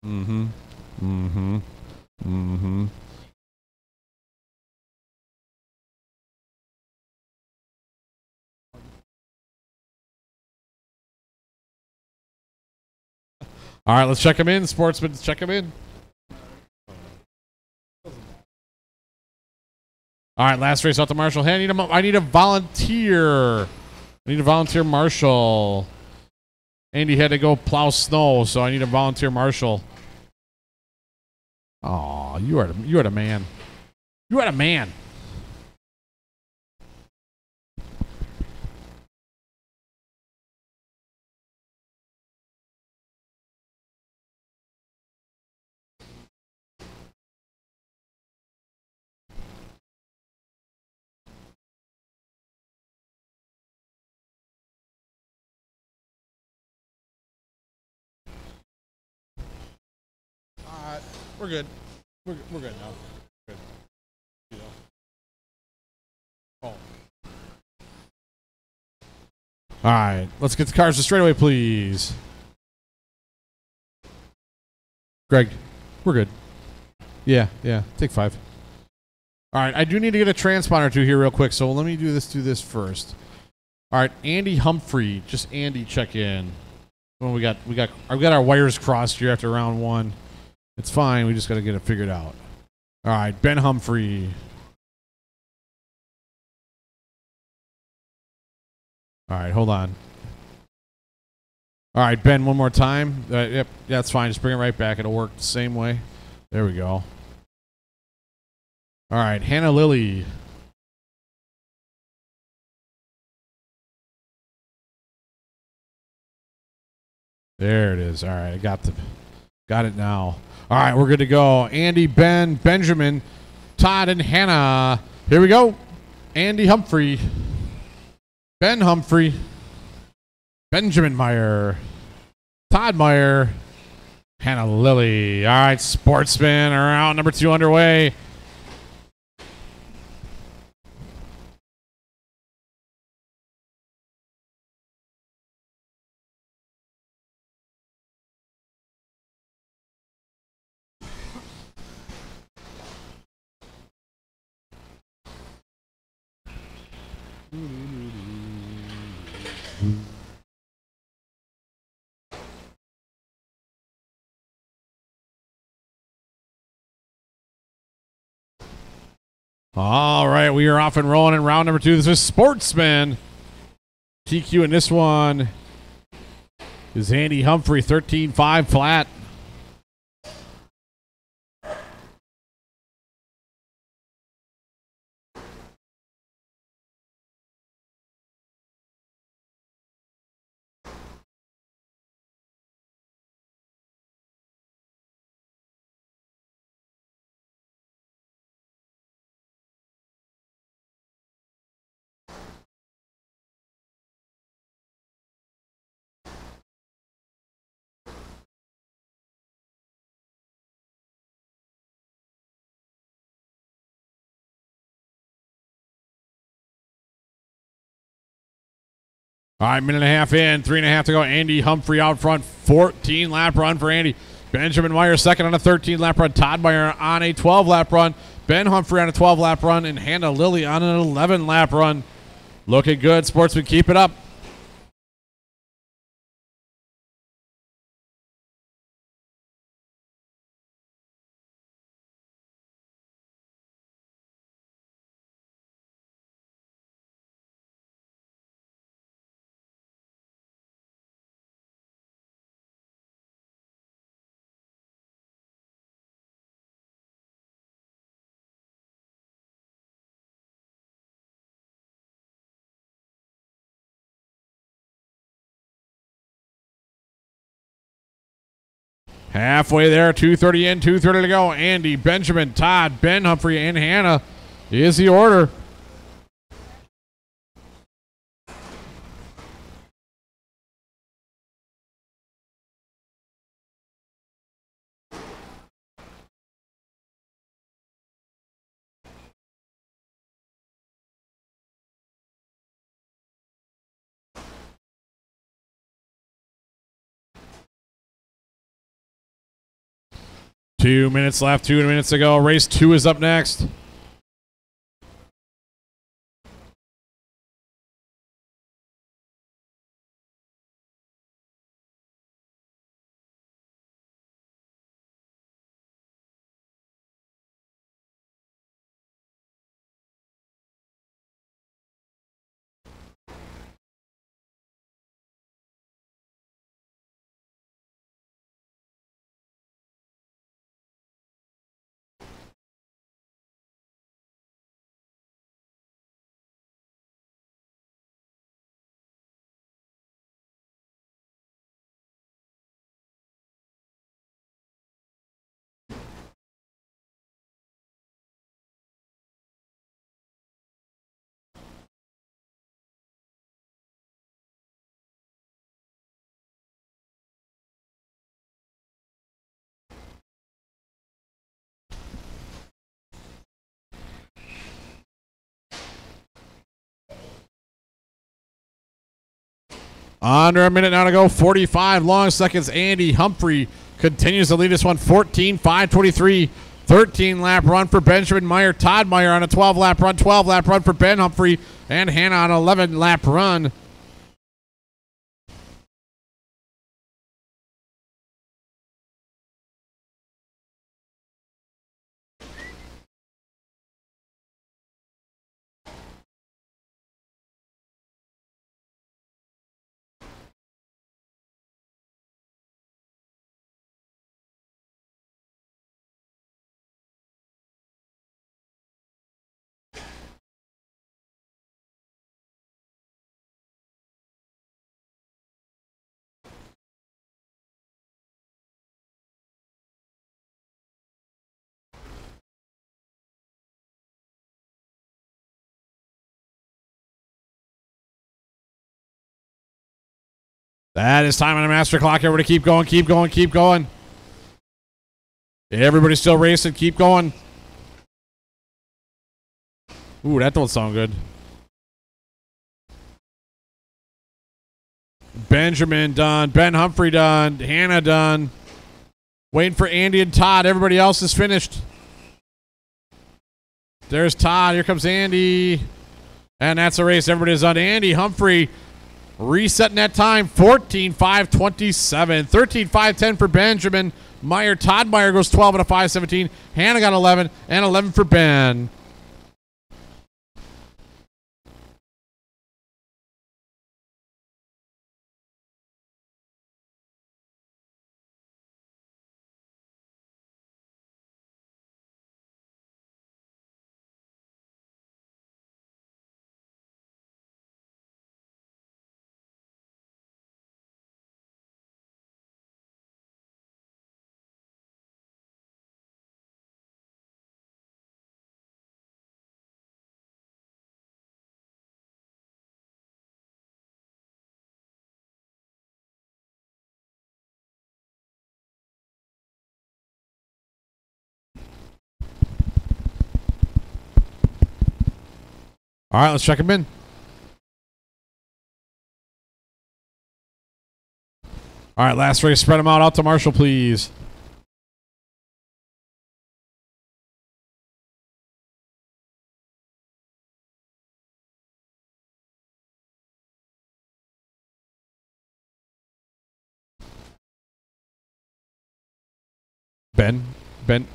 Mm-hmm. Mm-hmm. Mm-hmm. All right, let's check him in, sportsman. Check him in. All right, last race out to Marshall. Hey, I need a volunteer. I need a volunteer marshal. Andy had to go plow snow, so I need a volunteer marshal. Oh, you are the man. You are the man. We're good. We're good now. Good. Oh. All right, let's get the cars to straightaway, please. Greg, we're good. Yeah, take 5. All right, I do need to get a transponder or two here real quick, so let me do this first. All right, Andy Humphrey, just Andy check in. Well, we got our wires crossed here after round 1. It's fine. We just got to get it figured out. All right, Ben Humphrey. All right, hold on. All right, Ben, one more time. Yep, that's fine. Just bring it right back. It'll work the same way. There we go. All right, Hannah Lilly. There it is. All right, I got it now. All right, we're good to go. Andy, Ben, Benjamin, Todd, and Hannah. Here we go. Andy Humphrey, Ben Humphrey, Benjamin Meyer, Todd Meyer, Hannah Lilly. All right, sportsman around number 2 underway. All right, we are off and rolling in round number 2. This is Sportsman. TQ in this one is Andy Humphrey, 13-5 flat. All right, minute and a half in, 3.5 to go. Andy Humphrey out front, 14 lap run for Andy. Benjamin Meyer second on a 13 lap run. Todd Meyer on a 12 lap run. Ben Humphrey on a 12 lap run, and Hannah Lilly on an 11 lap run. Looking good, sportsman. Keep it up. Halfway there, 2:30 in, 2:30 to go. Andy, Benjamin, Todd, Ben Humphrey, and Hannah is the order. 2 minutes left, 2 minutes to go. Race 2 is up next. Under a minute now to go. 45 long seconds. Andy Humphrey continues to lead this one. 14:5:23. 13 lap run for Benjamin Meyer. Todd Meyer on a 12 lap run. 12 lap run for Ben Humphrey. And Hannah on an 11 lap run. That is time on the master clock. Everybody keep going, keep going, keep going. Everybody's still racing. Keep going. Ooh, that don't sound good. Benjamin done. Ben Humphrey done. Hannah done. Waiting for Andy and Todd. Everybody else is finished. There's Todd. Here comes Andy. And that's a race. Everybody's done. Andy Humphrey resetting that time. 14:5:27. 13:5:10 for Benjamin Meyer. Todd Meyer goes 12 and a 5:17. Hannah got 11 and 11 for Ben. All right, let's check him in. All right, last race. Spread them out to Marshall, please. Ben,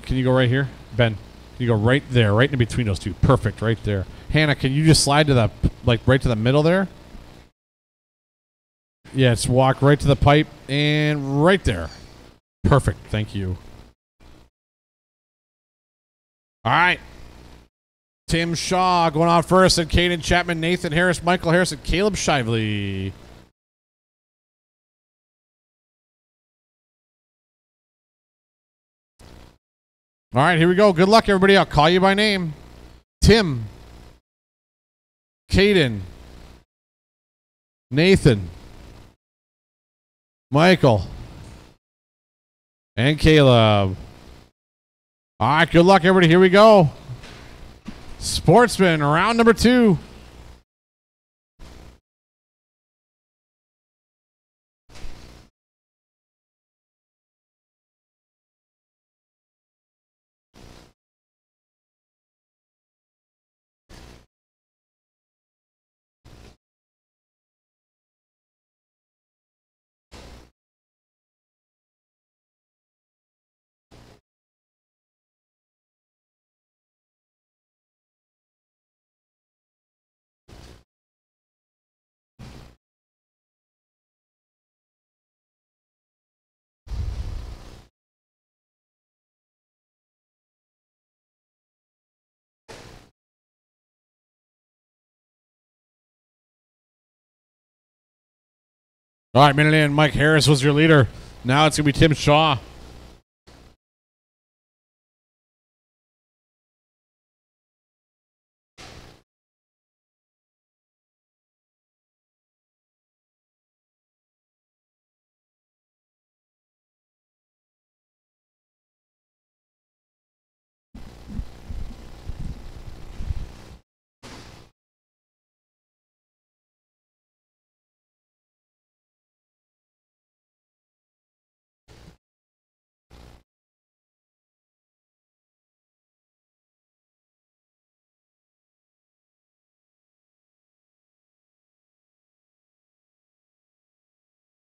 can you go right here? Ben, can you go right there, right in between those two? Perfect, right there. Hannah, can you just slide to the, like, right to the middle there? Yeah, just walk right to the pipe and right there. Perfect, thank you. All right. Tim Shaw going on first, and Caden Chapman, Nathan Harris, Michael Harris, and Caleb Shively. All right, here we go. Good luck, everybody. I'll call you by name. Tim, Caden, Nathan, Michael, and Caleb. All right, good luck, everybody. Here we go. Sportsman, round number 2. All right, minute in. Mike Harris was your leader. Now it's going to be Tim Shaw.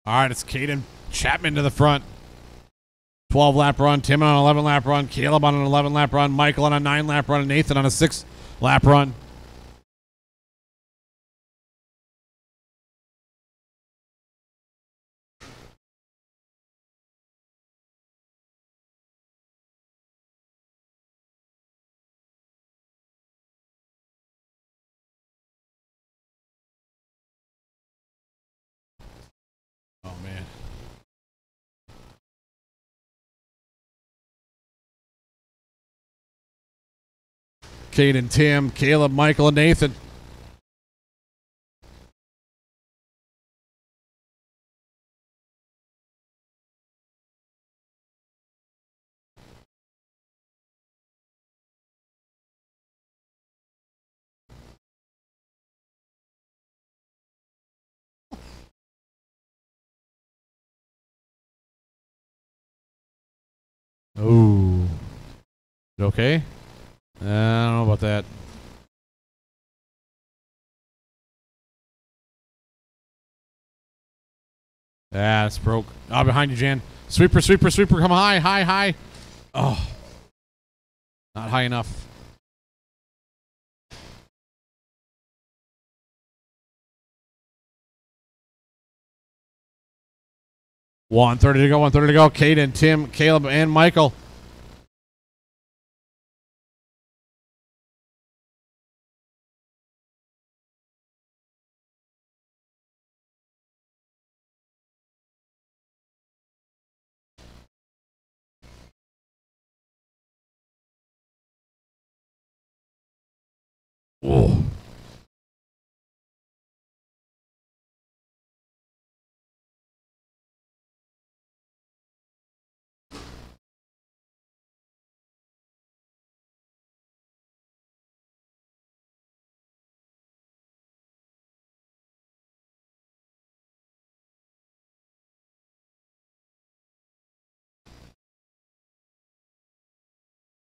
All right, it's Caden Chapman to the front. 12-lap run. Tim on an 11-lap run. Caleb on an 11-lap run. Michael on a 9-lap run. And Nathan on a 6-lap run. Oh, man. Caden, Tim, Caleb, Michael, and Nathan. Ooh. Okay? I don't know about that. Yeah, it's broke. Oh, behind you, Jan. Sweeper, sweeper, sweeper. Come high, high, high. Oh. Not high enough. $130 to go, $130 to go. Caden, Tim, Caleb, and Michael. Whoa.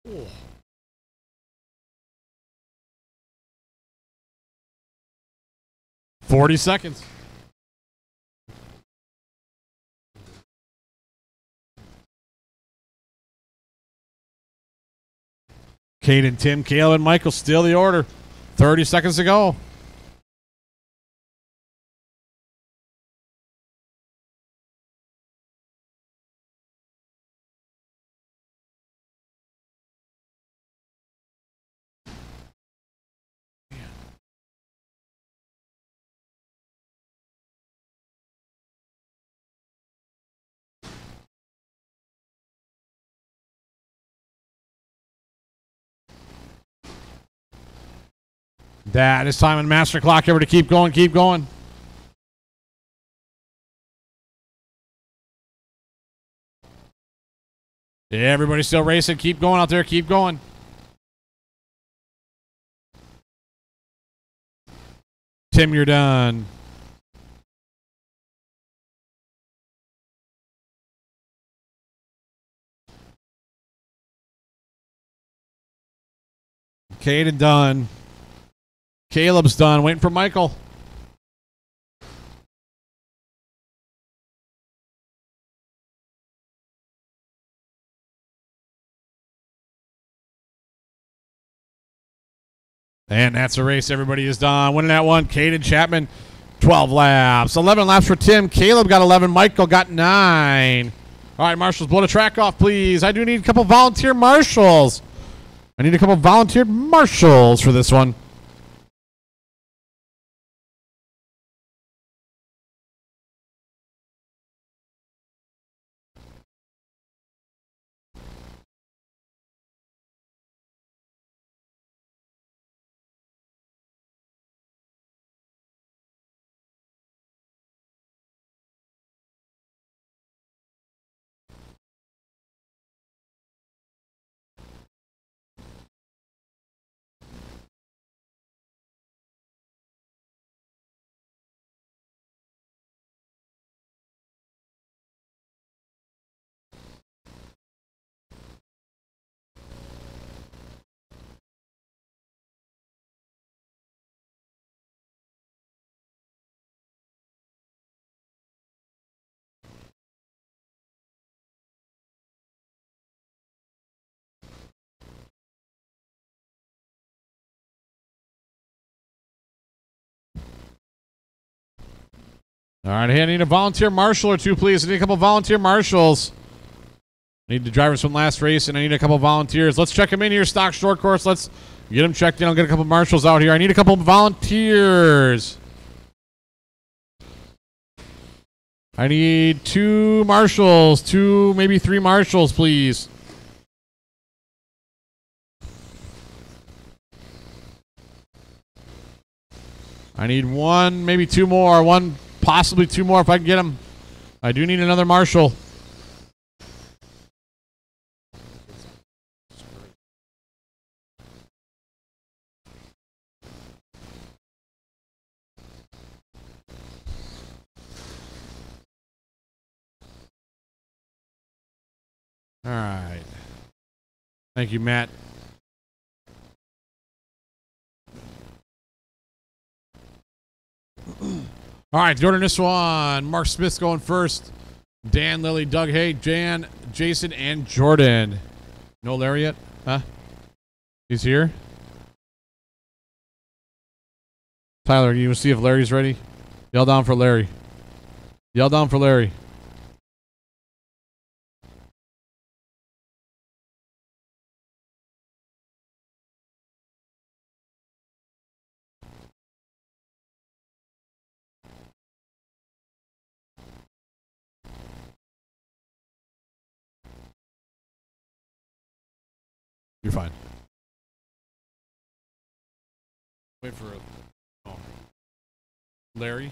Whoa. 40 seconds. Caden, Tim, Caleb, and Michael still the order. 30 seconds to go. That is time on master clock. Everybody keep going, keep going. Yeah, everybody's still racing. Keep going out there, keep going. Tim, you're done. Caden done. Caleb's done. Waiting for Michael. And that's a race. Everybody is done. Winning that one, Caden Chapman, 12 laps. 11 laps for Tim. Caleb got 11. Michael got 9. All right, marshals, blow the track off, please. I do need a couple volunteer marshals. I need a couple volunteered marshals for this one. All right, hey, I need a volunteer marshal or two, please. I need a couple volunteer marshals. I need the drivers from last race, and I need a couple volunteers. Let's check them in here, stock short course. Let's get them checked in. I'll get a couple marshals out here. I need a couple volunteers. I need 2 marshals, 2, maybe 3 marshals, please. I need 1, maybe 2 more. 1, possibly 2 more if I can get them. I do need another marshal. All right. Thank you, Matt. All right, Jordan, this one. Mark Smith's going first. Dan, Lily, Doug, Hay, Jan, Jason, and Jordan. No Larry yet? Huh? He's here? Tyler, you want to see if Larry's ready? Yell down for Larry. Yell down for Larry. You're fine. Wait for it. Oh. Larry?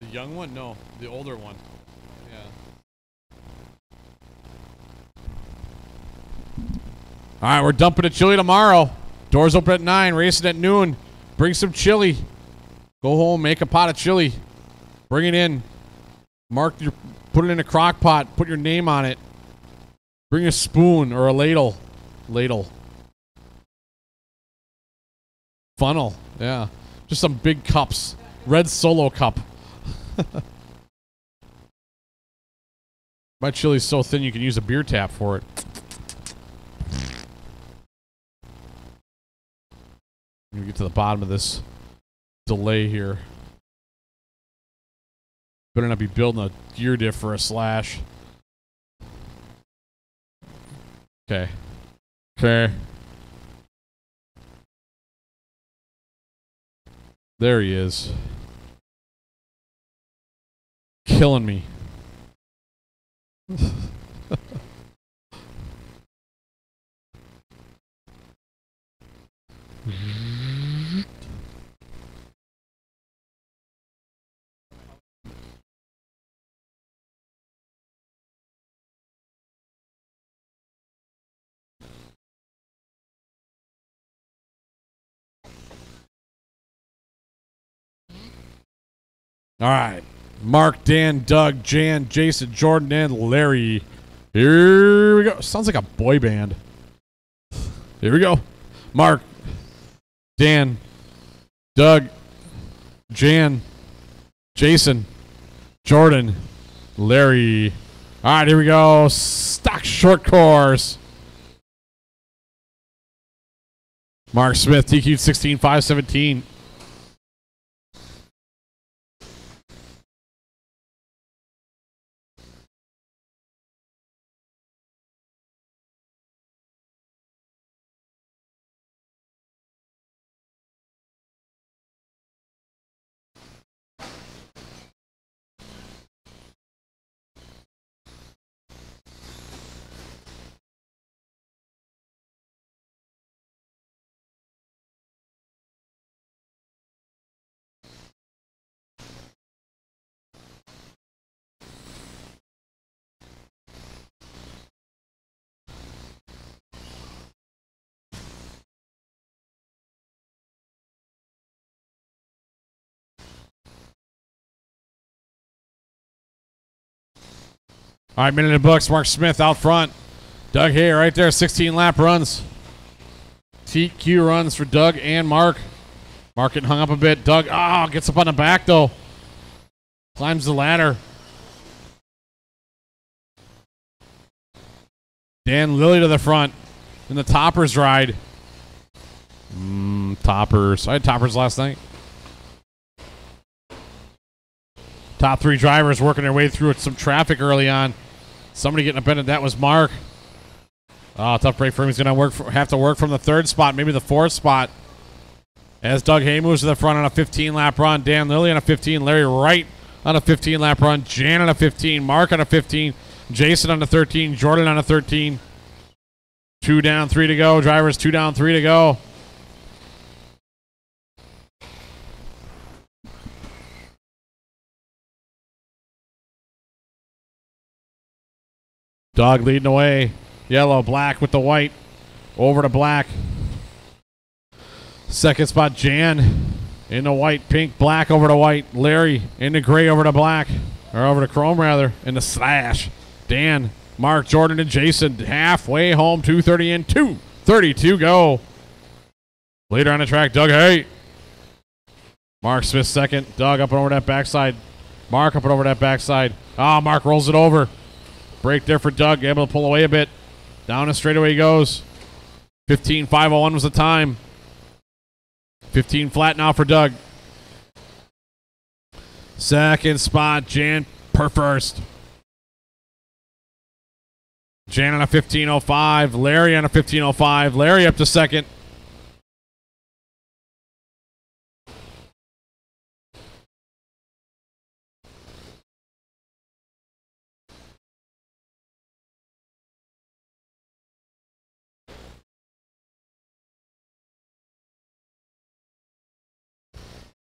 The young one? No, the older one. Yeah. All right, we're dumping a chili tomorrow. Doors open at 9, racing at noon. Bring some chili. Go home, make a pot of chili. Bring it in. Put it in a crock pot. Put your name on it. Bring a spoon or a ladle. Funnel. Yeah. Just some big cups. Red Solo cup. My chili's so thin you can use a beer tap for it. Let me get to the bottom of this delay here. Better not be building a gear diff for a slash. Okay. Okay. There he is. Killing me. All right. Mark, Dan, Doug, Jan, Jason, Jordan, and Larry. Here we go. Sounds like a boy band. Here we go. Mark, Dan, Doug, Jan, Jason, Jordan, Larry. All right, here we go. Stock short course. Mark Smith, TQ 16,517. All right, minute in the books. Mark Smith out front. Doug Hay right there, 16 lap runs. TQ runs for Doug and Mark. Mark getting hung up a bit. Doug, gets up on the back though. Climbs the ladder. Dan Lilly to the front in the toppers ride. Toppers. I had toppers last night. Top three drivers working their way through some traffic early on. Somebody getting up in it. That was Mark. Oh, tough break for him. He's going to have to work from the third spot, maybe the fourth spot. As Doug Hay moves to the front on a 15-lap run. Dan Lilly on a 15. Larry Wright on a 15-lap run. Jan on a 15. Mark on a 15. Jason on a 13. Jordan on a 13. 2 down, 3 to go. Drivers 2 down, 3 to go. Doug leading the way. Yellow, black with the white. Over to black. Second spot, Jan in the white, pink, black over to white. Larry in the gray over to black. Or over to chrome, rather. In the slash. Dan, Mark, Jordan, and Jason halfway home. 2:30 and 2:32 go. Later on the track, Doug Hay. Mark Smith second. Doug up and over that backside. Mark up and over that backside. Ah, Mark rolls it over. Break there for Doug. Able to pull away a bit. Down and straightaway he goes. 15.501 was the time. 15 flat now for Doug. Second spot, Jan per first. Jan on a 15.05. Larry on a 15.05. Larry up to second.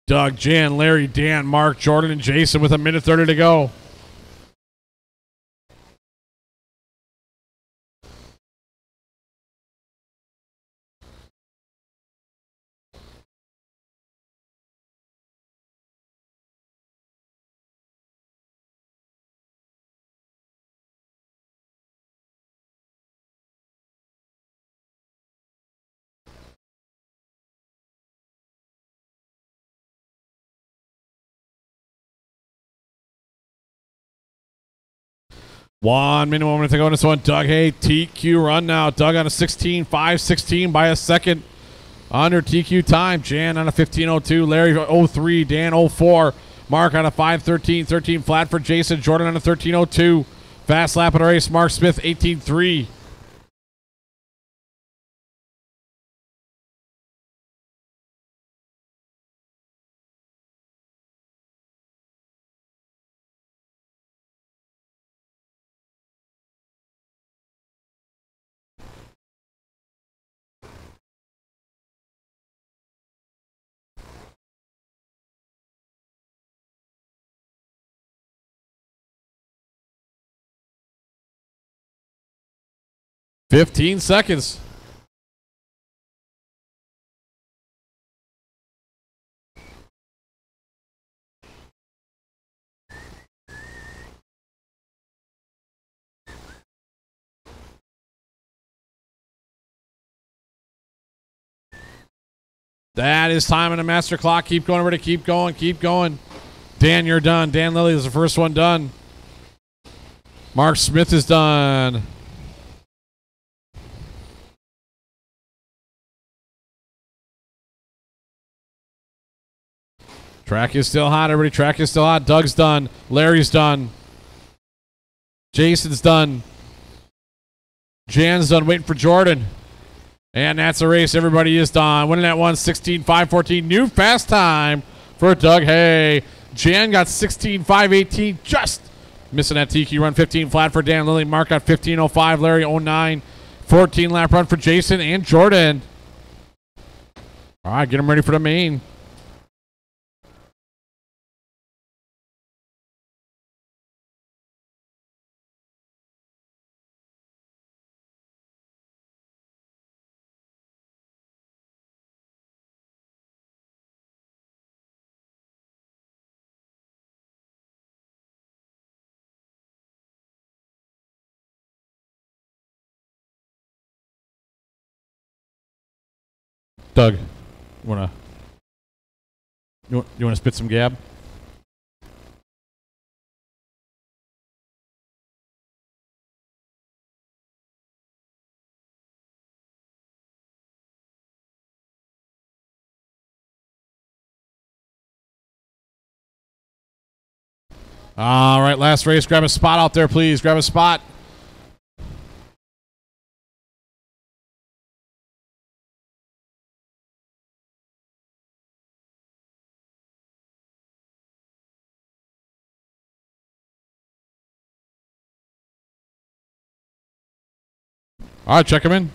Doug, Jan, Larry, Dan, Mark, Jordan, and Jason with 1:30 to go. One minute to go in this one. Doug Hay, TQ run now. Doug on a 16.516 by a second under TQ time. Jan on a 15.02. Larry 03. Dan 04. Mark on a 5.13. 13 flat for Jason. Jordan on a 13.02. Fast lap of the race. Mark Smith 18.3. Fifteen seconds. That is time in the master clock. Keep going, everybody. Keep going. Keep going. Dan, you're done. Dan Lilly is the first one done. Mark Smith is done. Track is still hot, everybody. Track is still hot. Doug's done. Larry's done. Jason's done. Jan's done. Waiting for Jordan. And that's a race. Everybody is done. Winning that one, 16.514. New fast time for Doug Hay. Jan got 16.518. Just missing that TQ run. 15 flat for Dan Lilly. Mark got 15.05. Larry 09. 14 lap run for Jason and Jordan. All right, get them ready for the main. Doug, you wanna spit some gab? All right, last race. Grab a spot out there, please. Grab a spot. All right, check him in.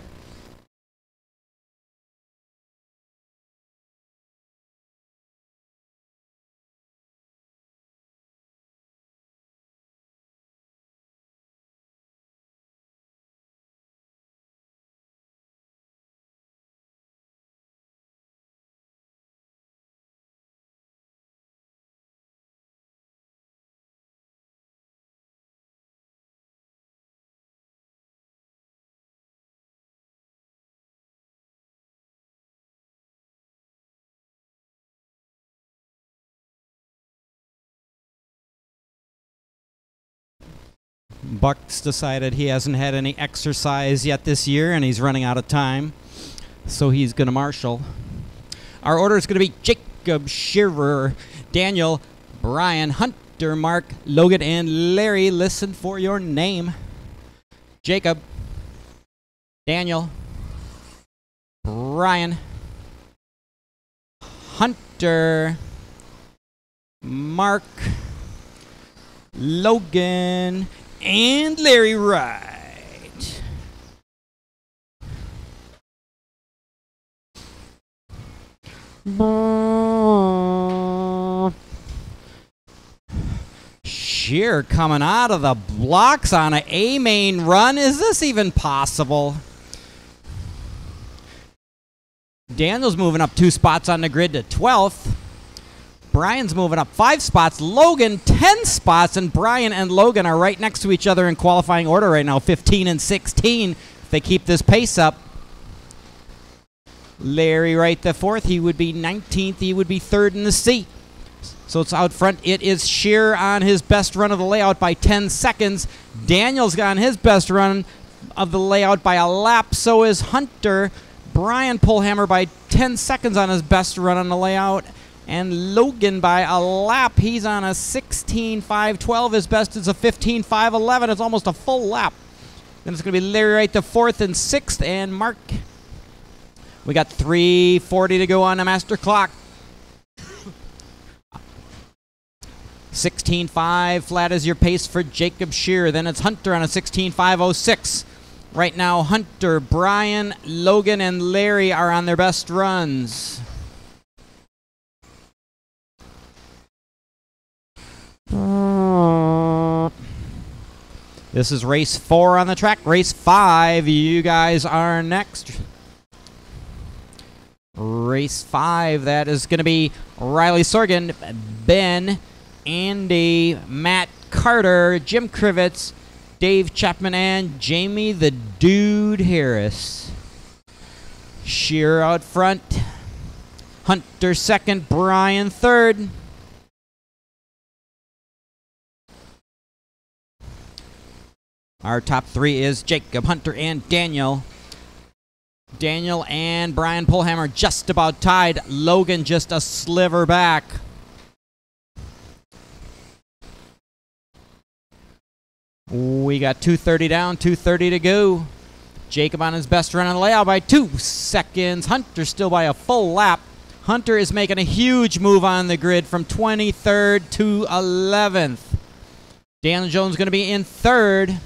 Buck's decided he hasn't had any exercise yet this year, and he's running out of time, so he's going to marshal. Our order is going to be Jacob, Shearer, Daniel, Brian, Hunter, Mark, Logan, and Larry. Listen for your name. Jacob, Daniel, Brian, Hunter, Mark, Logan, and Larry Wright. Sheer coming out of the blocks on an A-main run. Is this even possible? Daniel's moving up 2 spots on the grid to 12th. Brian's moving up 5 spots. Logan 10 spots, and Brian and Logan are right next to each other in qualifying order right now, 15 and 16. If they keep this pace up. Larry Wright the 4th. He would be 19th. He would be 3rd in the seat. So it's out front. It is Sheer on his best run of the layout by 10 seconds. Daniel's got his best run of the layout by a lap. So is Hunter. Brian Pullhammer by 10 seconds on his best run on the layout. And Logan by a lap. He's on a 16.512. His best is a 15.511. It's almost a full lap. Then it's going to be Larry Wright the 4th and 6th. And Mark. We got 3:40 to go on the master clock. 16.5 flat is your pace for Jacob Shearer. Then it's Hunter on a 16.506. Right now, Hunter, Brian, Logan, and Larry are on their best runs. This is race 4 on the track. Race 5, you guys are next. Race 5, that is going to be Riley Sorgan, Ben, Andy, Matt Carter, Jim Krivitz, Dave Chapman, and Jamie the Dude Harris. Shearer out front. Hunter 2nd, Brian 3rd. Our top 3 is Jacob, Hunter, and Daniel. Daniel and Brian Pullhammer just about tied. Logan just a sliver back. We got 2:30 down, 2:30 to go. Jacob on his best run on the layout by 2 seconds. Hunter still by a full lap. Hunter is making a huge move on the grid from 23rd to 11th. Daniel Jones going to be in 3rd.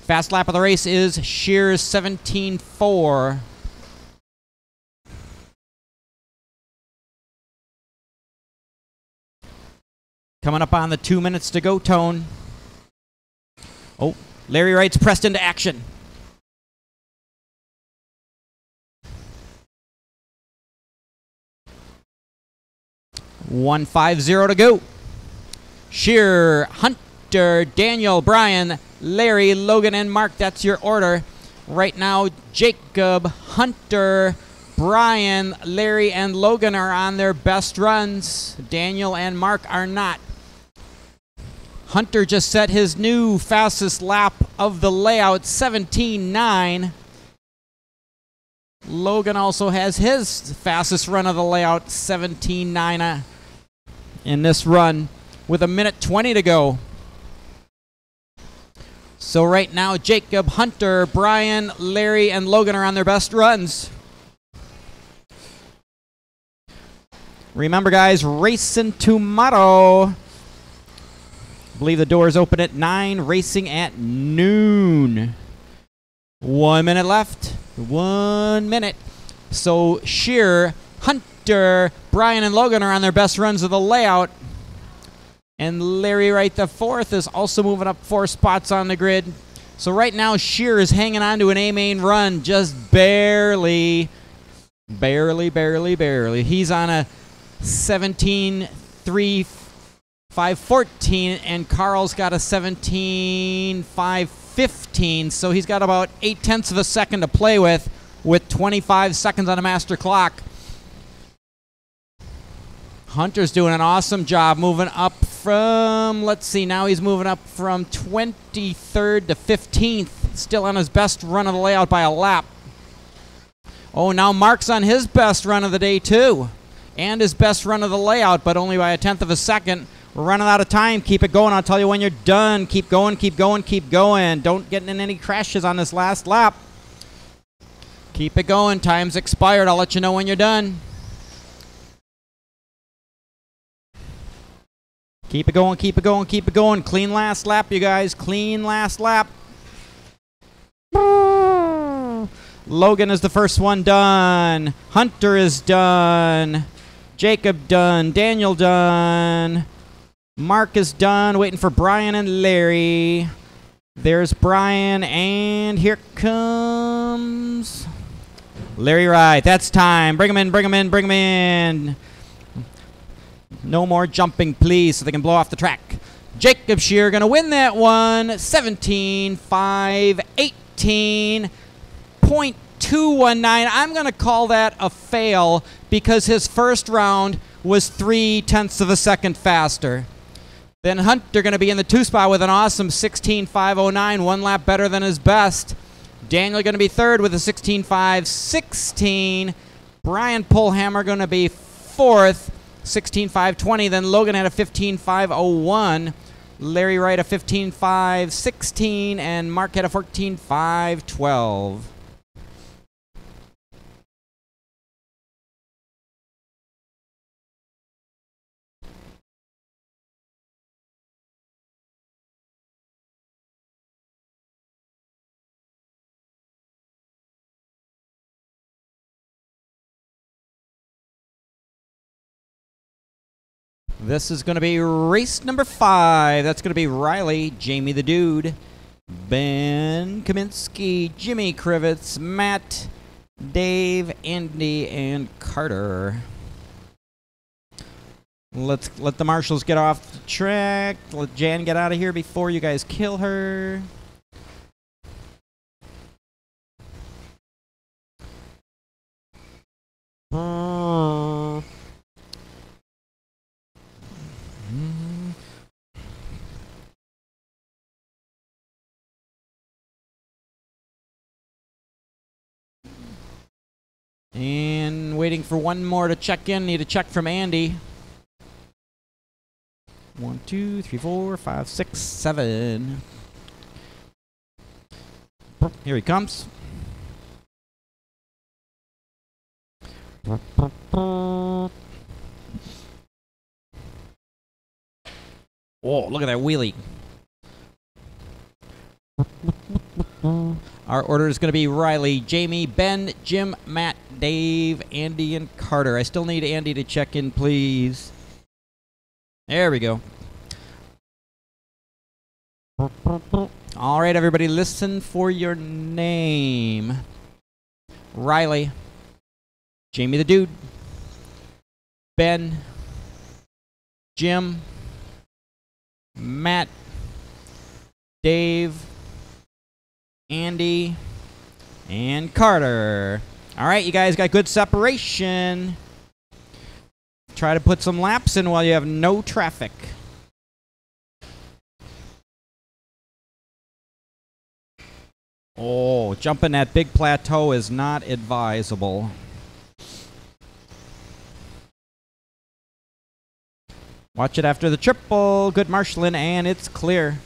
Fast lap of the race is Shearer's 17.4. Coming up on the 2 minutes to go tone. Oh, Larry Wright's pressed into action. $1.50 to go. Shearer, Hunter, Daniel, Brian, Larry, Logan, and Mark. That's your order. Right now, Jacob, Hunter, Brian, Larry, and Logan are on their best runs. Daniel and Mark are not. Hunter just set his new fastest lap of the layout, 17.9. Logan also has his fastest run of the layout, 17.9 in this run with 1:20 to go. So right now, Jacob, Hunter, Brian, Larry, and Logan are on their best runs. Remember, guys, racing tomorrow. I believe the doors open at 9, racing at noon. 1 minute left. 1 minute. So Shear, Hunter, Brian, and Logan are on their best runs of the layout. And Larry Wright the fourth is also moving up 4 spots on the grid. So right now, Shear is hanging on to an A-main run, just barely. Barely. He's on a 17.3.514, and Carl's got a 17.515. So he's got about 0.8 of a second to play with 25 seconds on a master clock. Hunter's doing an awesome job moving up from, let's see, now he's moving up from 23rd to 15th, still on his best run of the layout by a lap. Oh, now Mark's on his best run of the day too, and his best run of the layout, but only by 1/10 of a second. We're running out of time. Keep it going. I'll tell you when you're done. Keep going. Don't get in any crashes on this last lap. Keep it going. Time's expired. I'll let you know when you're done. Keep it going. Clean last lap, you guys. Clean last lap. Logan is the first one done. Hunter is done. Jacob done. Daniel done. Mark is done. Waiting for Brian and Larry. There's Brian, and here comes Larry Wright. That's time. Bring him in. No more jumping, please, so they can blow off the track. Jacob Shear going to win that one. 17.518.219. I'm going to call that a fail because his first round was 0.3 of a second faster. Then Hunter going to be in the 2 spot with an awesome 16.509, 1 lap better than his best. Daniel going to be third with a 16.516. Brian Pullhammer going to be fourth. 16.520. Then Logan had a 15.501. Larry Wright a 15.516, and Mark had a 14.512. This is going to be race number 5. That's going to be Riley, Jamie the Dude, Ben Kaminsky, Jimmy Krivitz, Matt, Dave, Andy, and Carter. Let the marshals get off the track. Let Jan get out of here before you guys kill her. And waiting for one more to check in. Need a check from Andy. 1, 2, 3, 4, 5, 6, 7. Here he comes. Oh, look at that wheelie. Our order is going to be Riley, Jamie, Ben, Jim, Matt, Dave, Andy, and Carter. I still need Andy to check in, please. There we go. All right, everybody, listen for your name. Riley, Jamie the Dude, Ben, Jim, Matt, Dave, Andy, and Carter. All right, you guys got good separation. Try to put some laps in while you have no traffic. Oh, jumping that big plateau is not advisable. Watch it after the triple. Good marshalling, and it's clear.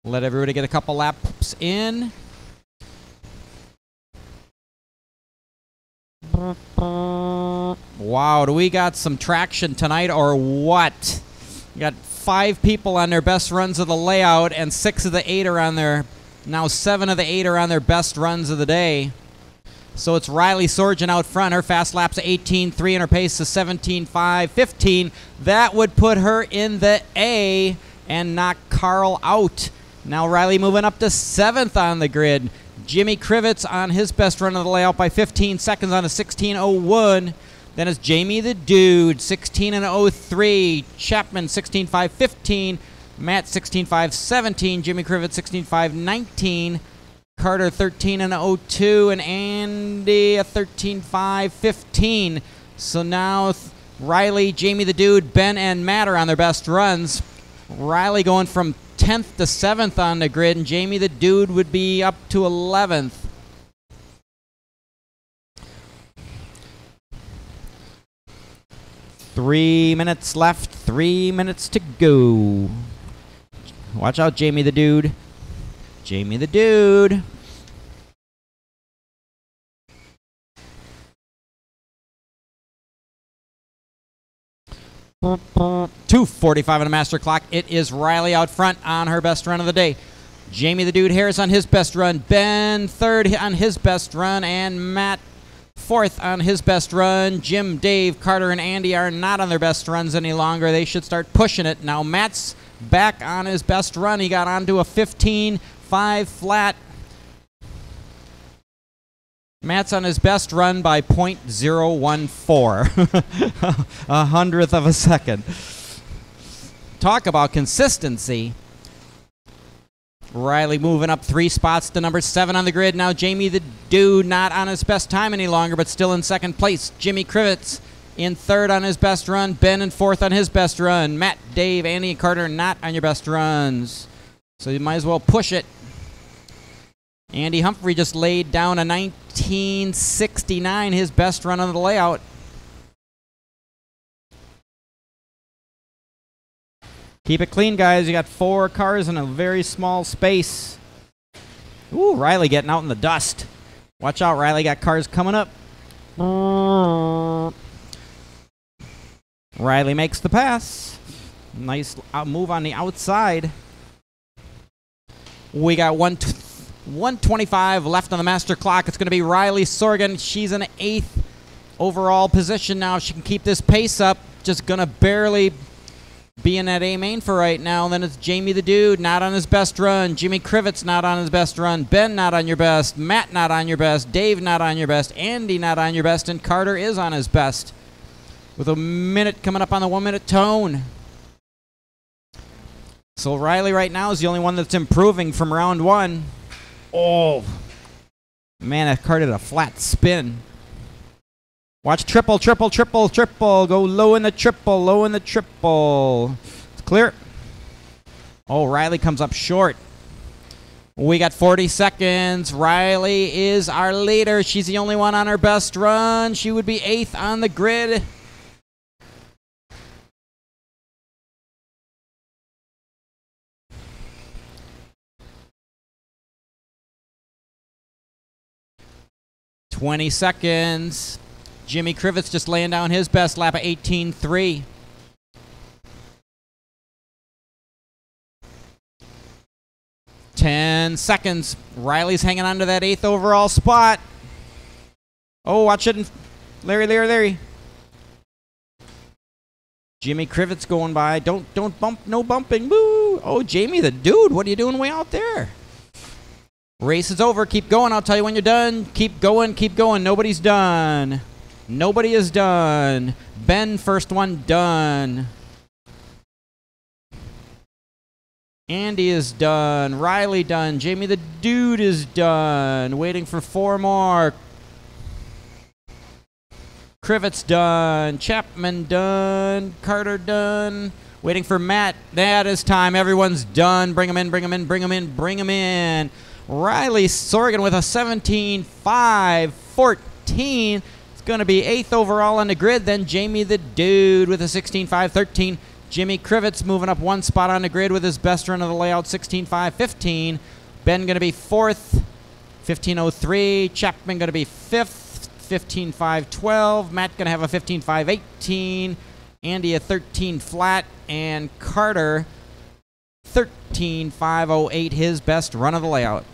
Let everybody get a couple laps in. Wow, do we got some traction tonight or what? We got 5 people on their best runs of the layout, and 6 of the 8 are on their, now 7 of the 8 are on their best runs of the day. So it's Riley Sorgen out front. Her fast lap's 18.3 and her pace is 17.5.15. That would put her in the A and knock Carl out. Now Riley moving up to 7th on the grid. Jimmy Krivitz on his best run of the layout by 15 seconds on a 16.01. Then it's Jamie the Dude, 16.03. Chapman, 16.5.15. Matt, 16.5.17. Jimmy Krivitz, 16.5.19. Carter, 13.02. And Andy, a 13.5.15. So now Riley, Jamie the Dude, Ben, and Matt are on their best runs. Riley going from 10th to 7th on the grid, and Jamie the Dude would be up to 11th. Three minutes left, 3 minutes to go. Watch out, Jamie the Dude. Jamie the Dude. 2:45 on the master clock. It is Riley out front on her best run of the day. Jamie the Dude Harris on his best run. Ben third on his best run. And Matt fourth on his best run. Jim, Dave, Carter, and Andy are not on their best runs any longer. They should start pushing it. Now Matt's back on his best run. He got onto a 15.5 flat. Matt's on his best run by .014, a hundredth of a second. Talk about consistency. Riley moving up 3 spots to number 7 on the grid. Now Jamie the Dude not on his best time any longer, but still in second place. Jimmy Krivitz in third on his best run. Ben in fourth on his best run. Matt, Dave, Andy, and Carter not on your best runs. So you might as well push it. Andy Humphrey just laid down a 19.69, his best run on the layout. Keep it clean, guys. You got 4 cars in a very small space. Ooh, Riley getting out in the dust. Watch out, Riley. Got cars coming up. Riley makes the pass. Nice move on the outside. We got 1:25 left on the master clock. It's going to be Riley Sorgen. She's in 8th overall position now. If she can keep this pace up, just going to barely be in that A main for right now. Then it's Jamie the Dude, not on his best run. Jimmy Krivitz, not on his best run. Ben, not on your best. Matt, not on your best. Dave, not on your best. Andy, not on your best. And Carter is on his best. With a minute coming up on the 1-minute tone. So Riley right now is the only one that's improving from round 1. Oh, man, that car did a flat spin. Watch triple, triple, triple, triple. Go low in the triple, low in the triple. It's clear. Oh, Riley comes up short. We got 40 seconds. Riley is our leader. She's the only one on her best run. She would be 8th on the grid. $20 seconds. Jimmy Krivitz just laying down his best lap of 18.3. $10 seconds. Riley's hanging on to that 8th overall spot. Oh, watch it. Larry. Jimmy Krivitz going by. Don't bump. No bumping. Woo. Oh, Jamie the Dude. What are you doing way out there? Race is over. Keep going. I'll tell you when you're done. Keep going. Keep going. Nobody's done. Nobody is done. Ben, first one done. Andy is done. Riley done. Jamie the Dude is done. Waiting for 4 more. Krivitz done. Chapman done. Carter done. Waiting for Matt. That is time. Everyone's done. Bring them in. Bring them in. Bring them in. Bring them in. Riley Sorgen with a 17.5.14. It's going to be 8th overall on the grid. Then Jamie the Dude with a 16.5.13. Jimmy Krivitz moving up one spot on the grid with his best run of the layout, 16.5.15. Ben going to be fourth, 15.03. Chapman going to be fifth, 15.5.12. Matt going to have a 15.5.18. Andy a 13 flat, and Carter 13.508, his best run of the layout.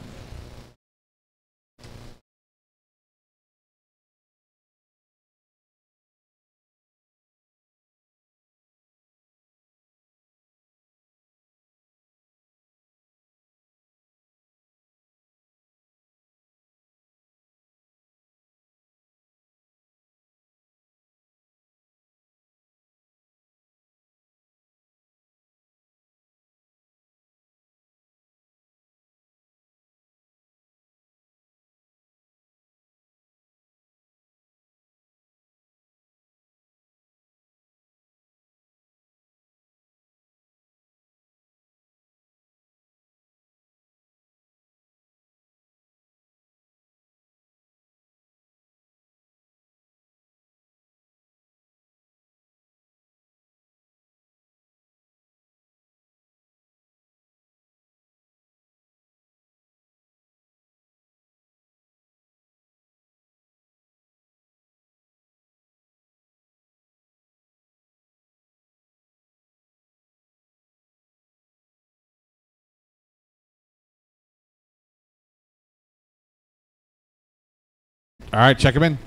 All right, check him in.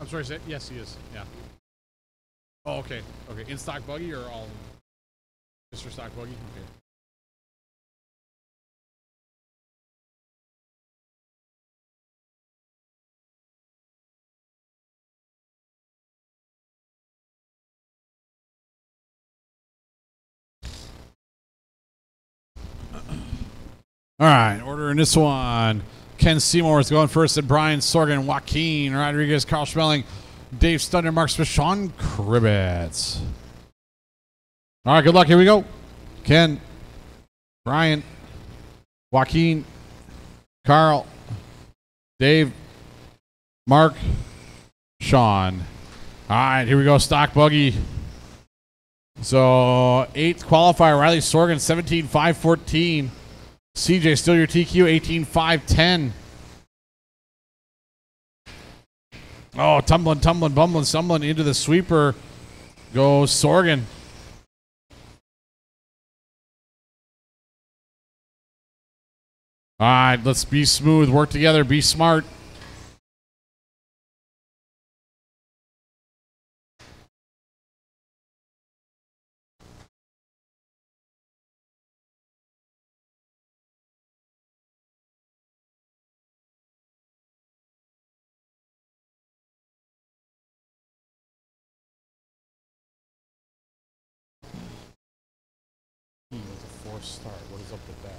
I'm sorry, yes, he is. Yeah. Oh, okay. Okay. In stock buggy or all? Mr. Stock buggy? Okay. All right, order in this one. Ken Seymour is going first, and Brian Sorgan, Joaquin Rodriguez, Carl Schmeling, Dave Stunner, Mark Smith, Sean Krivitz. All right, good luck. Here we go. Ken, Brian, Joaquin, Carl, Dave, Mark, Sean. All right, here we go. Stock buggy. So, 8th qualifier, Riley Sorgan, 17.5.14. CJ, still your TQ, 18.5.10. Oh, tumbling, bumbling, stumbling into the sweeper goes Sorgan. All right, let's be smooth, work together, be smart. It's a 4 start. What is up with that?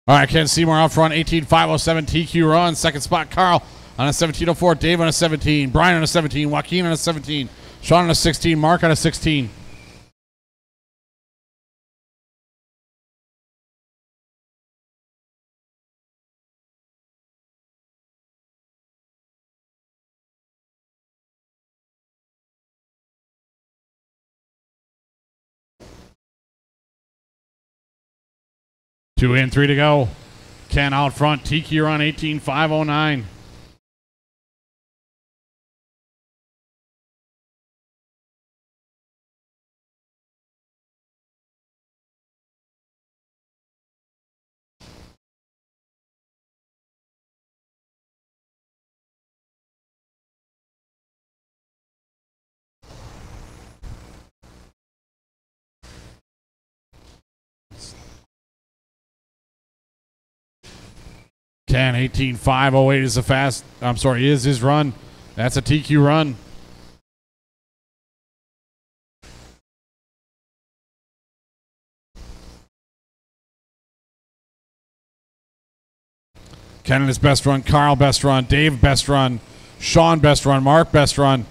All right, Ken Seymour out front, 18.507 TQ run. Second spot, Carl on a 17.04. Dave on a 17. Brian on a 17. Joaquin on a 17. Sean on a 16. Mark on a 16. Two in, 3 to go. Ken out front. TQ on 18.509. Ken, 18.508 is the fast. I'm sorry, is his run. That's a TQ run. Ken in his best run. Carl best run. Dave best run. Sean best run. Mark best run.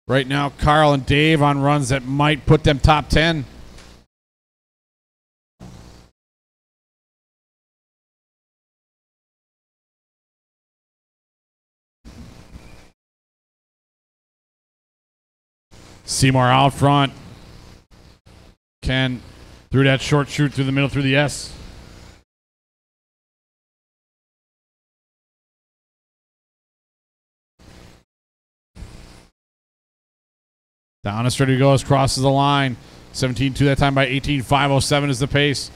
Right now, Carl and Dave on runs that might put them top 10. Seymour out front. Ken threw that short shoot through the middle through the S. Down the straight he goes, crosses the line. 17-2 that time by 18.507 is the pace.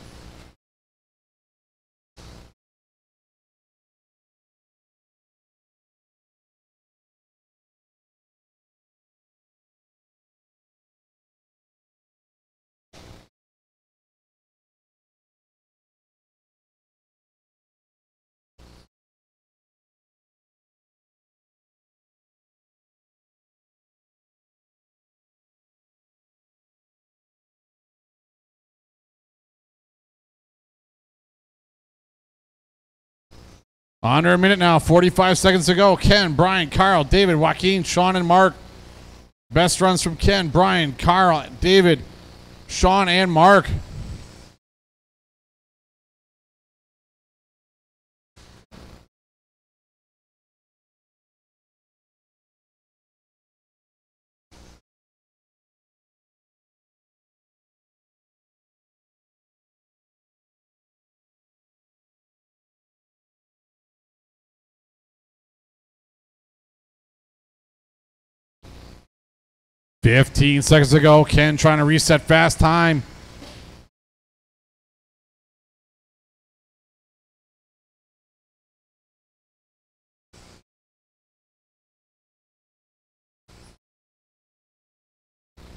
Under a minute now, 45 seconds to go. Ken, Brian, Carl, David, Joaquin, Sean, and Mark. Best runs from Ken, Brian, Carl, David, Sean, and Mark. $15 seconds to go. Ken trying to reset fast time.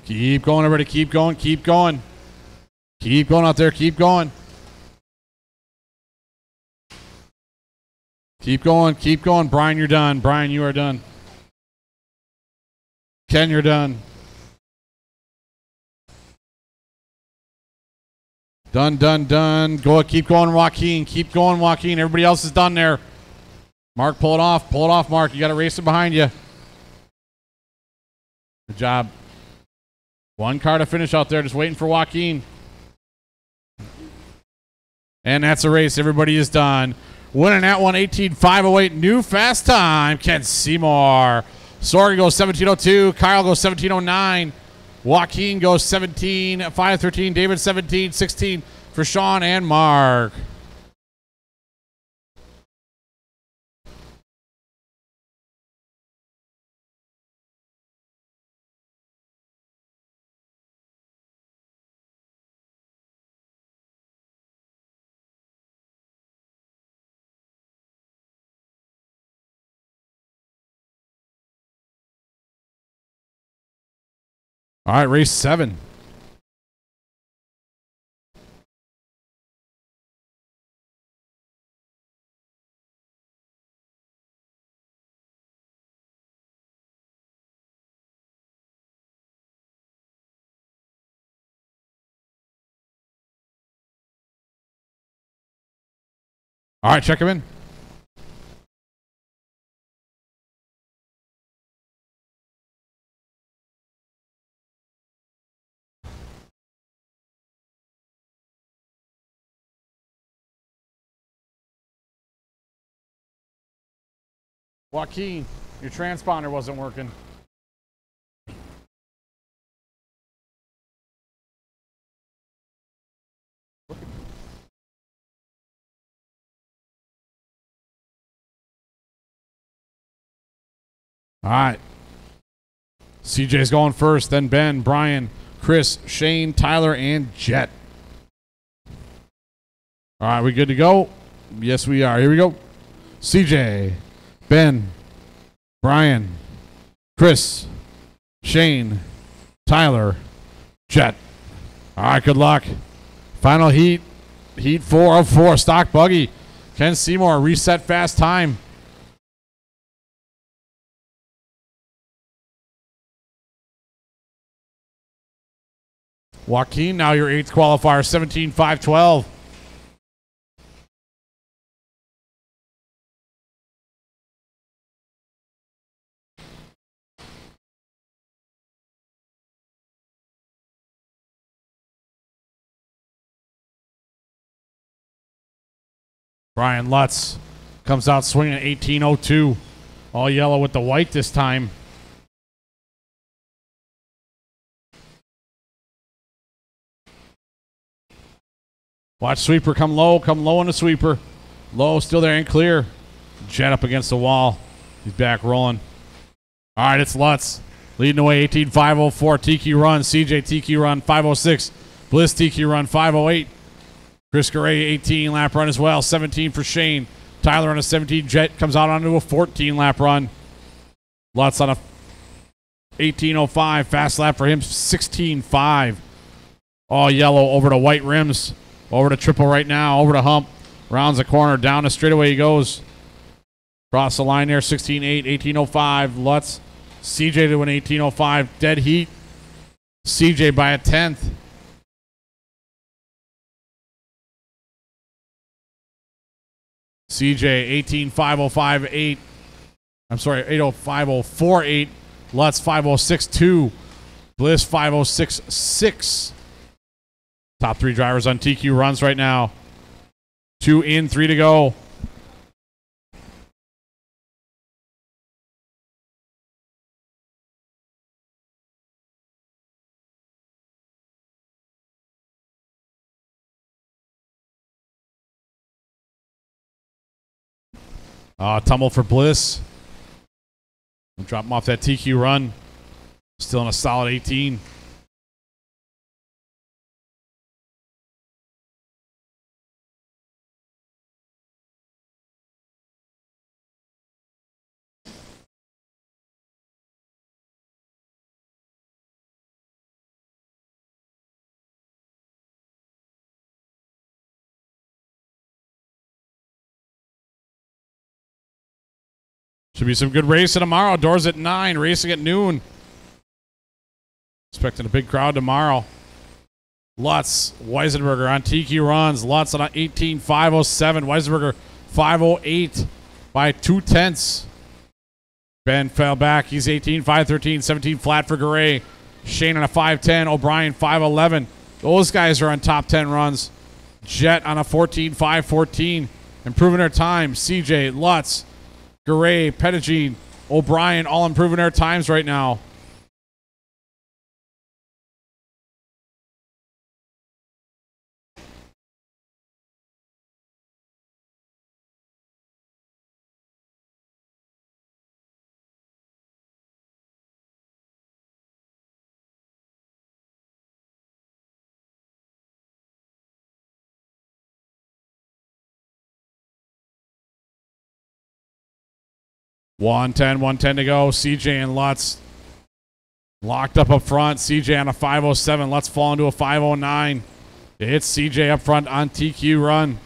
Keep going, everybody. Keep going. Keep going. Keep going out there. Keep going. Keep going. Keep going. Brian, you're done. Brian, you are done. Ken, you're done. Done, done, done. Go, keep going, Joaquin. Keep going, Joaquin. Everybody else is done there. Mark, pull it off. Pull it off, Mark. You got to race it behind you. Good job. One car to finish out there. Just waiting for Joaquin. And that's a race. Everybody is done. Winning that one, 18.508. New fast time. Ken Seymour. Sorg goes 17.02. Kyle goes 17.09. Joaquin goes 17.513. David 17.16 for Sean and Mark. All right, race 7. All right, check him in. Joaquin, your transponder wasn't working. All right. CJ's going first, then Ben, Brian, Chris, Shane, Tyler, and Jet. All right, we good to go? Yes, we are. Here we go. CJ, Ben, Brian, Chris, Shane, Tyler, Jet. All right, good luck. Final heat, heat 4 of 4, stock buggy. Ken Seymour, reset fast time. Joaquin, now your 8th qualifier, 17.512. Brian Lutz comes out swinging at 18.02. All yellow with the white this time. Watch sweeper come low on the sweeper. Low, still there and clear. Jet up against the wall. He's back rolling. All right, it's Lutz. Leading away, 18.504. Tiki run, CJ Tiki run, 506. Bliss Tiki run, 508. Chris Garay, 18 lap run as well, 17 for Shane. Tyler on a 17. Jet comes out onto a 14 lap run. Lutz on a 18.05. Fast lap for him, 16.5. All yellow over to white rims. Over to triple right now, over to hump. Rounds the corner, down the straightaway he goes. Cross the line there, 16.8, 18.05. Lutz, CJ to an 18.05. Dead heat. CJ by a 10th. CJ 18.505.8. I'm sorry, 8.05.048. Lutz 5.06.2. Bliss 5.06.6. Top 3 drivers on TQ runs right now. 2 in, 3 to go. Tumble for Bliss. Drop him off that TQ run. Still in a solid 18. Should be some good racing tomorrow. Doors at 9, racing at noon. Expecting a big crowd tomorrow. Lutz, Weisenberger on TQ runs. Lutz on 18.507. Weisenberger 5.08 by 2/10. Ben fell back. He's 18.513, 17 flat for Garay. Shane on a 5.10. O'Brien 5.11. Those guys are on top 10 runs. Jet on a 14.514. Improving their time. CJ, Lutz, Garay, Pettigene, O'Brien, all improving their times right now. One ten to go. CJ and Lutz locked up front. CJ on a 5.07. Lutz fall into a 5.09. It hits CJ up front on TQ run.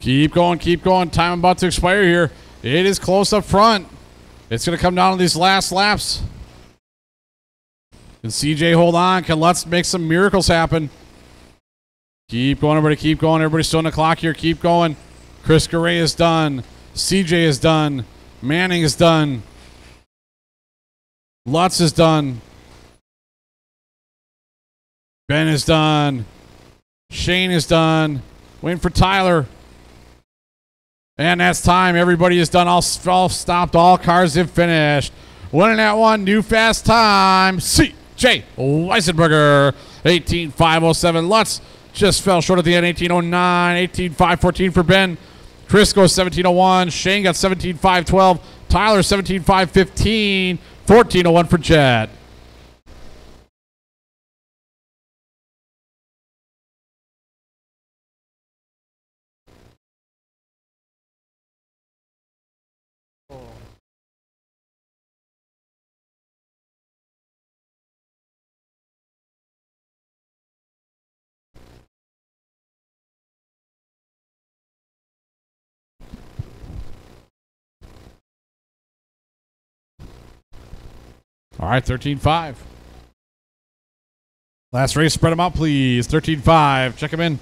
Keep going. Time about to expire here. It is close up front. It's going to come down to these last laps. Can CJ hold on? Can Lutz make some miracles happen? Keep going, everybody. Keep going. Everybody's still on the clock here. Keep going. Chris Garay is done. CJ is done. Manning is done. Lutz is done. Ben is done. Shane is done. Waiting for Tyler. And that's time. Everybody is done. All stopped. All cars have finished. Winning that one. New fast time. C.J. Weisenberger. 18.507. Lutz just fell short at the end. 18.09. 18.514 for Ben. Chris goes 17.01. Shane got 17.512. Tyler 17.515. 14.01 for Jet. All right, 13.5. Last race, spread them out, please. 13.5. Check them in.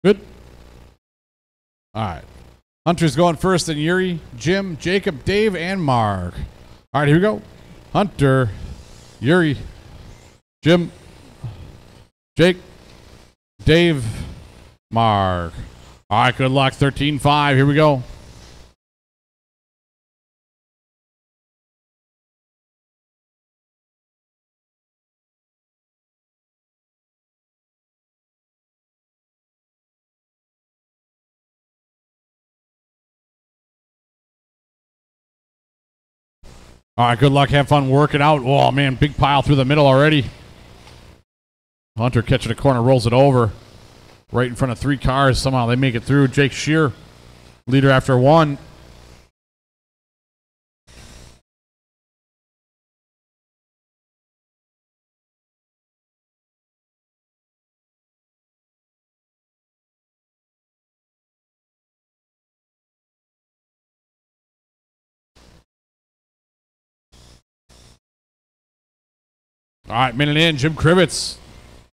Good. All right. Hunter's going first, then Yuri, Jim, Jacob, Dave, and Mark. All right, here we go. Hunter, Yuri, Jim, Jake, Dave, Mark. All right, good luck. 13.5. Here we go. All right, good luck. Have fun working out. Oh, man, big pile through the middle already. Hunter catching a corner, rolls it over. Right in front of 3 cars. Somehow they make it through. Jake Shear, leader after 1. All right, minute in. Jim Krivitz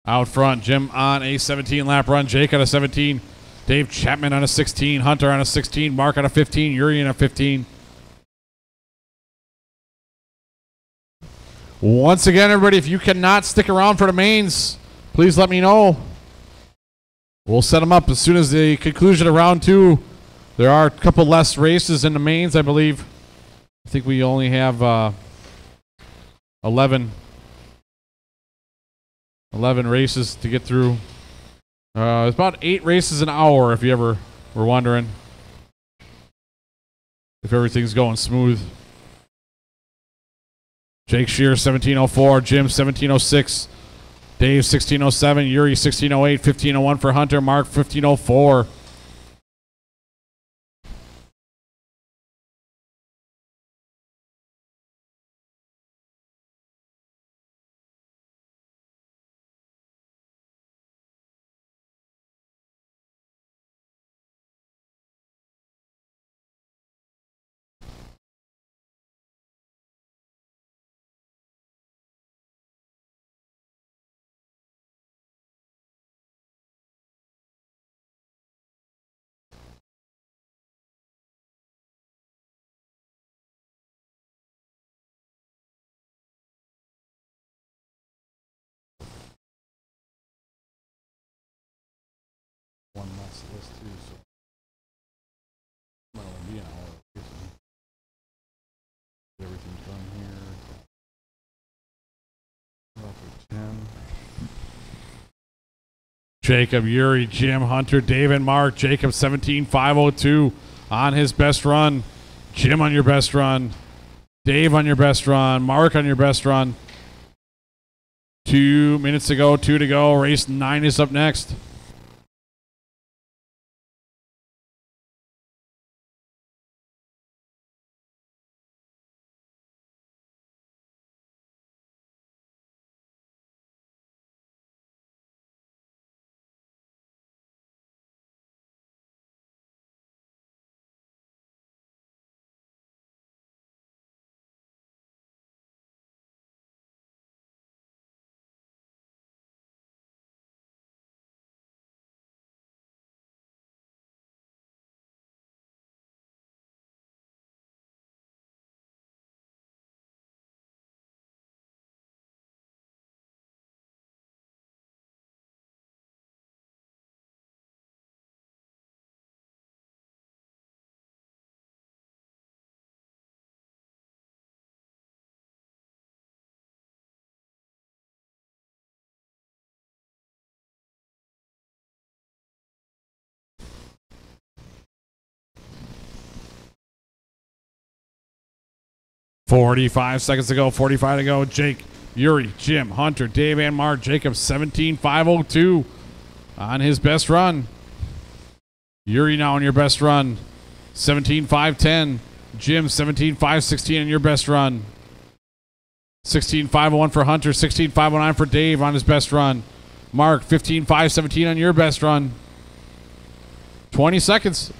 out front. Jim on a 17-lap run. Jake on a 17. Dave Chapman on a 16. Hunter on a 16. Mark on a 15. Yuri on a 15. Once again, everybody, if you cannot stick around for the mains, please let me know. We'll set them up as soon as the conclusion of round 2. There are a couple less races in the mains, I believe. I think we only have 11 races to get through. It's about 8 races an hour, if you ever were wondering. If everything's going smooth. Jake Shear, 17.04. Jim, 17.06. Dave, 16.07. Yuri, 16.08. 15.01 for Hunter. Mark, 15.04. spots list too, so might only be an hour. Everything's done here. Roughly 10. Jacob, Yuri, Jim, Hunter, Dave, and Mark. Jacob 17,502 on his best run. Jim on your best run. Dave on your best run. Mark on your best run. 2 minutes to go, 2 to go. Race 9 is up next. $45 seconds to go, 45 to go. Jake, Yuri, Jim, Hunter, Dave, and Mark. Jacob 17,502 on his best run. Yuri now on your best run. 17,510. Jim 17,516 on your best run. 16,501 for Hunter. 16,509 for Dave on his best run. Mark 15,517 on your best run. 20 seconds.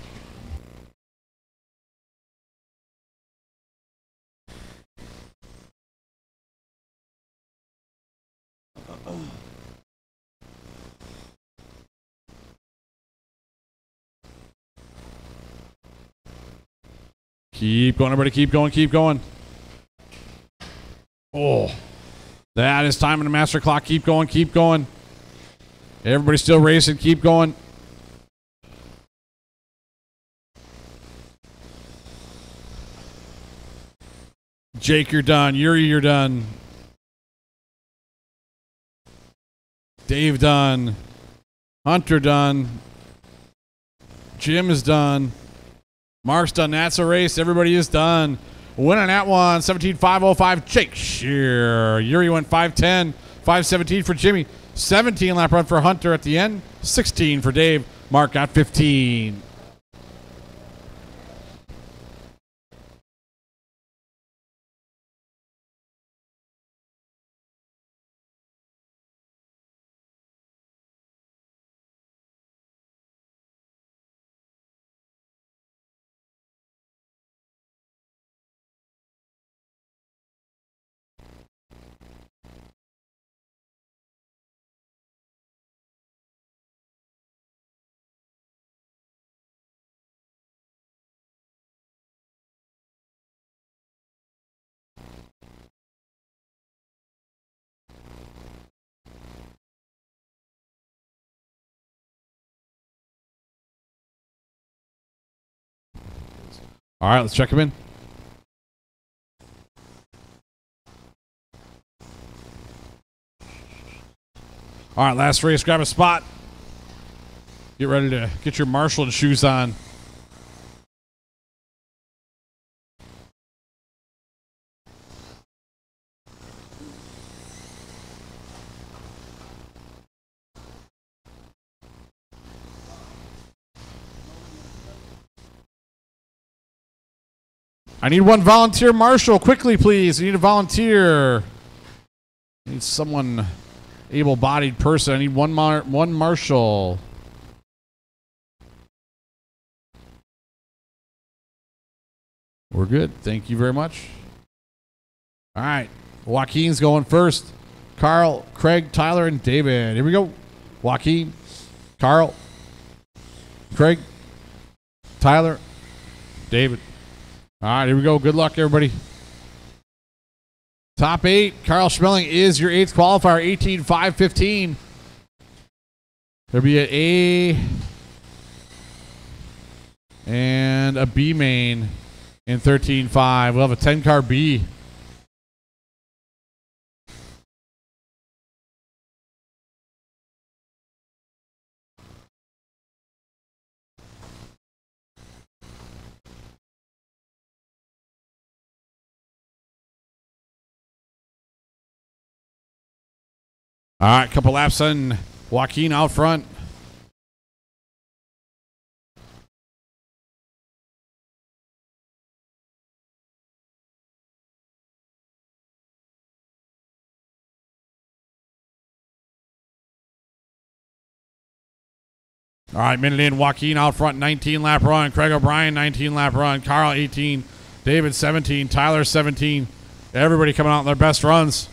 Keep going, everybody. Keep going. Keep going. Oh, that is time on the master clock. Keep going. Keep going. Everybody's still racing. Keep going. Jake, you're done. Yuri, you're done. Dave, done. Hunter, done. Jim is done. Mark's done. That's a race. Everybody is done. Winning that one, 17,505. Jake Shear. Yuri went 5:10. 5:17 for Jimmy. 17 lap run for Hunter at the end. 16 for Dave. Mark got 15. All right, let's check him in. All right, last race. Grab a spot. Get ready to get your Marshall shoes on. I need one volunteer marshal. Quickly, please. I need a volunteer. I need someone able-bodied person. I need one marshal. We're good. Thank you very much. All right. Joaquin's going first. Carl, Craig, Tyler, and David. Here we go. Joaquin, Carl, Craig, Tyler, David. All right, here we go. Good luck, everybody. Top 8. Carl Schmeling is your 8th qualifier, 18,515. There'll be an And a B main in 13.5. We'll have a 10-car B. All right, couple laps in. Joaquin out front. All right, minute in. Joaquin out front, 19-lap run. Craig O'Brien, 19-lap run. Carl, 18. David, 17. Tyler, 17. Everybody coming out in their best runs.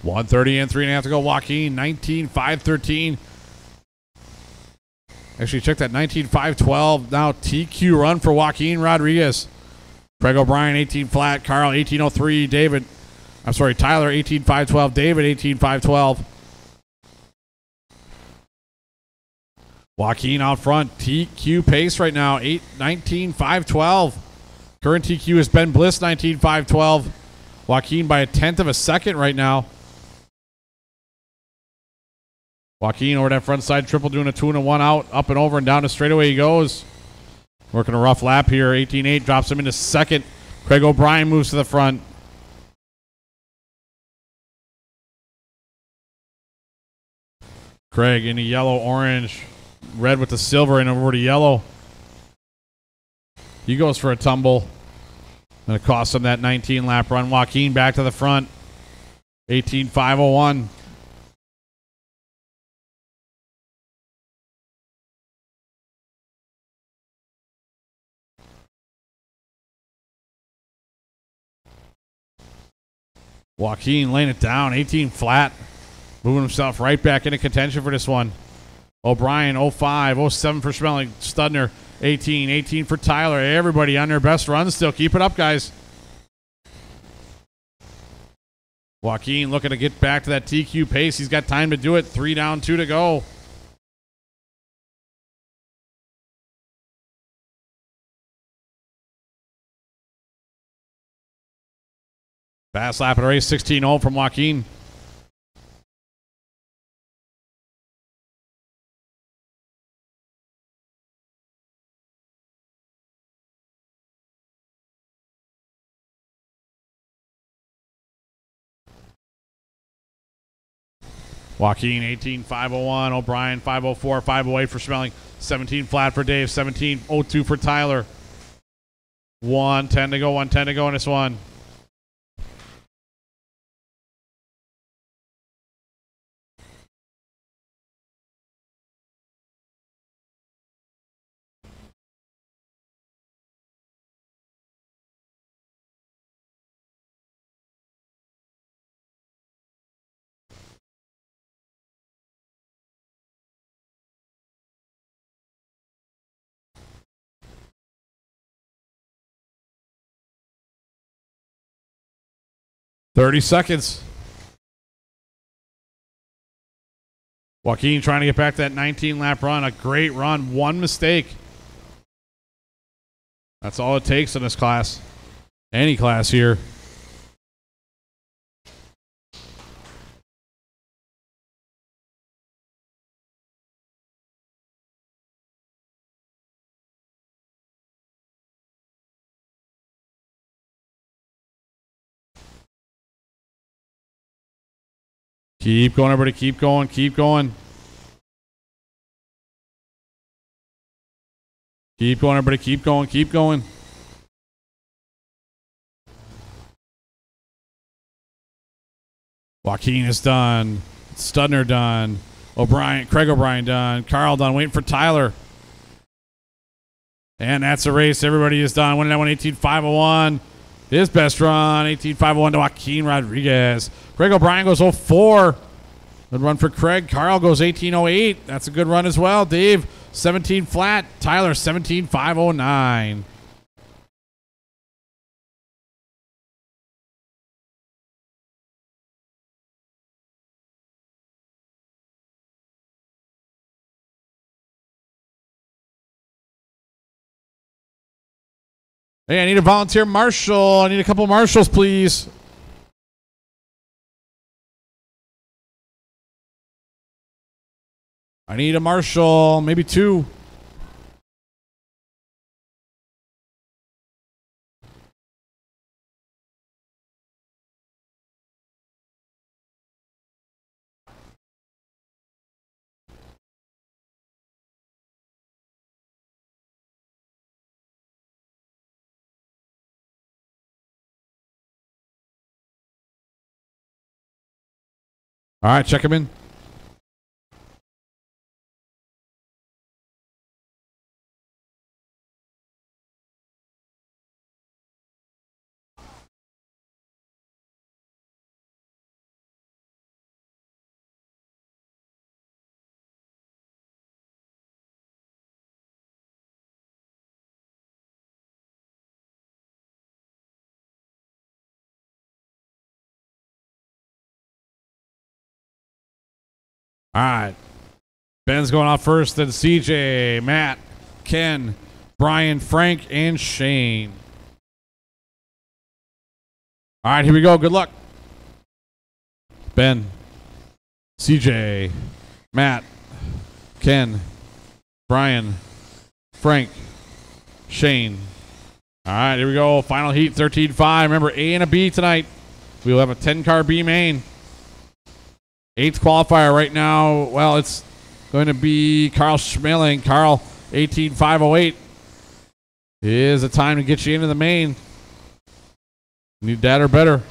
.130 and 3.5 to go. Joaquin, 19.513. Actually, check that 19.512. Now TQ run for Joaquin Rodriguez. Craig O'Brien, 18 flat. Carl, 18.03. David, I'm sorry, Tyler, 18.512. David, 18.512. Joaquin out front. TQ pace right now, 19.512. Current TQ is Ben Bliss, 19.512. Joaquin by 1/10 of a second right now. Joaquin over that front side triple, doing a 2 and a 1 out, up and over and down the straightaway he goes. Working a rough lap here. 18.8 drops him into second. Craig O'Brien moves to the front. Craig in the yellow, orange, red with the silver and over to yellow. He goes for a tumble. Going to cost him that 19-lap run. Joaquin back to the front. 18.501. Joaquin laying it down, 18 flat. Moving himself right back into contention for this one. O'Brien, 05, 07 for Schmeling. Studner, 18, 18 for Tyler. Everybody on their best run still. Keep it up, guys. Joaquin looking to get back to that TQ pace. He's got time to do it. 3 down, 2 to go. Fast lap of the race, 16-0 from Joaquin. Joaquin, 18.501. O'Brien, 504, 508 for Schmeling. 17 flat for Dave. 17.02 for Tyler. 1:10 to go, 1:10 to go in this one. $30. Joaquin trying to get back to that 19-lap run. A great run. One mistake. That's all it takes in this class. Any class here. Keep going, everybody. Keep going. Keep going. Keep going, everybody. Keep going. Keep going. Joaquin is done. Studner done. O'Brien, Craig O'Brien done. Carl done. Waiting for Tyler. And that's a race. Everybody is done. Winning that one, 18.501. His best run, 18.501 to Joaquin Rodriguez. Craig O'Brien goes 04. Good run for Craig. Carl goes 18.08. That's a good run as well. Dave, 17 flat. Tyler, 17.509. Hey, I need a volunteer marshal. I need a couple marshals, please. I need a marshal, maybe two. All right, check him in. All right. Ben's going off first, then CJ, Matt, Ken, Brian, Frank, and Shane. All right, here we go. Good luck. Ben, CJ, Matt, Ken, Brian, Frank, Shane. All right, here we go. Final heat, 13.5. Remember, A and a B tonight. We will have a 10-car B main. 8th qualifier right now. Well, it's going to be Carl Schmeling. Carl, 18.508 is the time to get you into the main. Need that or better.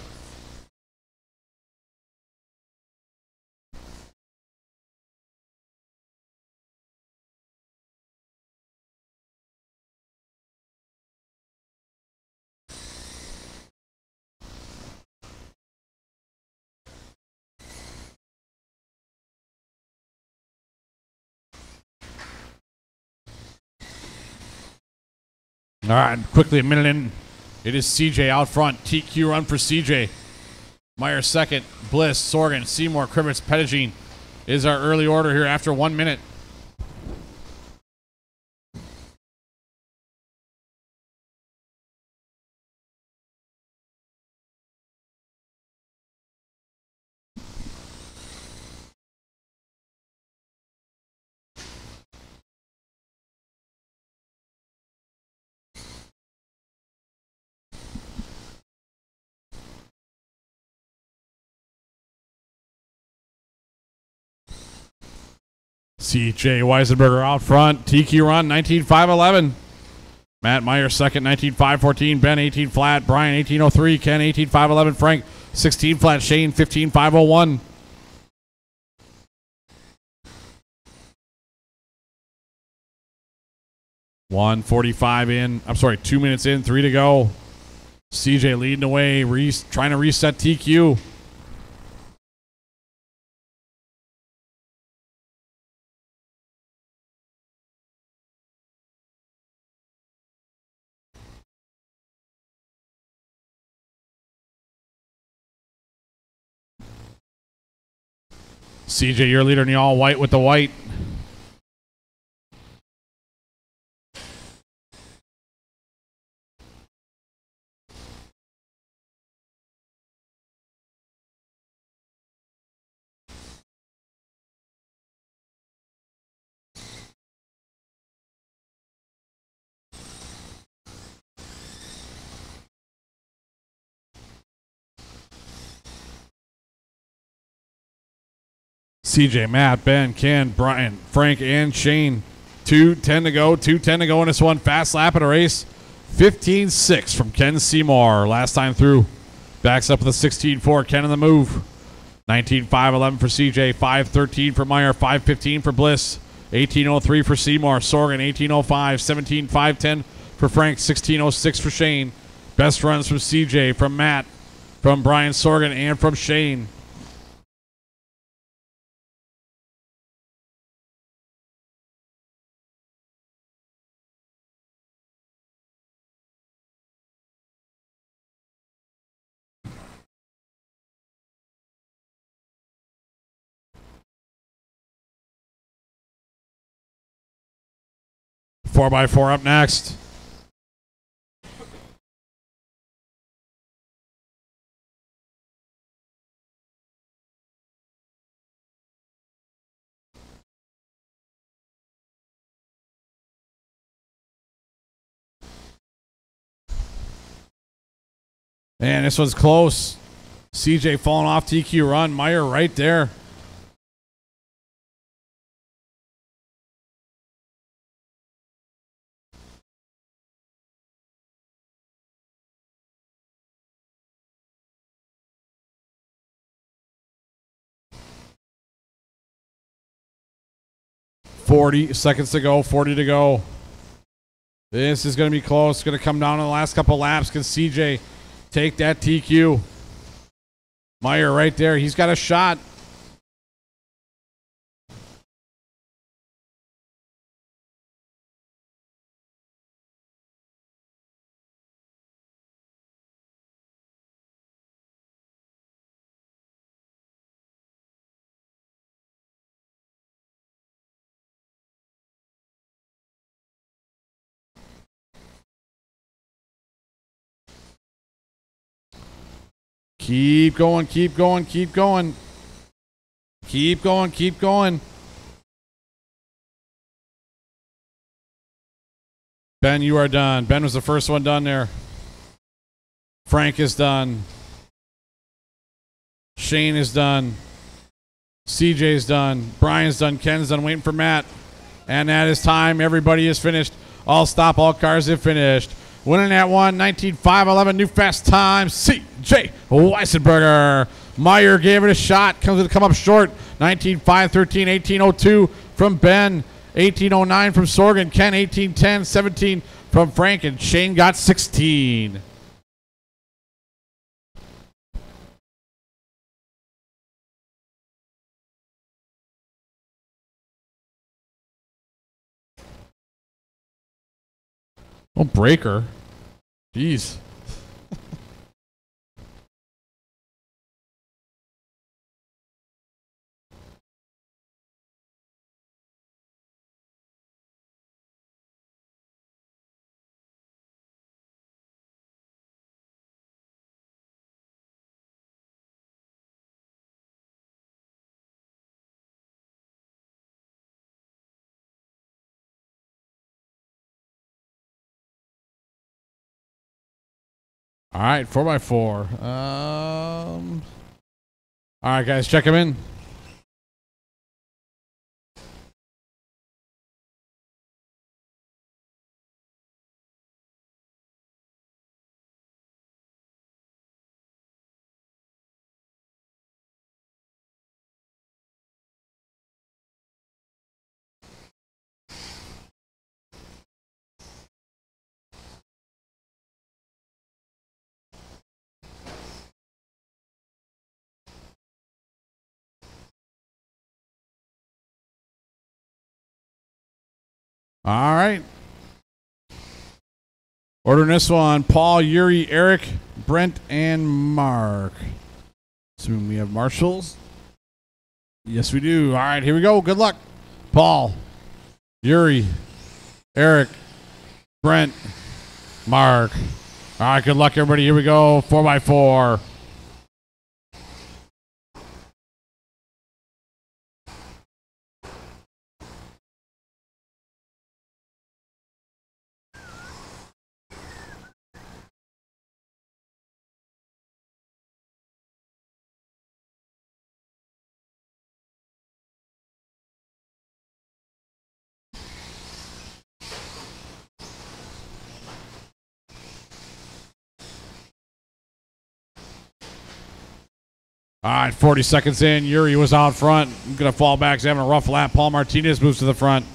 All right, quickly a minute in. It is CJ out front. TQ run for CJ. Meyer second. Bliss, Sorgan, Seymour, Krivitz, Pettigene is our early order here after 1 minute. CJ Weisenberger out front. TQ run, 19.511. Matt Meyer second, 19.514. Ben, 18 flat. Brian, 18.03. Ken, 18.511. Frank, 16 flat. Shane, 15.501. $1:45 in. I'm sorry, 2 minutes in, 3 to go. CJ leading the way, trying to reset TQ. CJ, your leader in the all white with the white. CJ, Matt, Ben, Ken, Brian, Frank, and Shane. 2:10 to go. 2:10 to go in this one. Fast lap of the race. 15.6 from Ken Seymour. Last time through. Backs up with a 16.4. Ken in the move. 19.511 for CJ. 5.13 for Meyer. 5.15 for Bliss. 18.03 for Seymour. Sorgan, 18.05. 17.510 for Frank. 16.06 for Shane. Best runs from CJ, from Matt, from Brian Sorgan, and from Shane. Four by four up next. Man, this one's close. CJ falling off TQ run. Meyer right there. $40 to go, 40 to go. This is going to be close. It's going to come down in the last couple laps. Can CJ take that TQ? Meyer right there. He's got a shot. Keep going, keep going, keep going. Keep going, keep going. Ben, you are done. Ben was the first one done there. Frank is done. Shane is done. CJ's done. Brian's done. Ken's done. Waiting for Matt. And that is time. Everybody is finished. All stop. All cars have finished. Winning that one, 19.511 new fast time, CJ Weissenberger. Meyer gave it a shot, comes to come up short, 19.513, 18.02 from Ben, 18.09 from Sorgan, Ken 18.10, 17 from Frank, and Shane got 16. Oh, breaker. Jeez. All right, 4x4. All right, guys, check him in. All right. Ordering this one, Paul, Yuri, Eric, Brent, and Mark. Assuming we have marshals. Yes, we do. All right, here we go. Good luck. Paul, Yuri, Eric, Brent, Mark. All right, good luck, everybody. Here we go. 4x4. All right, 40 seconds in. Yuri was out front. Going to fall back. He's having a rough lap. Paul Martinez moves to the front.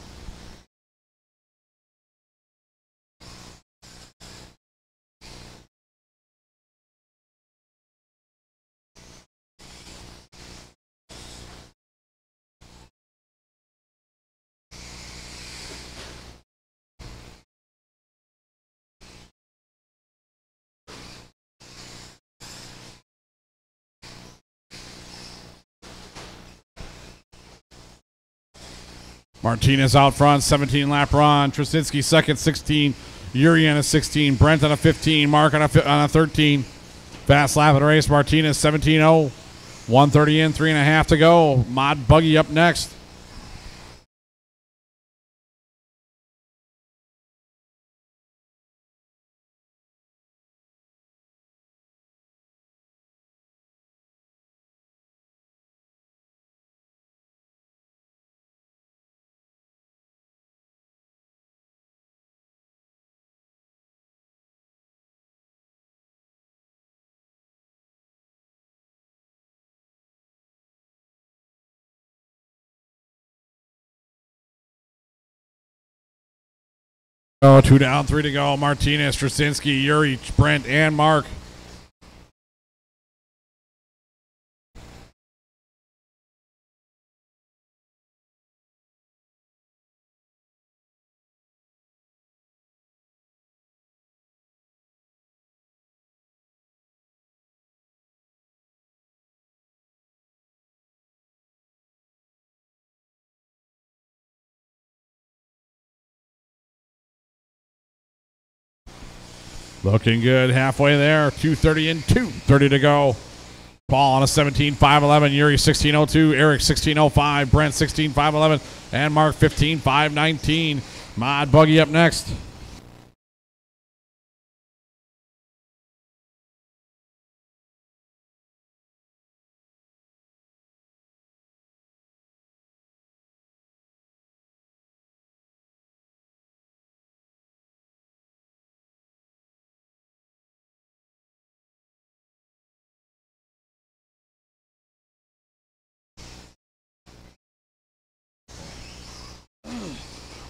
Martinez out front, 17 lap run. Trasinski second, 16. Yuri on a 16. Brent on a 15. Mark on a 13. Fast lap of the race. Martinez 17-0. 130 in, 3.5 to go. Mod Buggy up next. Oh, 2 down, 3 to go. Martinez, Trasinski, Yuri, Brent, and Mark. Looking good halfway there. 2:30 and 2:30 to go. Paul on a 17.511. Yuri 16.02. Eric 16.05. Brent 16.511. And Mark 15.519. Mod Buggy up next.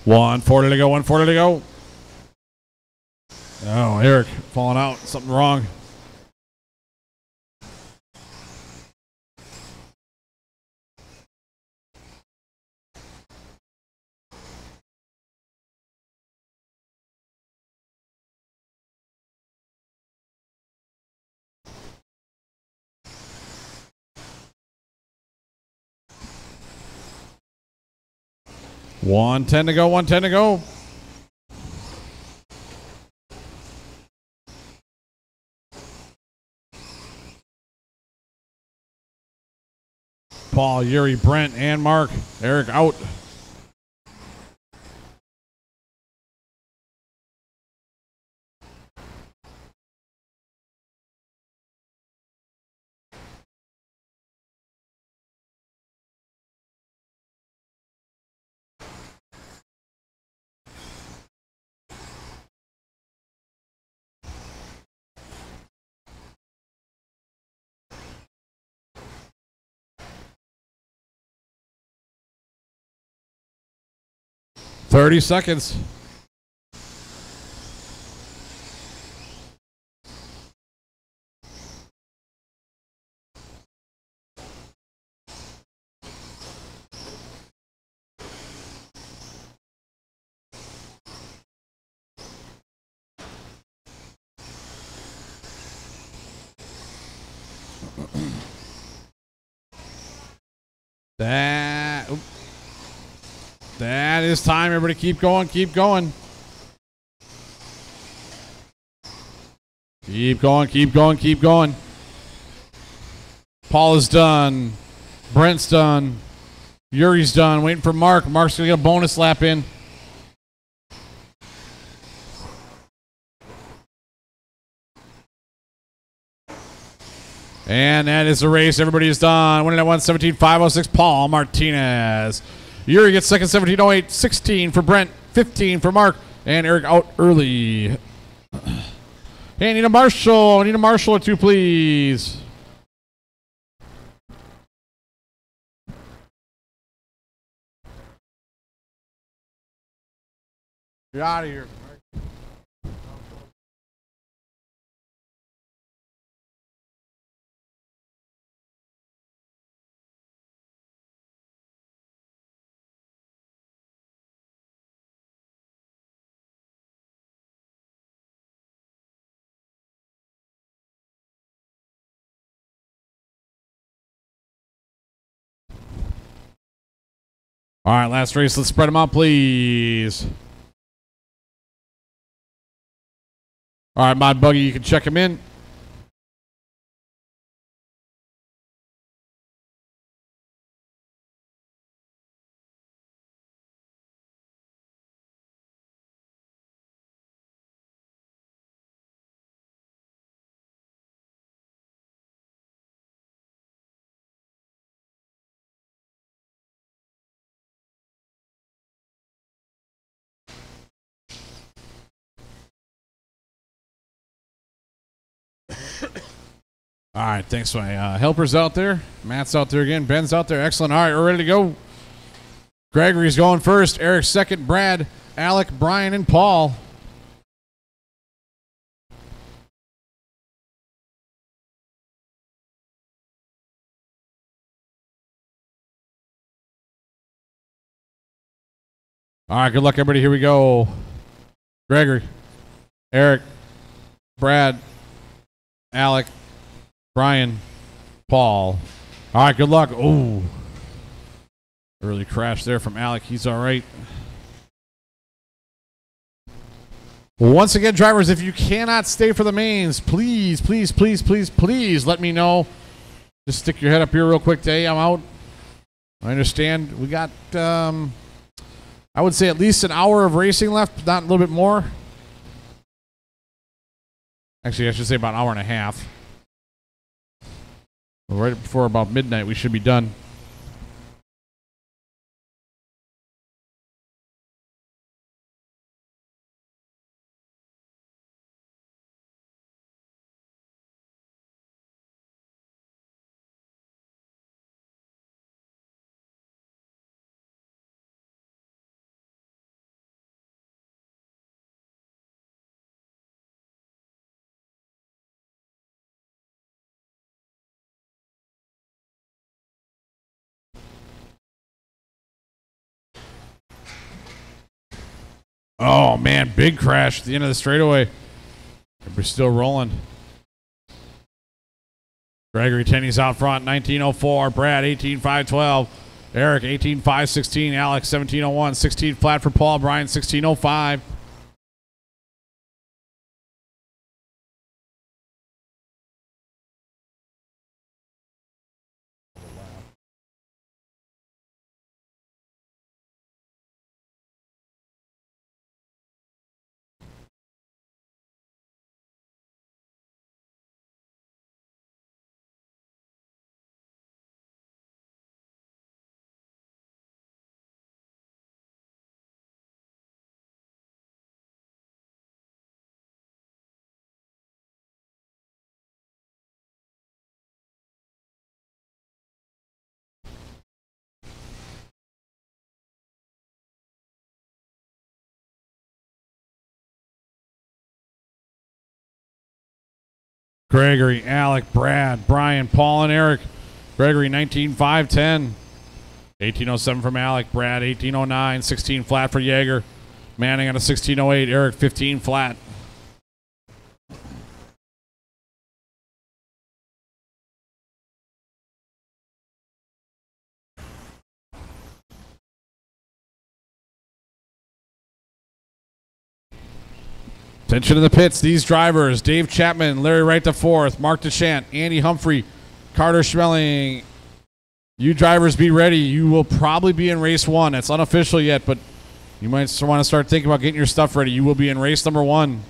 $140 to go. $140 to go. Oh, Eric falling out. Something wrong. $110 to go. $110 to go. Paul, Yuri, Brent, and Mark. Eric out. $30 seconds. That is time. Everybody keep going. Keep going. Keep going. Keep going. Keep going. Paul is done. Brent's done. Yuri's done. Waiting for Mark. Mark's going to get a bonus lap in. And that is the race. Everybody is done. Winning at 1:17.506. Paul Martinez. Yuri gets second, 17.08. 16 for Brent. 15 for Mark. And Eric out early. Hey, I need a marshal. I need a marshal or two, please. You're out of here. All right, last race. Let's spread them out, please. All right, Mod Buggy, you can check him in. All right, thanks my helpers out there. Matt's out there again. Ben's out there. Excellent. All right, we're ready to go. Gregory's going first. Eric second. Brad, Alec, Brian, and Paul. All right, good luck, everybody. Here we go. Gregory, Eric, Brad, Alec, Brian, Paul. All right, good luck. Oh, early crash there from Alec. He's all right. Well, once again, drivers, if you cannot stay for the mains, please, please, please, please, please let me know. Just stick your head up here real quick. Hey, I'm out. I understand. We got, I would say at least an hour of racing left, not a little bit more. Actually, I should say about an hour and a half. Right before about midnight, we should be done. Oh, man, big crash at the end of the straightaway. We're still rolling. Gregory Tenney's out front, 1904. Brad, 18.512. Eric, 18.516. Alex, 1701. 16 flat for Paul. Brian, 1605. Gregory, Alec, Brad, Brian, Paul, and Eric. Gregory, 19.510. 1807 from Alec. Brad, 1809. 16 flat for Yeager. Manning on a 1608. Eric, 15 flat. Attention to the pits. These drivers, Dave Chapman, Larry Wright to fourth, Mark DeChant, Andy Humphrey, Carter Schmeling. You drivers be ready. You will probably be in race one. It's unofficial yet, but you might want to start thinking about getting your stuff ready. You will be in race number one.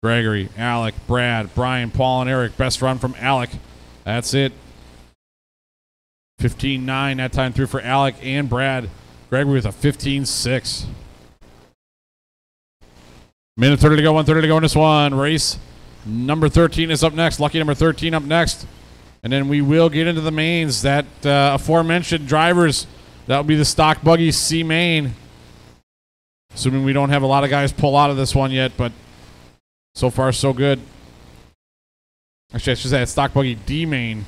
Gregory, Alec, Brad, Brian, Paul, and Eric. Best run from Alec. That's it. 15.9 that time through for Alec and Brad. Gregory with a 15.6. Minute 30 to go, 1:30 to go in this one. Race number 13 is up next. Lucky number 13 up next. And then we will get into the mains. That aforementioned drivers, that will be the stock buggy C main. Assuming we don't have a lot of guys pull out of this one yet, but so far so good. Actually, I should say it's stock buggy D main.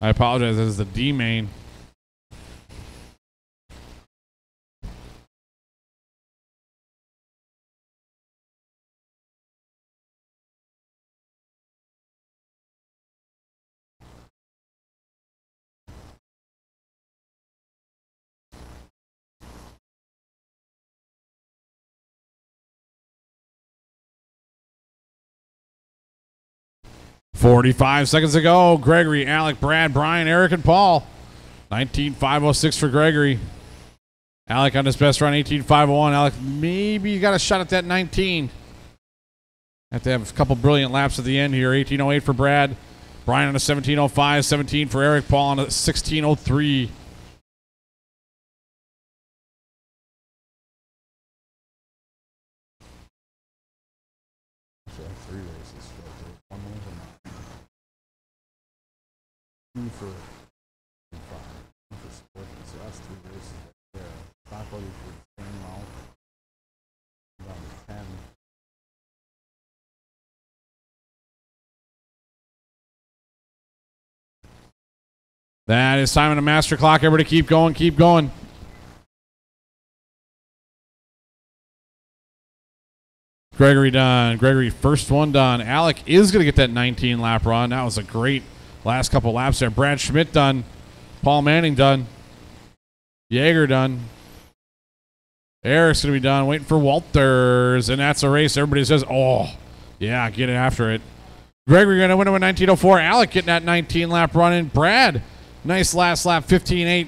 I apologize, as the D main. 45 seconds to go. Gregory, Alec, Brad, Brian, Eric, and Paul. 19.506 for Gregory. Alec on his best run, 18.501. Alec, maybe you got a shot at that 19. Have to have a couple brilliant laps at the end here. 18.08 for Brad. Brian on a 17.05. 17 for Eric. Paul on a 16.03. Three races. One for 5. For sport. So that's 3 races right there. Stock loading for the same amount. Down to 10. That is time on the master clock. Everybody keep going, keep going. Gregory done. Gregory, first one done. Alec is going to get that 19 lap run. That was a great last couple laps there. Brad Schmidt done. Paul Manning done. Yeager done. Eric's going to be done. Waiting for Walters. And that's a race. Everybody says, oh, yeah, get after it. Gregory going to win it with 19.04. Alec getting that 19 lap run. And Brad, nice last lap, 15.8.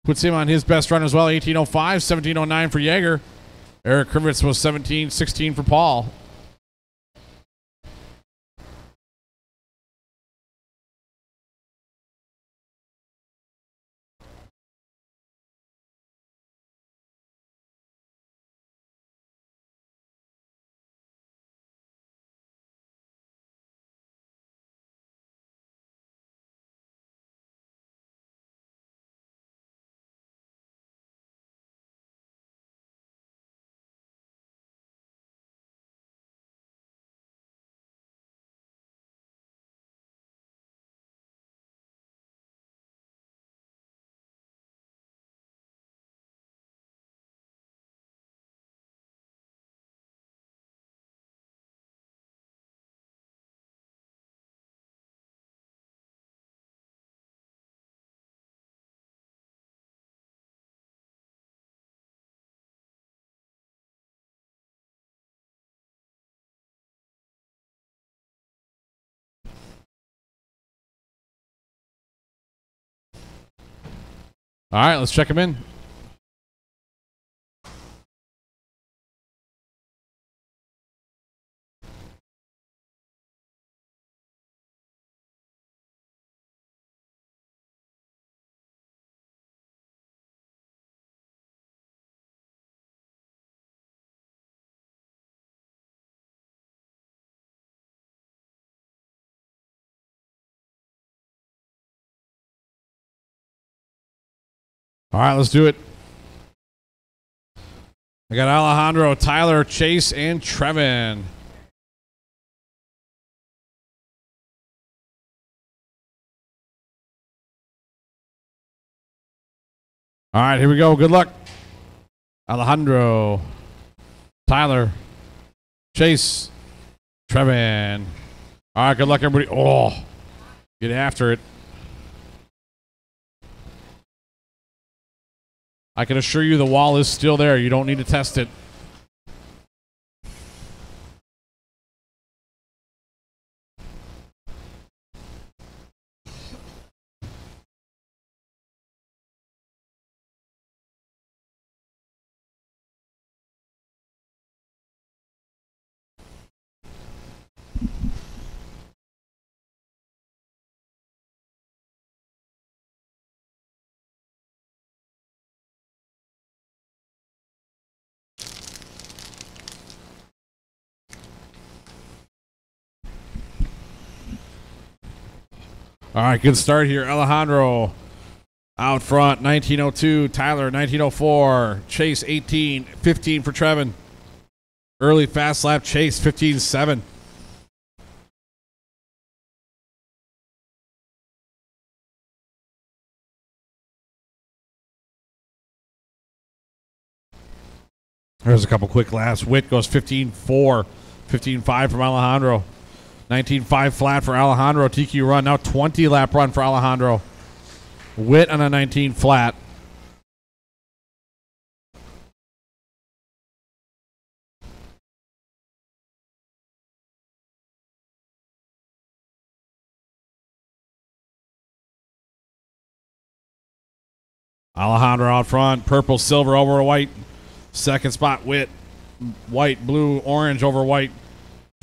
Puts him on his best run as well. 18.05, 17.09 for Yeager. Eric Krivitz was 17.16 for Paul. All right, let's check him in. All right, let's do it. I got Alejandro, Tyler, Chase, and Trevin. All right, here we go. Good luck. Alejandro, Tyler, Chase, Trevin. All right, good luck, everybody. Oh, get after it. I can assure you the wall is still there. You don't need to test it. All right, good start here. Alejandro out front, 19.02. Tyler, 19.04. Chase, 18. 15 for Trevin. Early fast lap, Chase, 15.7. There's a couple quick laps. Witt goes 15.4. 15.5 from Alejandro. 19.5 flat for Alejandro. TQ run. Now 20 lap run for Alejandro. Witt on a 19 flat. Alejandro out front. Purple, silver over white. Second spot, Witt. White, blue, orange over white.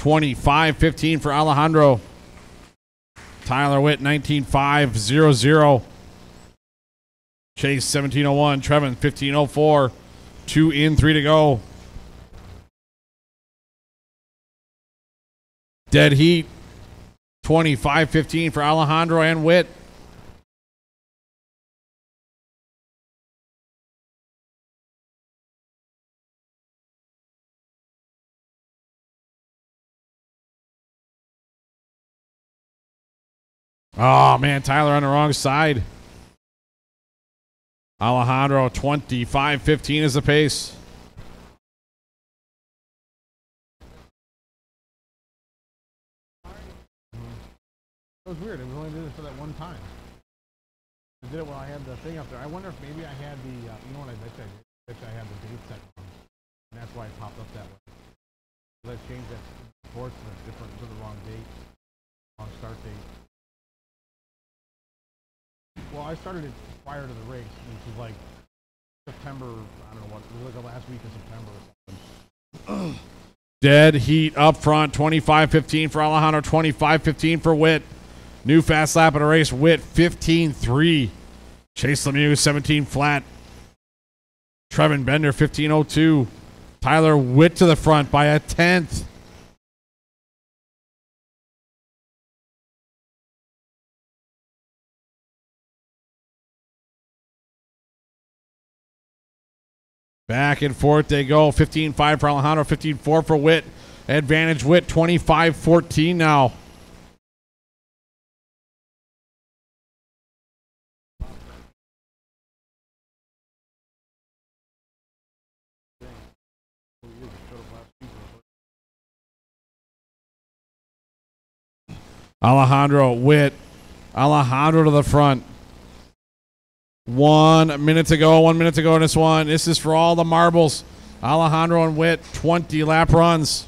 25-15 for Alejandro. Tyler Witt, 19.500. Chase, 17.01. Trevin, 15.04. 2 in, 3 to go. Dead heat. 25-15 for Alejandro and Witt. Oh, man, Tyler on the wrong side. Alejandro, 25-15 is the pace. It was weird. It was only did it for that one time. I did it while I had the thing up there. I wonder if maybe I had the, you know what I bet you I did? I bet you I had the date set wrong. And that's why it popped up that way. Let's change that sports and it's different to the wrong date. Wrong start date. Well, I started it prior to the race, which was like September, I don't know what, it was like the last week of September or something. Dead heat up front, 25-15 for Alejandro, 25-15 for Witt. New fast lap of the race, Witt 15.3. Chase Lemieux 17 flat. Trevin Bender 15.02. Tyler Witt to the front by a tenth. Back and forth they go. 15.5 for Alejandro, 15.4 for Witt. Advantage Witt, 25-14 now. Alejandro, Witt. Alejandro to the front. 1 minute to go. 1 minute to go in this one. This is for all the marbles. Alejandro and Witt, 20 lap runs.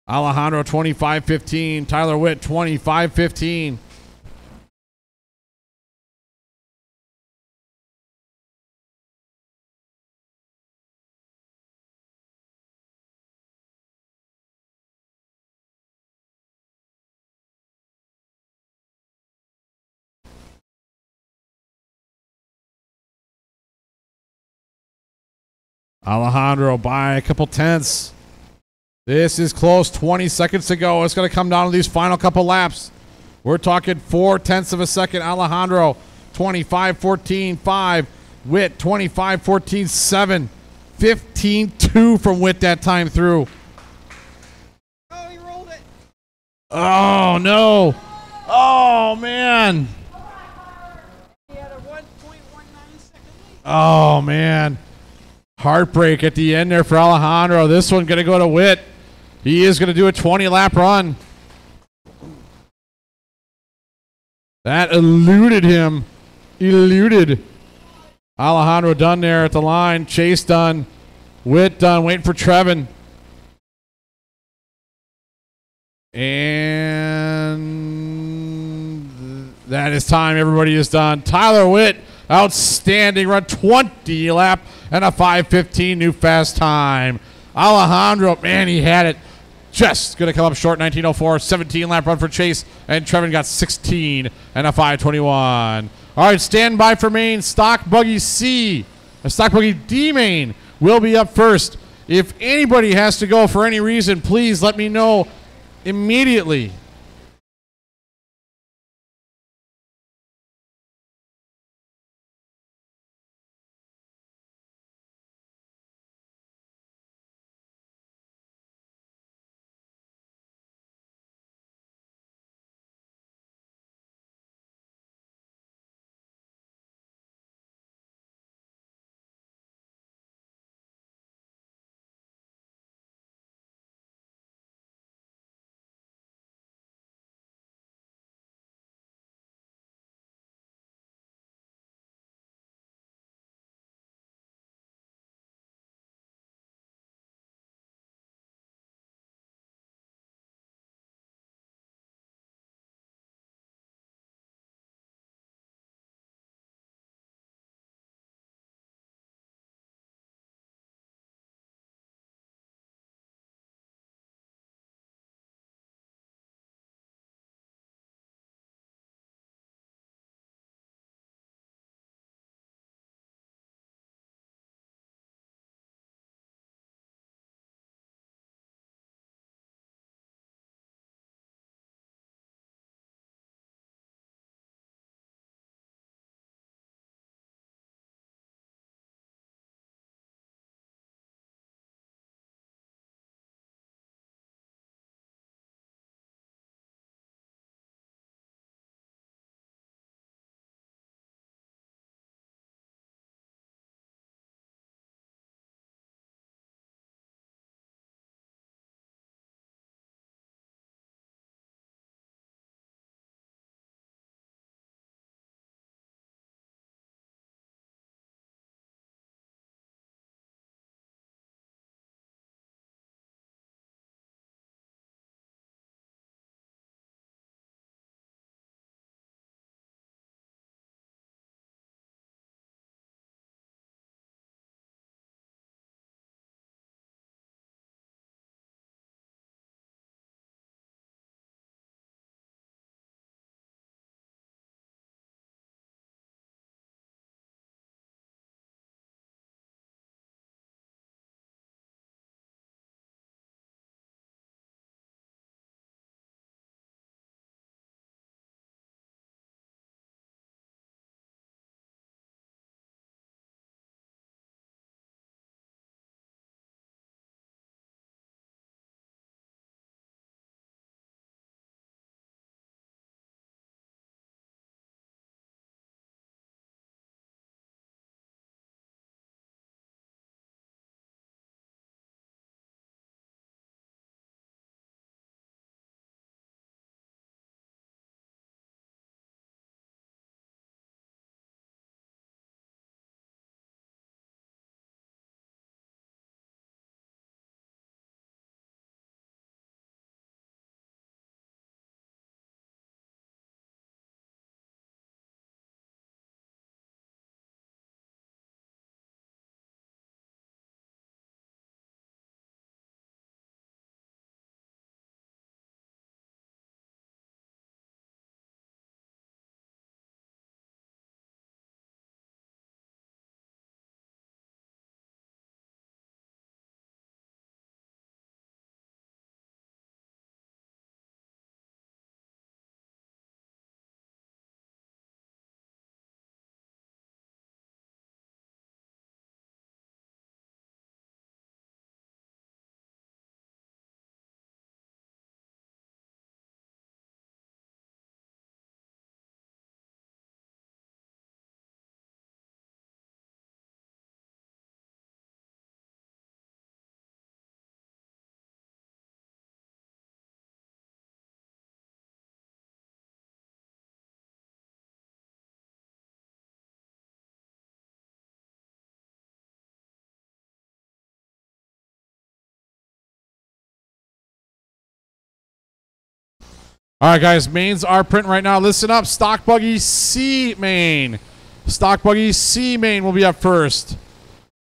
Alejandro, 25-15. Tyler Witt, 25-15. Alejandro by a couple tenths. This is close. 20 seconds to go. It's going to come down to these final couple laps. We're talking 4/10 of a second. Alejandro, 25-14-5. Witt, 25-14-7. 15-2 from Witt that time through. Oh, he rolled it. Oh, no. Oh, man. He had a 1.19 second lead. Oh, man. Heartbreak at the end there for Alejandro. This one going to go to Witt. He is going to do a 20-lap run. That eluded him. Eluded. Alejandro done there at the line. Chase done. Witt done. Waiting for Trevin. And that is time. Everybody is done. Tyler Witt, outstanding run. 20 lap and a 5:15 new fast time. Alejandro, man, he had it. Just going to come up short, 19.04. 17-lap run for Chase. And Trevin got 16 and a 5:21. All right, stand by for main. Stock Buggy C. Stock Buggy D main will be up first. If anybody has to go for any reason, please let me know immediately. All right, guys, mains are printing right now. Listen up, Stock Buggy C main. Stock Buggy C main will be up first.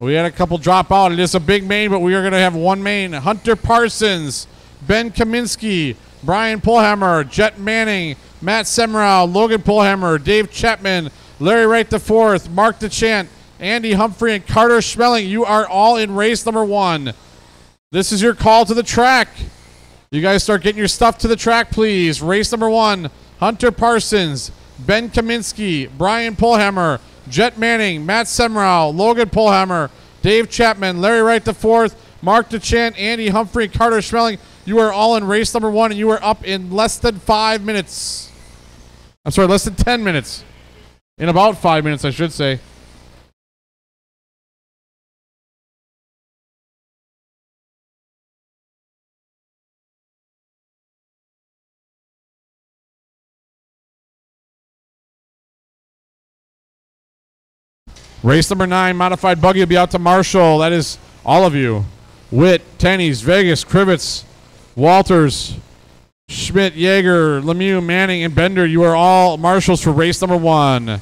We had a couple drop out. It is a big main, but we are going to have one main. Hunter Parsons, Ben Kaminsky, Brian Pullhammer, Jet Manning, Matt Semrau, Logan Pullhammer, Dave Chapman, Larry Wright IV, Mark DeChant, Andy Humphrey, and Carter Schmeling. You are all in race number 1. This is your call to the track. You guys start getting your stuff to the track, please. Race number 1, Hunter Parsons, Ben Kaminsky, Brian Pullhammer, Jet Manning, Matt Semrau, Logan Pullhammer, Dave Chapman, Larry Wright IV, Mark DeChant, Andy Humphrey, Carter Schmeling. You are all in race number 1, and you are up in less than 5 minutes. I'm sorry, less than 10 minutes. In about 5 minutes, I should say. Race number 9, Modified Buggy will be out to Marshall. That is all of you. Witt, Tennies, Vegas, Krivitz, Walters, Schmidt, Yeager, Lemieux, Manning, and Bender. You are all marshals for race number 1.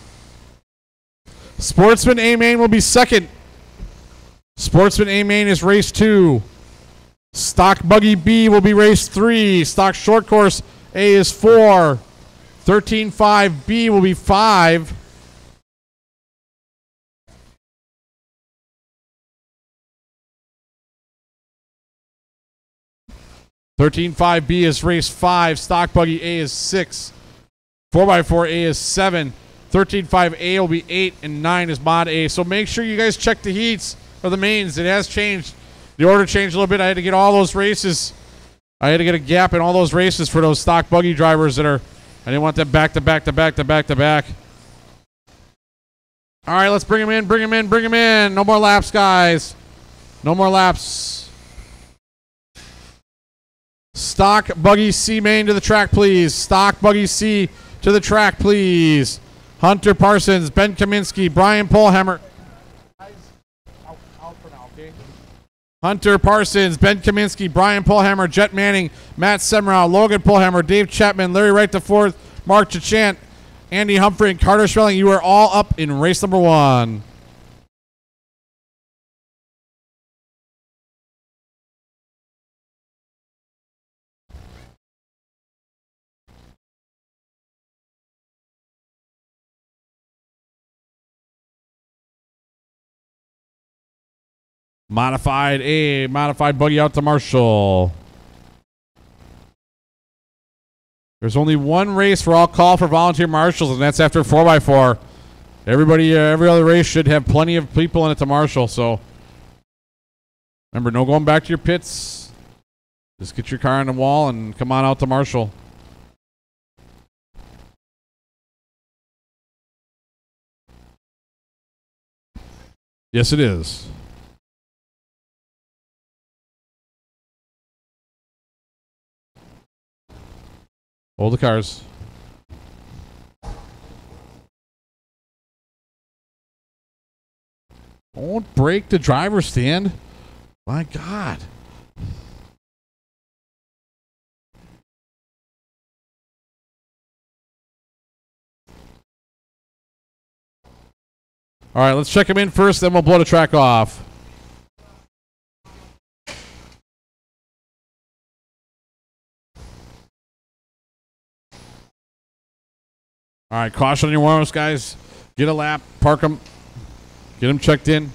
Sportsman A main will be second. Sportsman A main is race 2. Stock Buggy B will be race 3. Stock Short Course A is 4. 13.5 B will be 5. 13.5 B is race 5. Stock Buggy A is 6. 4x4 A is 7. 13.5 A will be 8. And 9 is Mod A. So make sure you guys check the heats for the mains. It has changed. The order changed a little bit. I had to get all those races. I had to get a gap in all those races for those Stock Buggy drivers that are... I didn't want them back to back to back to back to back. All right, let's bring them in, bring them in, bring them in. No more laps, guys. No more laps. Stock Buggy C main to the track, please. Stock Buggy C to the track, please. Hunter Parsons, Ben Kaminsky, Brian Pullhammer. Out for now, okay? Hunter Parsons, Ben Kaminsky, Brian Pullhammer, Jet Manning, Matt Semrau, Logan Pullhammer, Dave Chapman, Larry Wright IV, Mark DeChant, Andy Humphrey, and Carter Schmeling. You are all up in race number 1. Modified A, Modified Buggy out to Marshall. There's only one race for all call for volunteer marshals, and that's after 4x4. Everybody, every other race should have plenty of people in it to marshal. So remember, no going back to your pits. Just get your car on the wall and come on out to marshal. Yes, it is. Hold the cars. Don't break the driver's stand. My God. All right, let's check them in first, then we'll blow the track off. All right, caution on your warm-ups, guys. Get a lap, park them, get them checked in.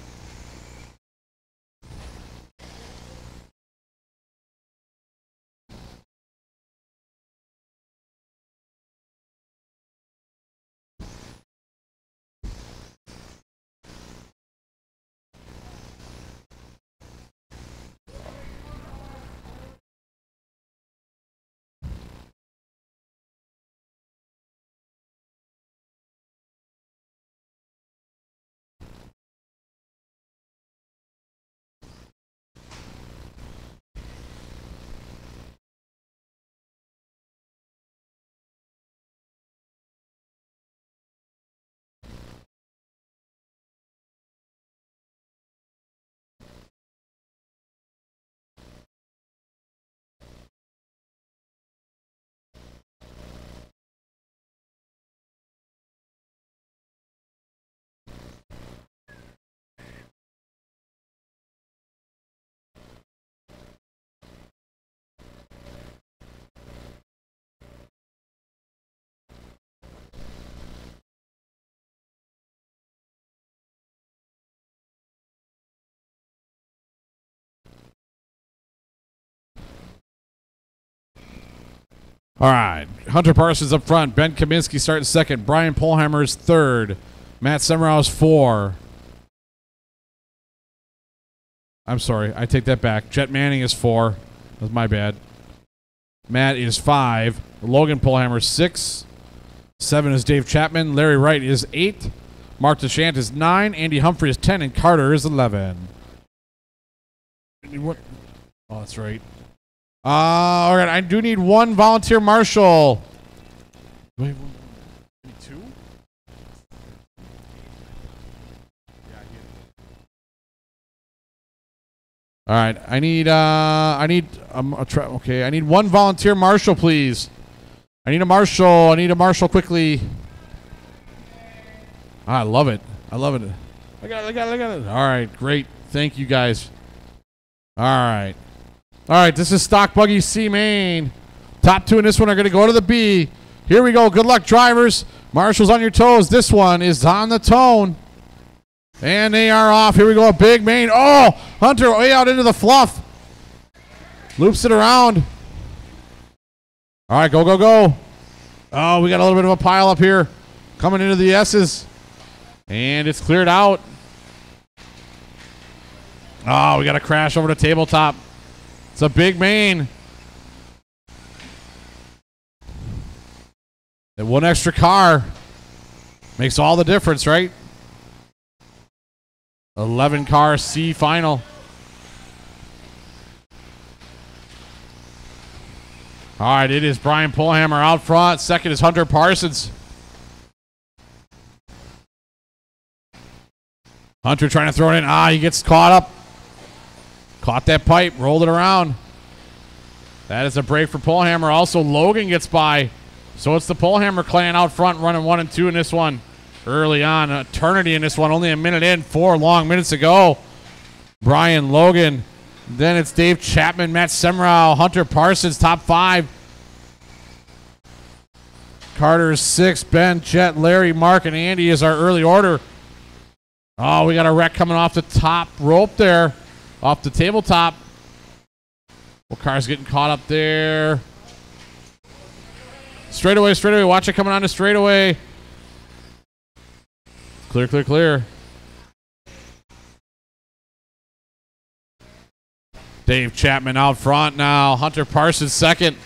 All right. Hunter Parsons up front. Ben Kaminsky starting second. Brian Polhammer is third. Matt Semrau is 4. I'm sorry. I take that back. Jet Manning is 4. That's my bad. Matt is 5. Logan Polhammer is 6. 7 is Dave Chapman. Larry Wright is 8. Mark DeShant is 9. Andy Humphrey is 10. And Carter is 11. What? Oh, that's right. All right. I do need 1 volunteer marshal. Wait, 2? All right. I need okay. I need 1 volunteer marshal, please. I need a marshal quickly. I love it. I love it. I got it. All right. Great. Thank you, guys. All right. All right. This is Stock Buggy C Main. Top 2 in this one are going to go to the B. Here we go. Good luck, drivers. Marshals on your toes. This one is on the tone. And they are off. Here we go. A big main. Oh, Hunter way out into the fluff. Loops it around. All right, go, go, go. Oh, we got a little bit of a pile up here. Coming into the S's. And it's cleared out. Oh, we got a crash over the tabletop. It's a big main. And 1 extra car makes all the difference, right? 11 car C final. All right, it is Brian Polhammer out front. Second is Hunter Parsons. Hunter trying to throw it in. He gets caught up. Caught that pipe, rolled it around. That is a break for Polhammer. Also, Logan gets by. So it's the Polhammer clan out front running 1 and 2 in this one. Early on, eternity in this one. Only a minute in, 4 long minutes to go. Brian, Logan. Then it's Dave Chapman, Matt Semrau, Hunter Parsons, top 5. Carter is 6. Ben, Jet, Larry, Mark, and Andy is our early order. Oh, we got a wreck coming off the top rope there. Off the tabletop. Well, car's getting caught up there. Straightaway, straightaway. Watch it coming on to straightaway. Clear, clear, clear. Dave Chapman out front now. Hunter Parsons second.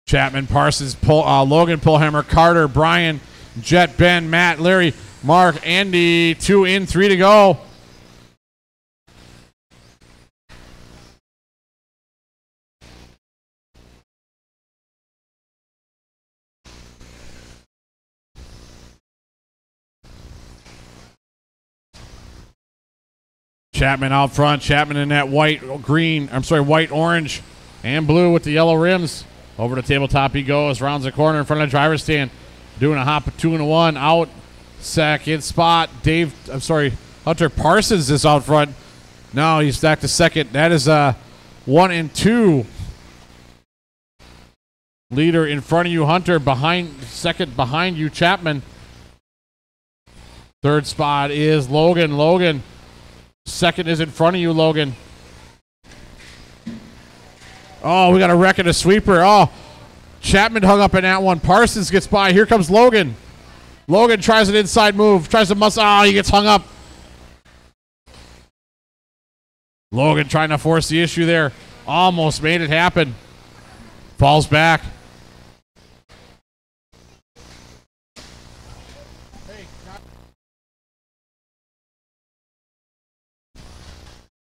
Chapman, Parsons, Logan, Polhammer, Carter, Brian, Jet, Ben, Matt, Larry, Mark, Andy. 2 in, 3 to go. Chapman out front. Chapman in that white, orange, and blue with the yellow rims. Over the tabletop he goes. Rounds the corner in front of the driver's stand. Doing a hop of 2 and 1. Out. Second spot. Hunter Parsons is out front. No, he's back to second. That is 1 and 2. Leader in front of you, Hunter. Second behind you, Chapman. Third spot is Logan. Logan. Second is in front of you, Logan. Oh, we got a wreck and a sweeper. Oh, Chapman hung up in that one. Parsons gets by. Here comes Logan. Logan tries an inside move. Tries to muscle. Oh, he gets hung up. Logan trying to force the issue there. Almost made it happen. Falls back.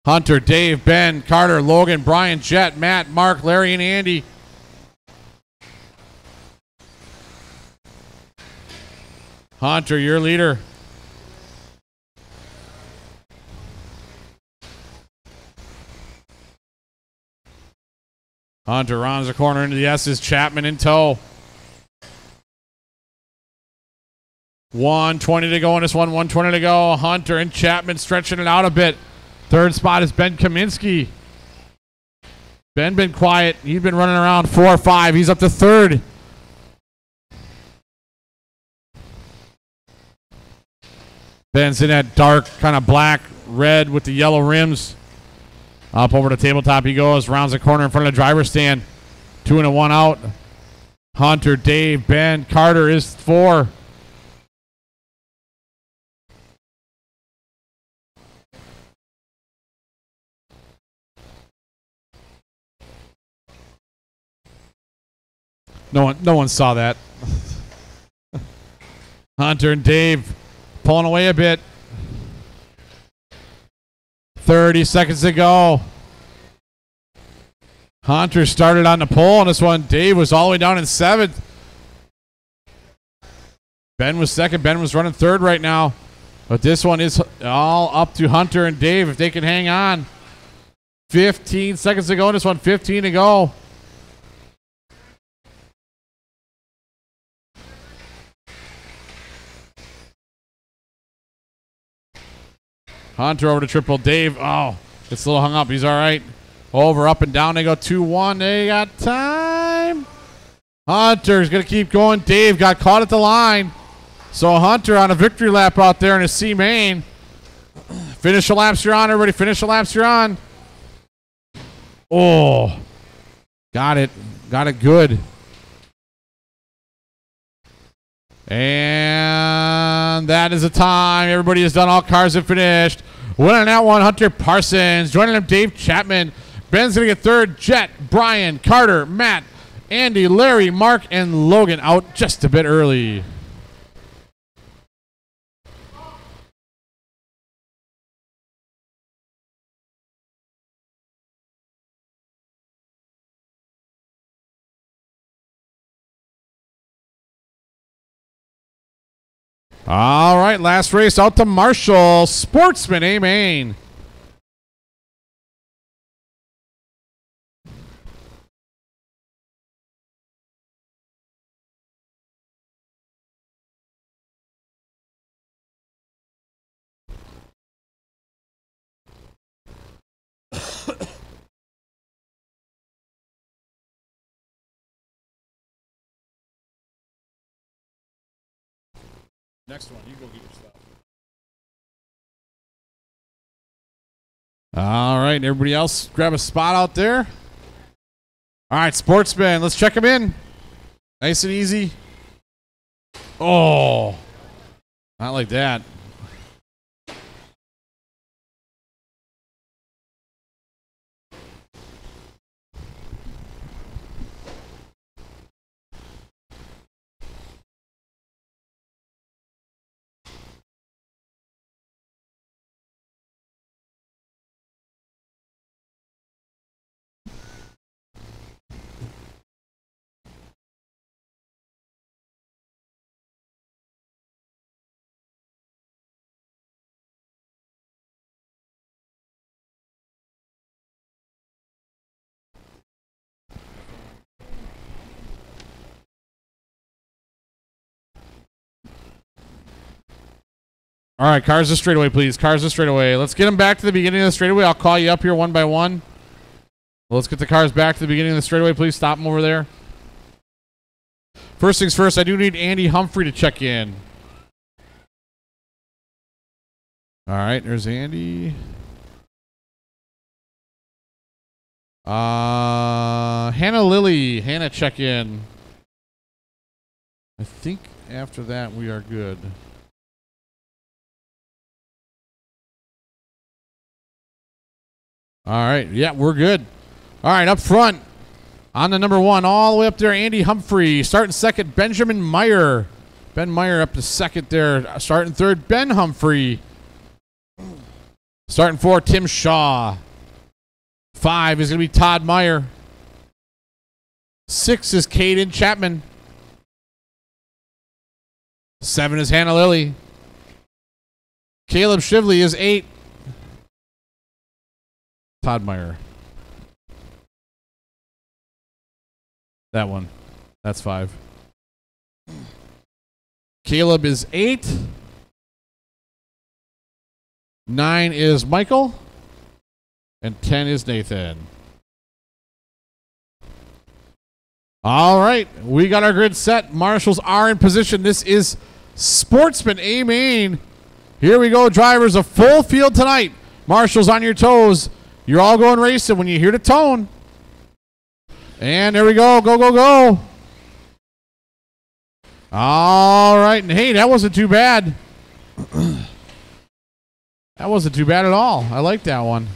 Hunter, Dave, Ben, Carter, Logan, Brian, Jet, Matt, Mark, Larry, and Andy. Hunter, your leader. Hunter rounds the corner into the S's. Chapman in tow. 1:20 to go in this one. 1:20 to go. Hunter and Chapman stretching it out a bit. Third spot is Ben Kaminsky. Ben been quiet. He's been running around 4 or 5. He's up to third. Ben's in that dark kind of black red with the yellow rims. Up over the tabletop he goes. Rounds the corner in front of the driver's stand. 2 and a 1 out. Hunter, Dave, Ben, Carter is 4. No one saw that. Hunter and Dave pulling away a bit. 30 seconds to go. Hunter started on the pole on this one. Dave was all the way down in 7th. Ben was 2nd. Ben was running 3rd right now. But this one is all up to Hunter and Dave if they can hang on. 15 seconds to go in this one. 15 to go. Hunter over to triple. Dave, oh, gets a little hung up. He's all right. Over, up, and down. They go 2-1. They got time. Hunter's going to keep going. Dave got caught at the line. So Hunter on a victory lap out there in a C main. Finish the laps you're on, everybody. Finish the laps you're on. Oh, got it. Got it good. And that is the time. Everybody has done. All cars have finished. Winning that one, Hunter Parsons. Joining him, Dave Chapman. Ben's going to get 3rd. Jet, Brian, Carter, Matt, Andy, Larry, Mark, and Logan out just a bit early. All right, last race out to Marshall. Sportsman A main. Next one, you go get your stuff. All right, everybody else grab a spot out there. All right, Sportsman, let's check him in. Nice and easy. Oh, not like that. All right, cars to straightaway, please. Cars to straightaway. Let's get them back to the beginning of the straightaway. I'll call you up here one by one. Let's get the cars back to the beginning of the straightaway, please. Stop them over there. First things first, I do need Andy Humphrey to check in. All right, there's Andy. Hannah Lilly. Hannah, check in. I think after that we are good. All right. Yeah, we're good. All right, up front on the number 1, all the way up there, Andy Humphrey. Starting 2nd, Benjamin Meyer. Ben Meyer up to 2nd there. Starting 3rd, Ben Humphrey. Starting 4, Tim Shaw. 5 is going to be Todd Meyer. 6 is Caden Chapman. 7 is Hannah Lilly. Caleb Shively is 8. Todd Meyer. That one. That's 5. Caleb is 8. 9 is Michael. And 10 is Nathan. All right. We got our grid set. Marshals are in position. This is Sportsman A main. Here we go, drivers. A full field tonight. Marshals on your toes. You're all going racing when you hear the tone. And there we go. Go, go, go. All right. And hey, that wasn't too bad. That wasn't too bad at all. I like that one.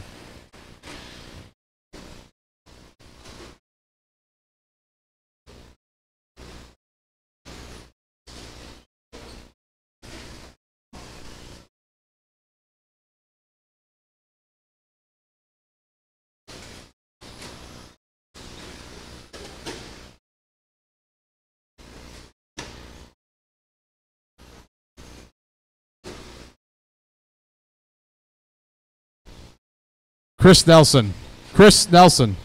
Chris Nelson. Chris Nelson.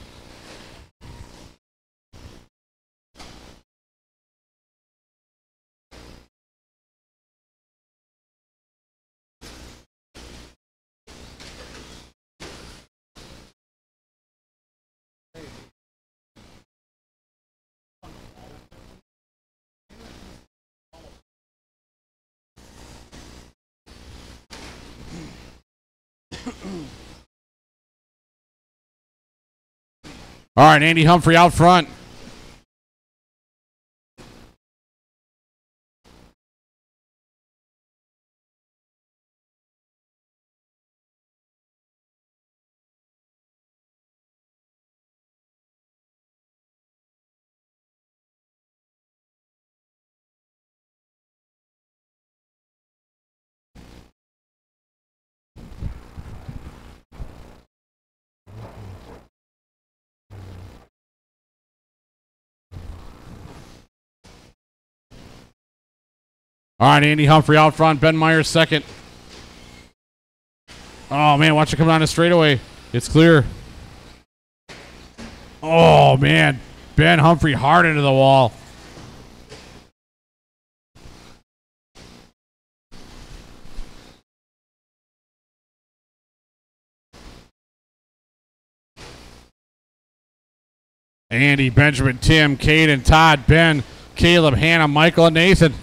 All right, Andy Humphrey out front. All right, Andy Humphrey out front. Ben Myers second. Oh, man, watch it come down the straightaway. It's clear. Oh, man. Ben Humphrey hard into the wall. Andy, Benjamin, Tim, Caden, Todd, Ben, Caleb, Hannah, Michael, and Nathan.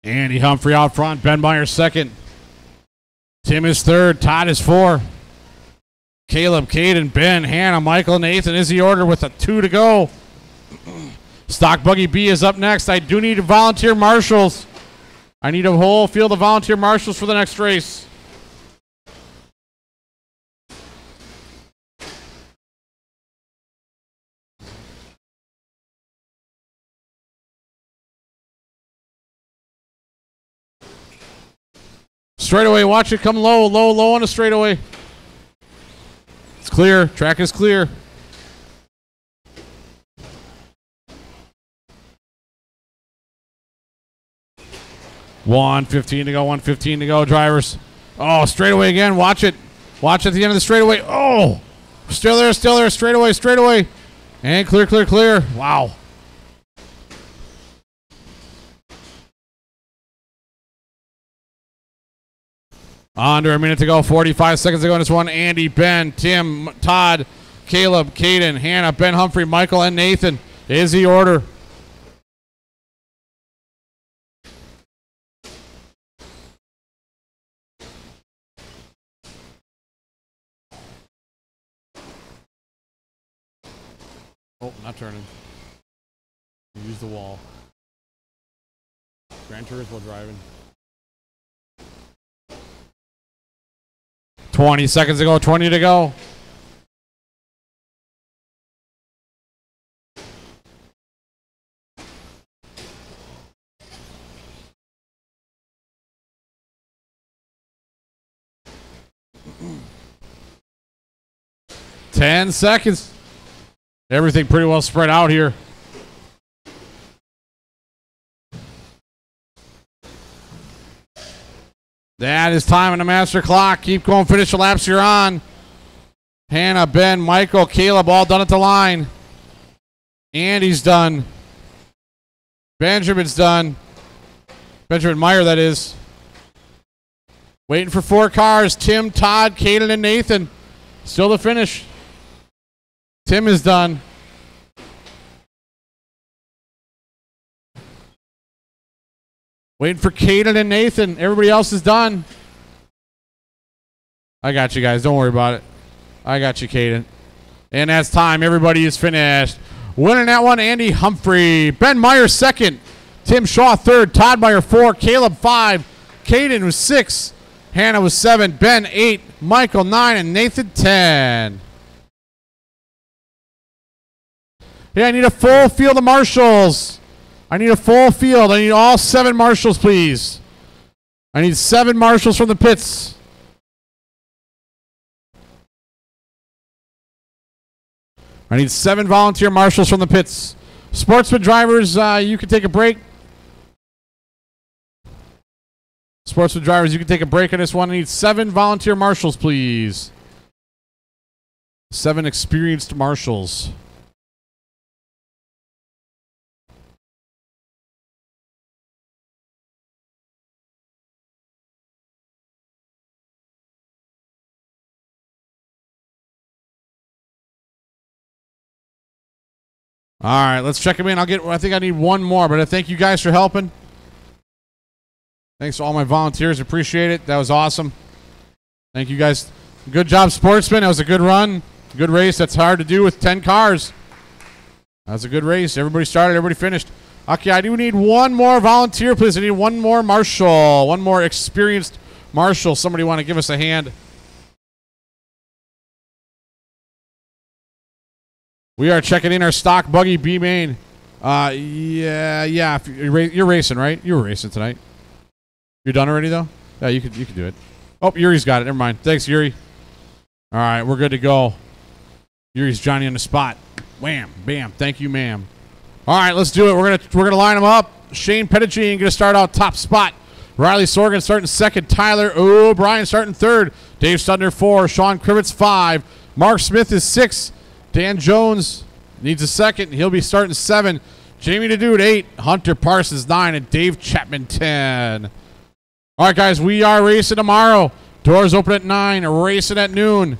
Andy Humphrey out front. Ben Myers second. Tim is third. Todd is four. Caleb, Caden, Ben, Hannah, Michael, Nathan is the order with a 2 to go. Stock Buggy B is up next. I do need volunteer marshals. I need a whole field of volunteer marshals for the next race. Straightaway, watch it come low, low, low on the straightaway. It's clear. Track is clear. $1:15 to go, $1:15 to go, drivers. Oh, straightaway again. Watch it. Watch at the end of the straightaway. Oh, still there, straightaway, straightaway. And clear, clear, clear. Wow. Under a minute to go, 45 seconds to go in this one. Andy, Ben, Tim, Todd, Caleb, Caden, Hannah, Ben Humphrey, Michael, and Nathan is the order. Oh, not turning. Use the wall. Gran Turismo driving. 20 seconds to go, 20 to go. Ten seconds. Everything pretty well spread out here. That is time on the master clock. Keep going. Finish the laps you're on. Hannah, Ben, Michael, Caleb, all done at the line. Andy's done. Benjamin's done. Benjamin Meyer, that is. Waiting for 4 cars. Tim, Todd, Caden, and Nathan. Still to finish. Tim is done. Waiting for Caden and Nathan. Everybody else is done. I got you guys. Don't worry about it. I got you, Caden. And that's time. Everybody is finished. Winning that one, Andy Humphrey. Ben Meyer, second. Tim Shaw, third. Todd Meyer, 4. Caleb, 5. Caden was 6. Hannah was 7. Ben, 8. Michael, 9. And Nathan, 10. Yeah, I need a full field of marshals. I need a full field. I need all 7 marshals, please. I need 7 marshals from the pits. I need 7 volunteer marshals from the pits. Sportsman drivers, you can take a break. Sportsman drivers, you can take a break on this one. I need 7 volunteer marshals, please. 7 experienced marshals. All right, let's check them in. I think I need 1 more, but I thank you guys for helping. Thanks to all my volunteers. Appreciate it. That was awesome. Thank you guys. Good job, sportsman. That was a good run. Good race. That's hard to do with 10 cars. That was a good race. Everybody started. Everybody finished. Okay, I do need 1 more volunteer, please. I need 1 more marshal. 1 more experienced marshal. Somebody want to give us a hand? We are checking in our stock buggy B main. Yeah. You're racing, right? You were racing tonight. You're done already, though? Yeah, you could do it. Oh, Yuri's got it. Never mind. Thanks, Yuri. All right, we're good to go. Yuri's Johnny on the spot. Wham, bam. Thank you, ma'am. All right, let's do it. We're gonna line them up. Shane Pettigrew gonna start out top spot. Riley Sorgan starting second. Tyler O'Brien starting third. Dave Studner 4. Sean Krivitz 5. Mark Smith is 6. Dan Jones needs a second. He'll be starting 7. Jamie DeDude 8. Hunter Parsons 9. And Dave Chapman 10. All right, guys, we are racing tomorrow. Doors open at 9. Racing at noon.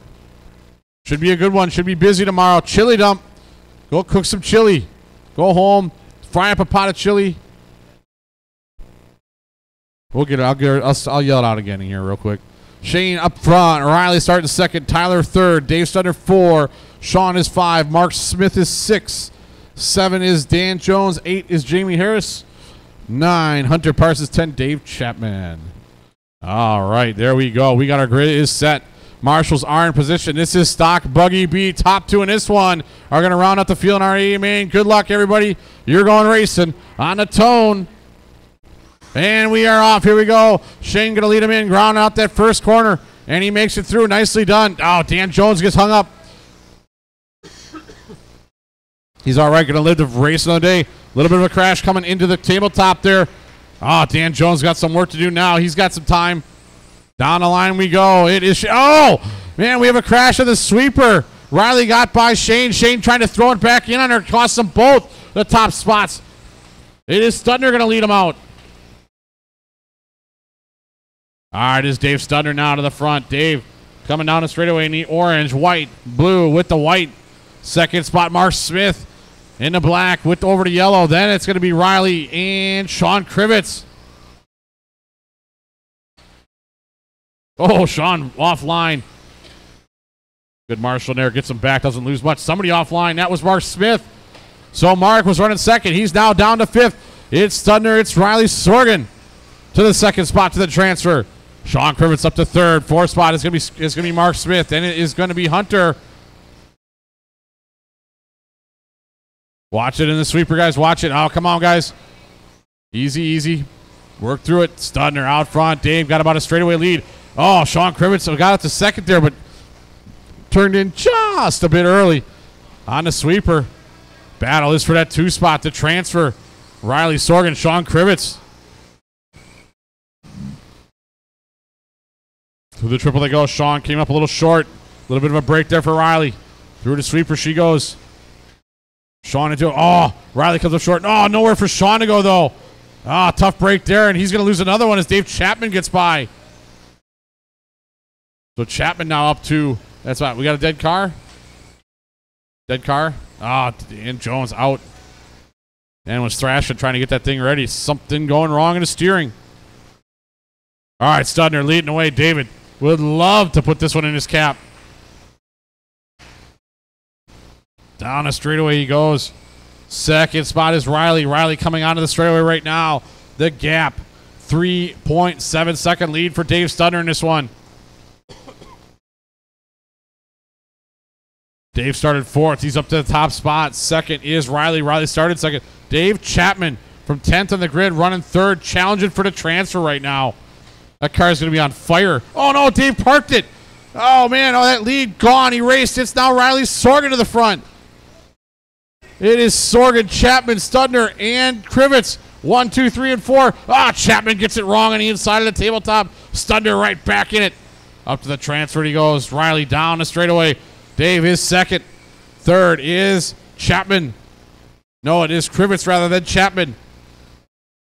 Should be a good one. Should be busy tomorrow. Chili dump. Go cook some chili. Go home. Fry up a pot of chili. We'll get it. I'll yell it out again in here real quick. Shane up front. Riley starting second. Tyler third. Dave Studner 4. Sean is 5. Mark Smith is 6. 7 is Dan Jones. 8 is Jamie Harris. 9, Hunter Parsons. 10, Dave Chapman. All right, there we go. We got our grid is set. Marshals are in position. This is stock buggy B. Top 2 in this one are going to round out the field in our A main. Good luck, everybody. You're going racing on the tone. And we are off. Here we go. Shane going to lead him in. Ground out that first corner. And he makes it through. Nicely done. Oh, Dan Jones gets hung up. He's all right. Going to live the race another day. A little bit of a crash coming into the tabletop there. Oh, Dan Jones got some work to do now. He's got some time. Down the line we go. It is. Oh, man, we have a crash of the sweeper. Riley got by Shane. Shane trying to throw it back in on her. Cost them both the top spots. It is Studner going to lead them out. All right, it is Dave Studner now to the front. Dave coming down the straightaway in the orange, white, blue with the white. Second spot, Mark Smith in the black with over to yellow. Then it's going to be Riley and Sean Krivitz. Oh, Sean offline. Good marshal there. Gets him back. Doesn't lose much. Somebody offline. That was Mark Smith. So Mark was running second. He's now down to 5th. It's Studner. It's Riley Sorgan to the second spot to the transfer. Sean Krivitz up to 3rd. 4th spot is going to be Mark Smith. Then it is going to be Hunter. Watch it in the sweeper, guys. Watch it. Oh, come on, guys. Easy, easy. Work through it. Studner out front. Dave got about a straightaway lead. Oh, Sean Krivitz got it to second there, but turned in just a bit early. on the sweeper. Battle is for that 2 spot to transfer. Riley Sorgan, Sean Krivitz. To the triple they go. Sean came up a little short. A little bit of a break there for Riley. Through the sweeper she goes. Sean into it. Oh, Riley comes up short. Oh, nowhere for Sean to go, though. Ah, tough break there, and he's going to lose another one as Dave Chapman gets by. So Chapman now up to, that's right, we got a dead car. Dead car. Ah, and Jones out. And was thrashing, trying to get that thing ready. Something going wrong in the steering. All right, Studner leading away. David would love to put this one in his cap. Down the straightaway he goes. Second spot is Riley. Riley coming onto the straightaway right now. The gap. 3.7 second lead for Dave Studner in this one. Dave started 4th. He's up to the top spot. Second is Riley. Riley started 2nd. Dave Chapman from 10th on the grid running 3rd. Challenging for the transfer right now. That car is going to be on fire. Oh, no. Dave parked it. Oh, man. Oh, that lead gone. He raced. It's now Riley Sorgan to the front. It is Sorgan, Chapman, Studner, and Krivitz. 1, 2, 3, and 4. Ah, Chapman gets it wrong on the inside of the tabletop. Studner right back in it. Up to the transfer he goes. Riley down the straightaway. Dave is 2nd. 3rd is Chapman. No, it is Krivitz rather than Chapman.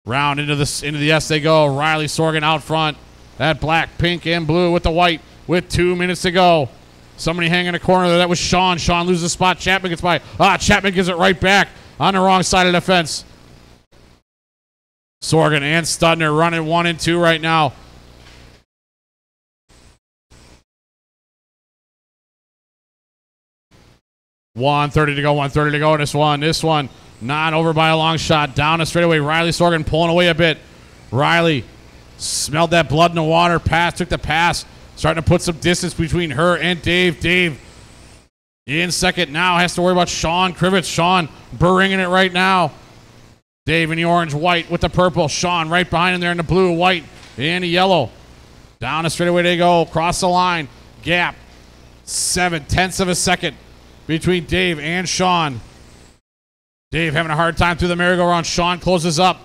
Round into the S they go. Riley Sorgan out front. That black, pink, and blue with the white with 2 minutes to go. Somebody hanging in a corner there. That was Sean. Sean loses the spot. Chapman gets by. Ah, Chapman gives it right back on the wrong side of the fence. Sorgan and Studner running 1 and 2 right now. $1:30 to go. 1:30 to go in this one. This one not over by a long shot. Down the straightaway. Riley Sorgan pulling away a bit. Riley smelled that blood in the water. Took the pass. Starting to put some distance between her and Dave. Dave in 2nd now. Has to worry about Sean Krivitz. Sean bringing it right now. Dave in the orange-white with the purple. Sean right behind him there in the blue, white, and the yellow. Down the straightaway they go. Across the line. Gap. 7/10 of a second between Dave and Sean. Dave having a hard time through the merry-go-round. Sean closes up.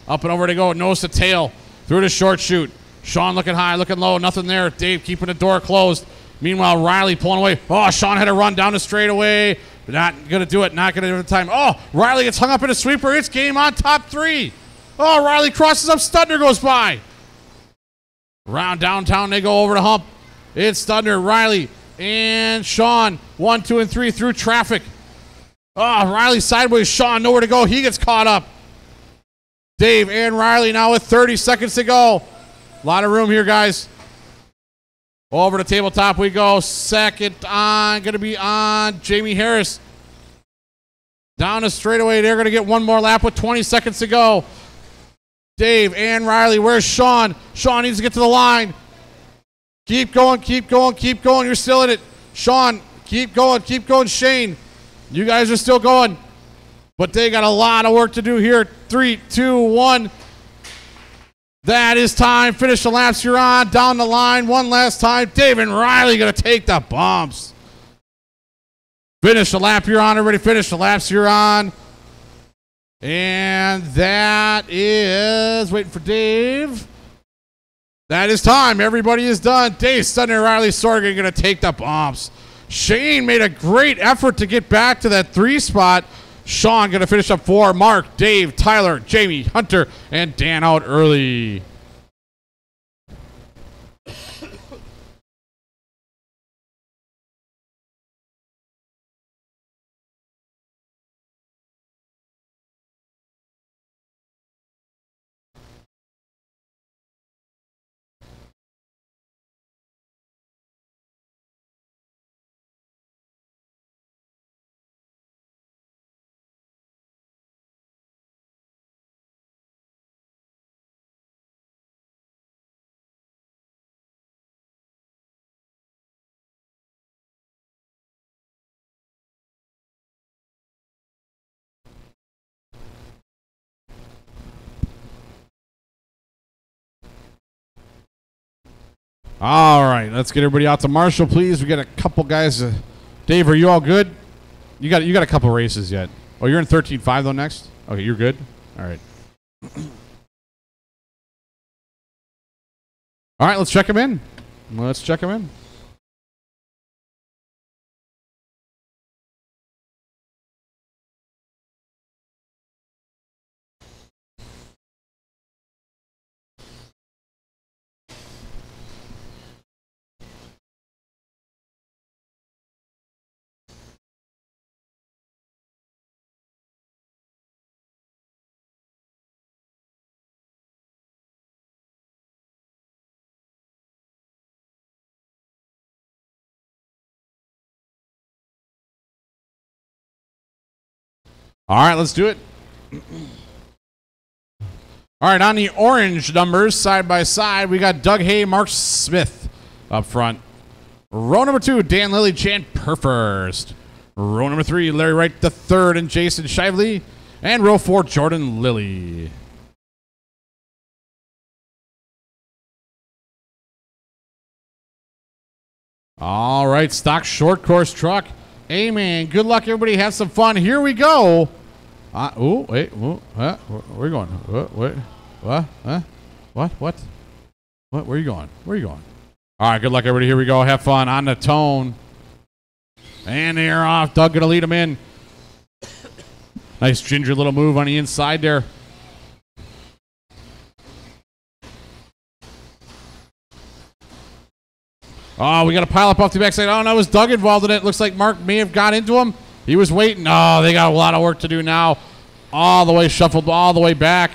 Up and over they go. Nose to tail. Through the short chute. Sean looking high, looking low, nothing there. Dave keeping the door closed. Meanwhile, Riley pulling away. Oh, Sean had a run down the straightaway. Not going to do it. Not going to do it in time. Oh, Riley gets hung up in a sweeper. It's game on top 3. Oh, Riley crosses up. Studner goes by. Round downtown, they go over the hump. It's Studner, Riley, and Sean. 1, 2, and 3 through traffic. Oh, Riley sideways. Sean nowhere to go. He gets caught up. Dave and Riley now with 30 seconds to go. A lot of room here, guys. Over the tabletop we go. 2nd on, going to be on Jamie Harris. Down the straightaway. They're going to get one more lap with 20 seconds to go. Dave and Riley. Where's Sean? Sean needs to get to the line. Keep going, keep going, keep going. You're still in it. Sean, keep going, keep going. Shane, you guys are still going. But they got a lot of work to do here. 3, 2, 1. That is time. Finish the laps you're on. Down the line one last time. Dave and Riley going to take the bumps. Finish the lap you're on. Everybody finish the laps you're on. And that is, waiting for Dave. That is time. Everybody is done. Dave Studner, Riley Sorgan going to take the bumps. Shane made a great effort to get back to that 3 spot. Sean going to finish up 4. Mark, Dave, Tyler, Jamie, Hunter, and Dan out early. All right, let's get everybody out to Marshall, please. We got a couple guys. Dave, are you all good? You got a couple races yet. Oh, you're in 13.5 though next? Okay, you're good? All right. All right, let's check him in. Let's check him in. All right, let's do it. All right, on the orange numbers, side by side, we got Doug Hay, Mark Smith up front. Row number 2, Dan Lilly, Jan Perfirst. Row number 3, Larry Wright the third, and Jason Shively. And row 4, Jordan Lilly. All right, stock short course truck. Hey, man, good luck, everybody. Have some fun. Here we go. Oh, wait. Where are you going? Wait. What? Huh? What? Where are you going? Where are you going? All right, good luck, everybody. Here we go. Have fun on the tone. And they're off. Doug going to lead them in. Nice ginger little move on the inside there. Oh, we got to pile up off the backside. Oh, no, was Doug involved in it? Looks like Mark may have got into him. He was waiting. Oh, they got a lot of work to do now. All the way shuffled, all the way back.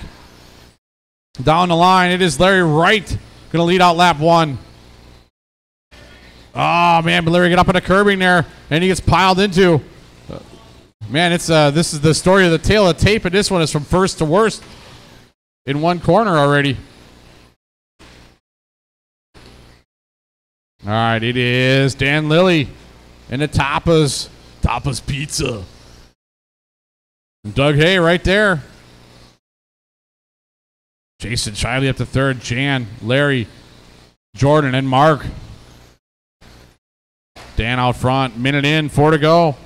Down the line, it is Larry Wright going to lead out lap 1. Oh, man, but Larry get up in the curbing there, and he gets piled into. Man, it's this is the story of the tale of tape, and this one is from first to worst in one corner already. All right, it is Dan Lilly and the Tapas Pizza. And Doug Hay right there. Jason Shiley up to third. Jan, Larry, Jordan, and Mark. Dan out front. Minute in, 4 to go.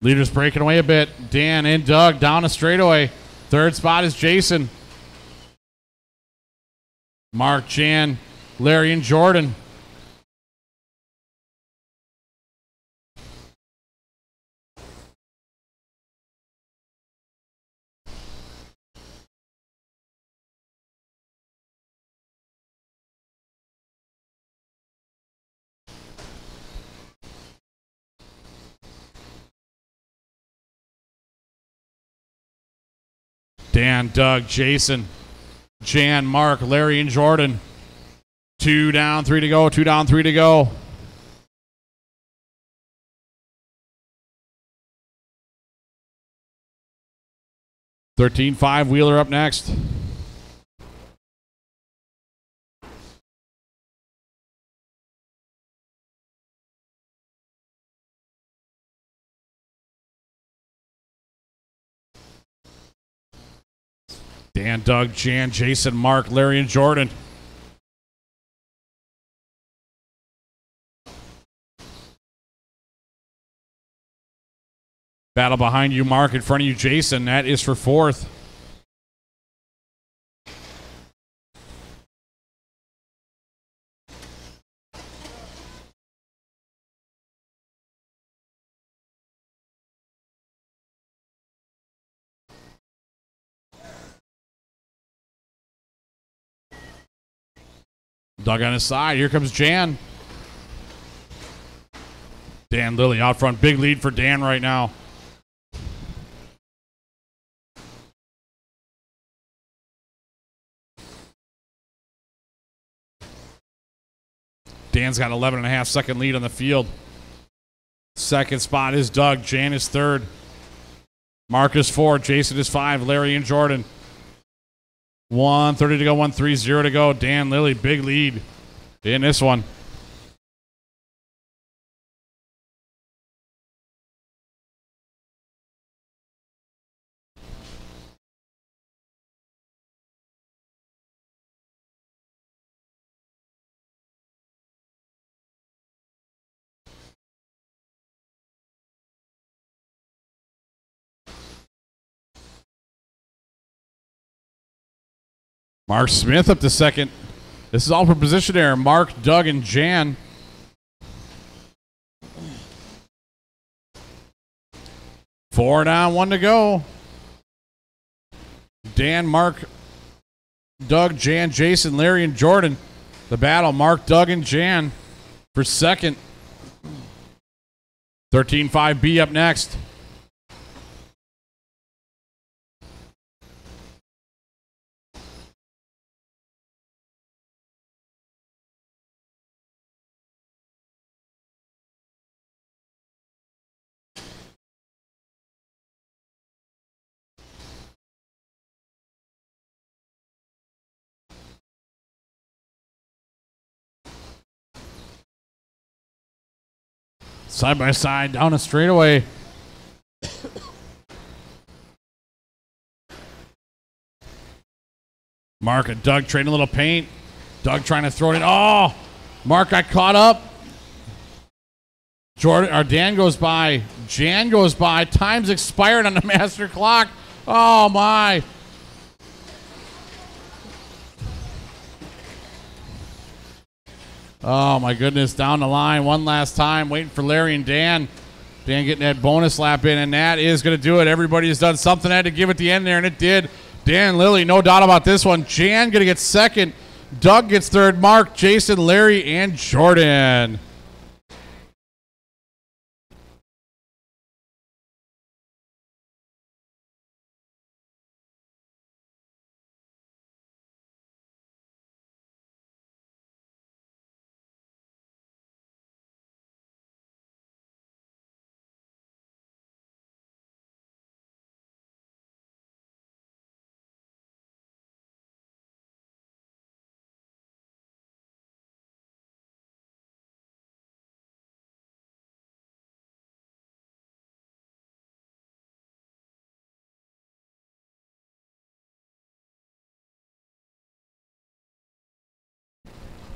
Leaders breaking away a bit. Dan and Doug down a straightaway. Third spot is Jason. Mark, Jan, Larry, and Jordan. Dan, Doug, Jason, Jan, Mark, Larry, and Jordan. 2 down, 3 to go. 2 down, 3 to go. (13.5) Wheeler up next. Dan, Doug, Jan, Jason, Mark, Larry, and Jordan. Battle behind you, Mark. In front of you, Jason. That is for fourth. Doug on his side. Here comes Jan. Dan Lilly out front. Big lead for Dan right now. Dan's got 11.5 second lead on the field. Second spot is Doug. Jan is third. Mark is 4. Jason is 5. Larry and Jordan. 1:30 to go. 1:30 to go. Dan Lilly, big lead in this one. Mark Smith up to second. This is all for position error. Mark, Doug, and Jan. Four down, one to go. Dan, Mark, Doug, Jan, Jason, Larry, and Jordan. The battle, Mark, Doug, and Jan for second. 13-5B up next. Side by side down a straightaway. Mark and Doug trading a little paint. Doug trying to throw it in. Oh, Mark got caught up. Jordan or Dan goes by. Jan goes by. Time's expired on the master clock. Oh my. Oh, my goodness. Down the line one last time. Waiting for Larry and Dan. Dan getting that bonus lap in, and that is going to do it. Everybody has done something. Had to give at the end there, and it did. Dan, Lily, no doubt about this one. Jan going to get second. Doug gets third. Mark, Jason, Larry, and Jordan.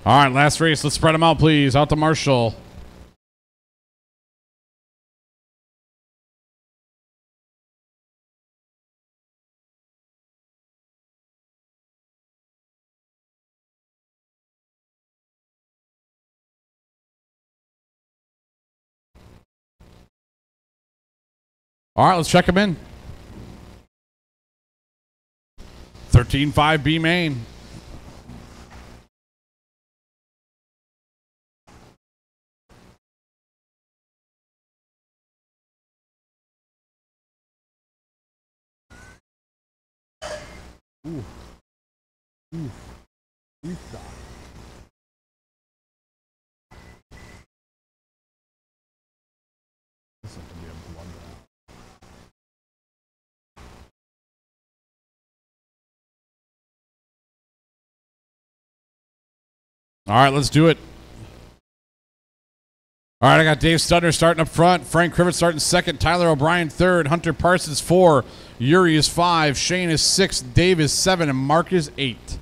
All right, last race. Let's spread them out, please. Out to Marshall. All right, let's check them in. 13-5B main. Ooh. Ooh. All right, let's do it. All right, I got Dave Studner starting up front. Frank Crivet starting second. Tyler O'Brien third. Hunter Parsons 4. Yuri is 5. Shane is 6. Dave is 7. And Mark is 8.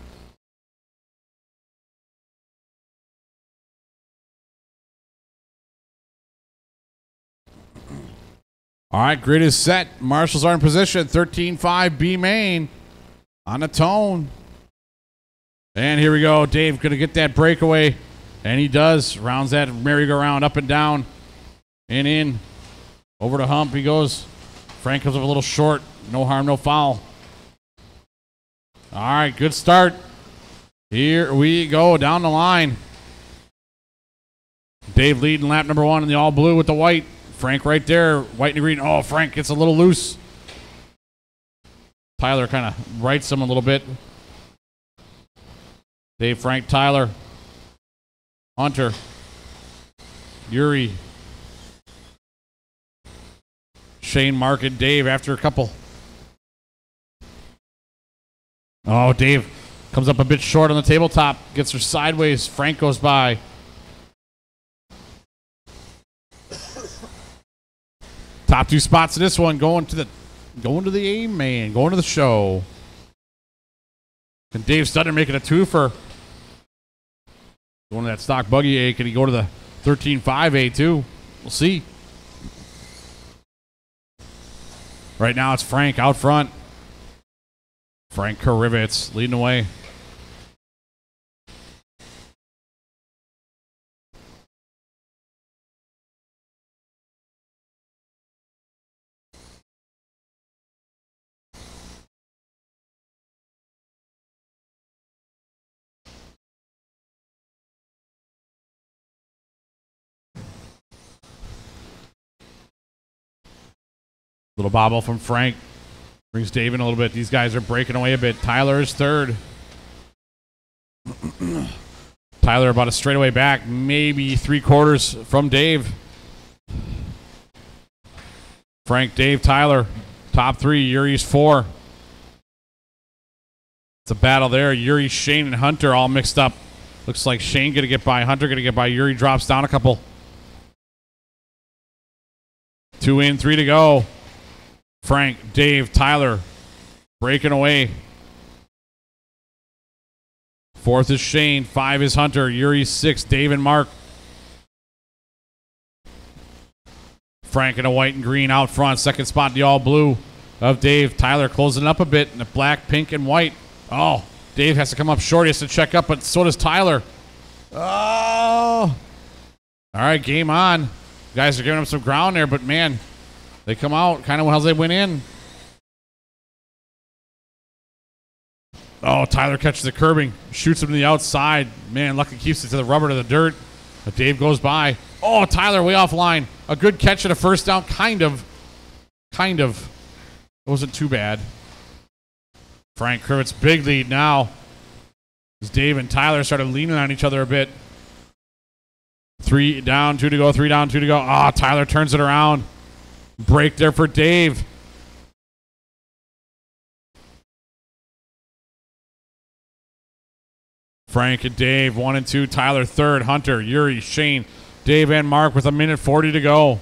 All right, grid is set. Marshals are in position. 13-5B main on the tone. And here we go. Dave going to get that breakaway. And he does. Rounds that merry-go-round up and down. And in. Over the hump he goes. Frank comes up a little short. No harm, no foul. All right, good start. Here we go down the line. Dave leading lap number 1 in the all blue with the white. Frank right there. White and green. Oh, Frank gets a little loose. Tyler kind of rights him a little bit. Dave, Frank, Tyler. Hunter, Yuri, Shane, Mark, and Dave after a couple. Oh, Dave comes up a bit short on the tabletop. Gets her sideways. Frank goes by. Top 2 spots in this one going to the A man, going to the show. And Dave Studner making a twofer. Going to that stock buggy A. Can he go to the 13-5A too? We'll see. Right now it's Frank out front. Frank Karivitz leading the way. Little bobble from Frank. Brings Dave in a little bit. These guys are breaking away a bit. Tyler is third. Tyler about a straightaway back, maybe 3/4 from Dave. Frank, Dave, Tyler, top 3. Yuri's 4. It's a battle there. Yuri, Shane, and Hunter all mixed up. Looks like Shane going to get by. Hunter going to get by. Yuri drops down a couple. 2 in, 3 to go. Frank, Dave, Tyler breaking away. 4th is Shane. 5 is Hunter. Yuri 6. Dave and Mark. Frank in a white and green out front. 2nd spot, the all blue of Dave. Tyler closing it up a bit in the black, pink, and white. Oh, Dave has to come up short. He has to check up, but so does Tyler. Oh. All right, game on. Guys are giving him some ground there, but man, they come out kind of how they went in. Oh, Tyler catches the curbing, shoots him to the outside. Man, lucky keeps it to the rubber, to the dirt. But Dave goes by. Oh, Tyler way offline. A good catch at a first down, kind of. It wasn't too bad. Frank Krivitz, big lead now. As Dave and Tyler started leaning on each other a bit. 3 down, 2 to go, 3 down, 2 to go. Oh, Tyler turns it around. Break there for Dave. Frank and Dave, 1 and 2. Tyler third. Hunter, Yuri, Shane, Dave, and Mark with 1:40 to go.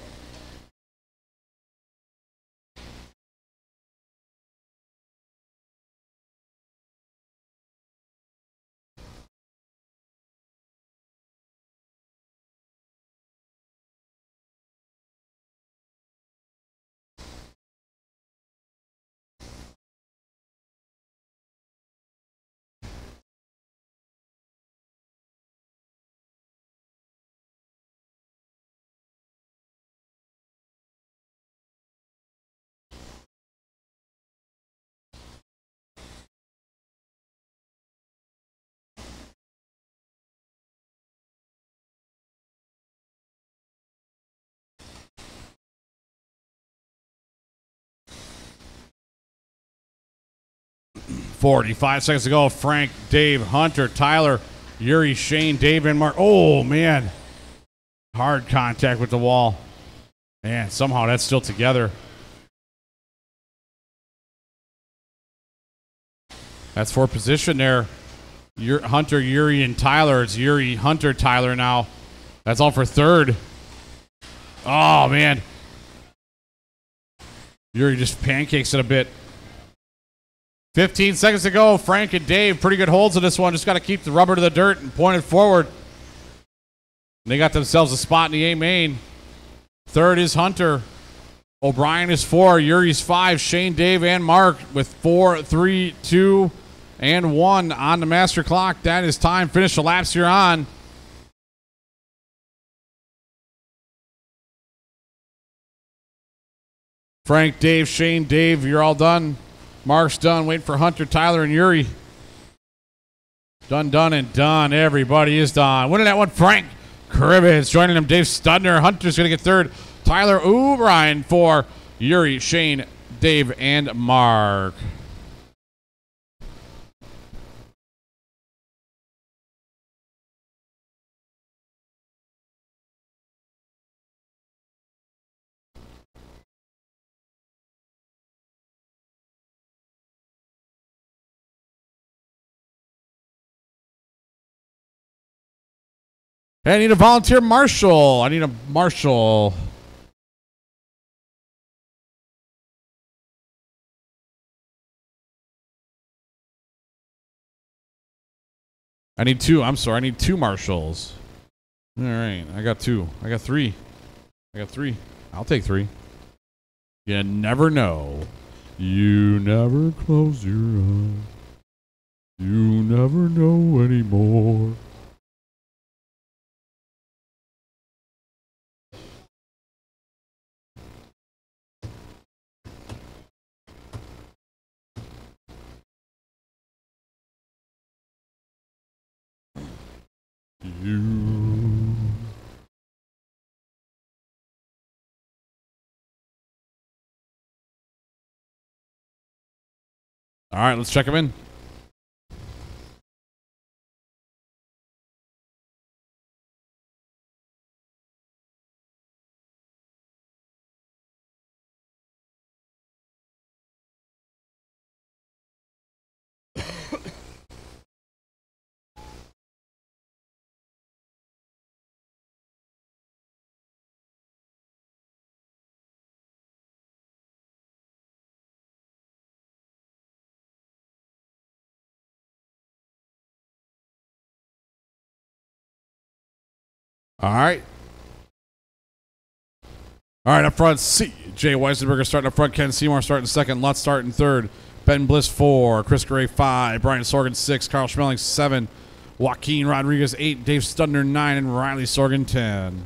Five seconds to go. Frank, Dave, Hunter, Tyler, Yuri, Shane, Dave, and Mark. Oh, man. Hard contact with the wall. Man, somehow that's still together. That's for position there. Hunter, Yuri, and Tyler. It's Yuri, Hunter, Tyler now. That's all for third. Oh, man. Yuri just pancakes it a bit. 15 seconds to go. Frank and Dave, pretty good holds in this one. Just got to keep the rubber to the dirt and point it forward. They got themselves a spot in the A main. Third is Hunter. O'Brien is 4. Yuri's 5. Shane, Dave, and Mark with 4, 3, 2, and 1 on the master clock. That is time. Finish the laps you're on. Frank, Dave, Shane, Dave, you're all done. Mark's done. Waiting for Hunter, Tyler, and Yuri. Done, and done. Everybody is done. Winning that one, Frank Krivitz. Joining him, Dave Studner. Hunter's going to get third. Tyler O'Brien for Yuri, Shane, Dave, and Mark. Hey, I need a volunteer marshal. I need a marshal. I need 2. I'm sorry. I need 2 marshals. All right. I got 2. I got 3. I'll take 3. You never know. You never close your eyes. You never know anymore. You. All right, let's check him in. All right. All right, up front, Jay Weisenberger starting up front. Ken Seymour starting second. Lutz starting third. Ben Bliss 4. Chris Gray 5. Brian Sorgan 6. Carl Schmeling 7. Joaquin Rodriguez 8. Dave Studner 9. And Riley Sorgan 10.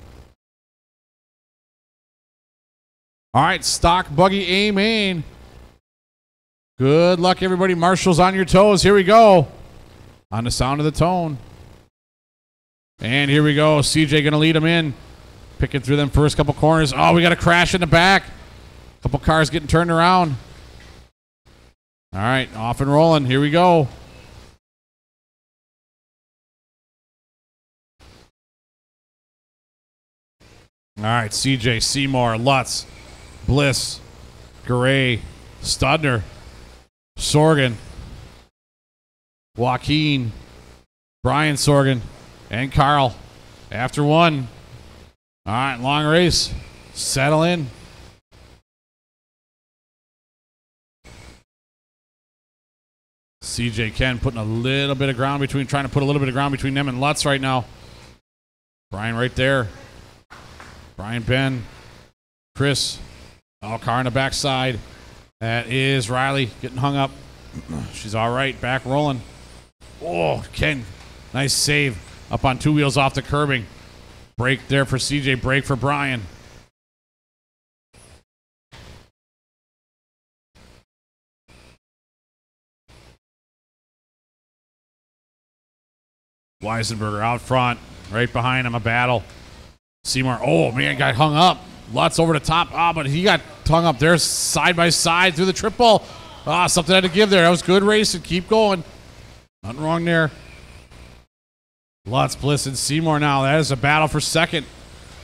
All right, stock buggy A main. Good luck, everybody. Marshall's on your toes. Here we go. On the sound of the tone. And here we go. CJ going to lead them in. Picking through them first couple corners. Oh, we got a crash in the back. Couple cars getting turned around. All right, off and rolling. Here we go. All right, CJ, Seymour, Lutz, Bliss, Garay, Studner, Sorgan, Joaquin, Brian Sorgan, and Carl. After one. All right, long race. Settle in. CJ Ken putting a little bit of ground between, trying to put a little bit of ground between them and Lutz right now. Brian right there. Brian, Ben, Chris. Oh, car on the backside. That is Riley getting hung up. She's all right. Back rolling. Oh, Ken. Nice save. Up on two wheels off the curbing. Break there for CJ. Break for Brian. Weisenberger out front. Right behind him, a battle. Seymour, oh, man, got hung up. Lutz over the top. Ah, but he got hung up there side by side through the triple. Ah, something had to give there. That was good racing. Keep going. Nothing wrong there. Lutz, Bliss, and Seymour now. That is a battle for second.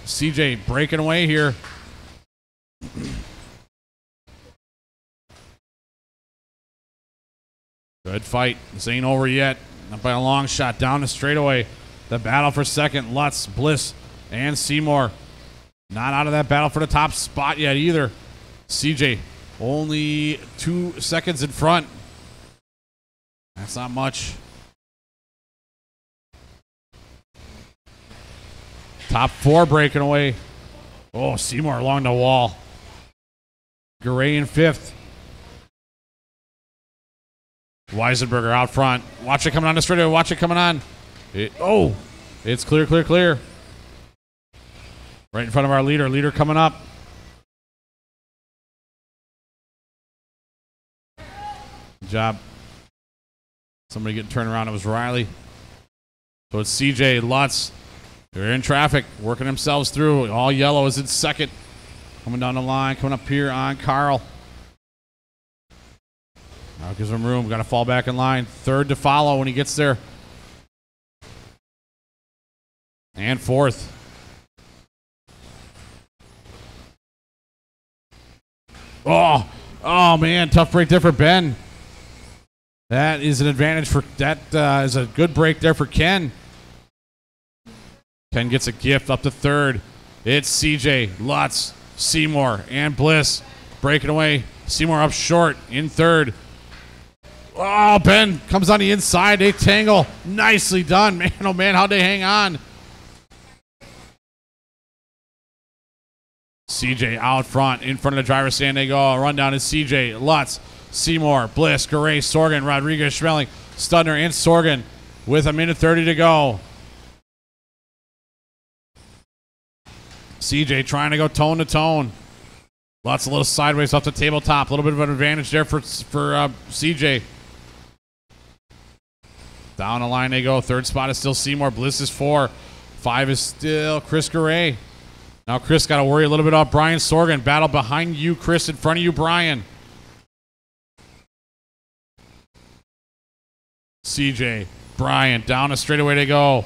CJ breaking away here. Good fight. This ain't over yet. Not by a long shot. Down the straightaway. The battle for second. Lutz, Bliss, and Seymour. Not out of that battle for the top spot yet either. CJ only 2 seconds in front. That's not much. Top four breaking away. Oh, Seymour along the wall. Garay in fifth. Weisenberger out front. Watch it coming on the straightaway. Watch it coming on. It's clear, clear, clear. Right in front of our leader. Leader coming up. Good job. Somebody getting turned around. It was Riley. So it's CJ, Lutz. They're in traffic, working themselves through. All yellow is in second. Coming down the line, coming up here on Carl. Now gives him room. Got to fall back in line. Third to follow when he gets there. And fourth. Oh, man, tough break there for Ben. That is an advantage for, that is a good break there for Ken. Ken gets a gift up to third. It's CJ, Lutz, Seymour, and Bliss. Breaking away. Seymour up short in third. Oh, Ben comes on the inside. They tangle. Nicely done. Man, oh, man, how'd they hang on? CJ out front. In front of the driver's stand they go. Run down is CJ, Lutz, Seymour, Bliss, Garay, Sorgan, Rodriguez, Schmeling, Studner, and Sorgan with 1:30 to go. CJ trying to go tone to tone. Lutz a little sideways off the tabletop. A little bit of an advantage there for CJ. Down the line they go. Third spot is still Seymour. Bliss is 4. 5 is still Chris Garay. Now Chris got to worry a little bit about Brian Sorgan. Battle behind you, Chris. In front of you, Brian. CJ, Brian, down a straightaway to go.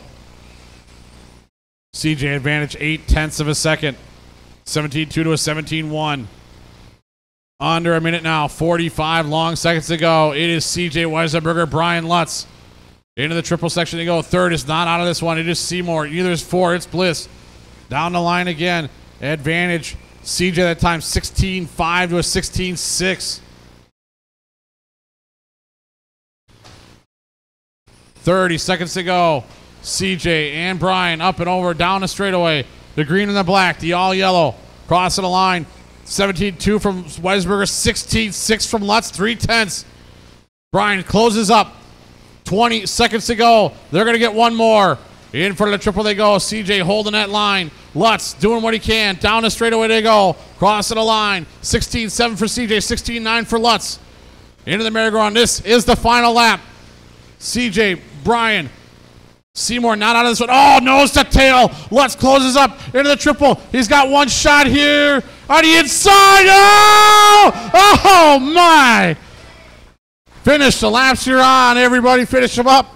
CJ advantage 0.8 of a second. 17.2 to a 17.1. Under a minute now. 45 long seconds to go. It is CJ Weisenberger, Brian Lutz. Into the triple section to go. Third is not out of this one. It is Seymour. Either is 4. It's Bliss. Down the line again. Advantage. CJ that time 16.5 to a 16.6. 30 seconds to go. CJ and Brian up and over down the straightaway. The green and the black, the all yellow. Crossing the line. 17.2 from Weisberger, 16.6 from Lutz, 3/10. Brian closes up. 20 seconds to go. They're going to get one more. In front of the triple they go. CJ holding that line. Lutz doing what he can. Down the straightaway they go. Crossing the line. 16.7 for CJ, 16.9 for Lutz. Into the merry-go-round. This is the final lap. CJ, Brian, Seymour not out of this one. Oh, nose to tail. Lutz closes up into the triple. He's got one shot here on the inside. Oh my. Finish the laps you're on. Everybody finish them up.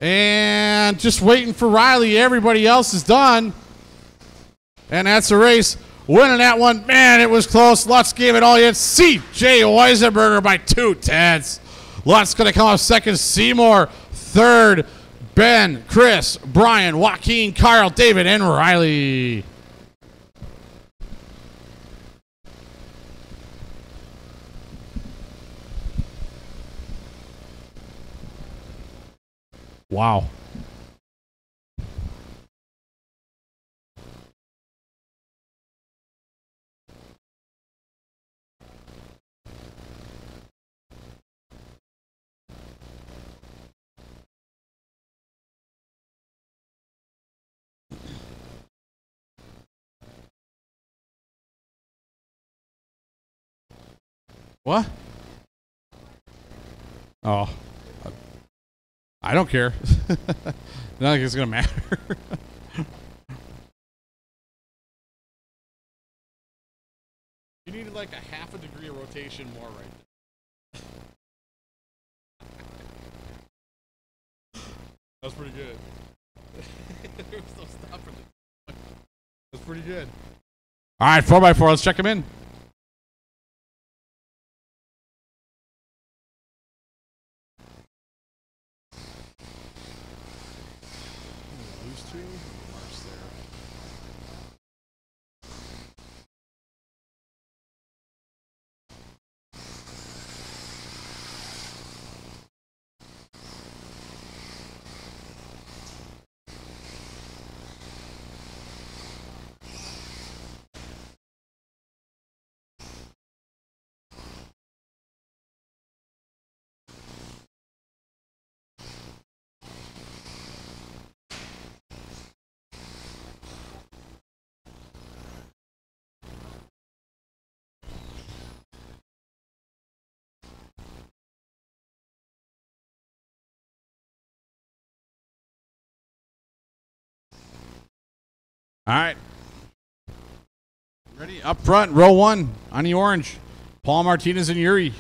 And just waiting for Riley. Everybody else is done. And that's the race. Winning that one. Man, it was close. Lutz gave it all yet. CJ Weisenberger by 2/10. Lutz going to come off second. Seymour third. Ben, Chris, Brian, Joaquin, Carl, David, and Riley. Wow. What? Oh. I don't care. Not like it's going to matter. You needed like a half a degree of rotation more right there. That was pretty good. There was no stopping it. That's pretty good. All right, 4x4. Let's check him in. All right. Ready? Up front, row 1 on the orange. Paul Martinez and Yuri.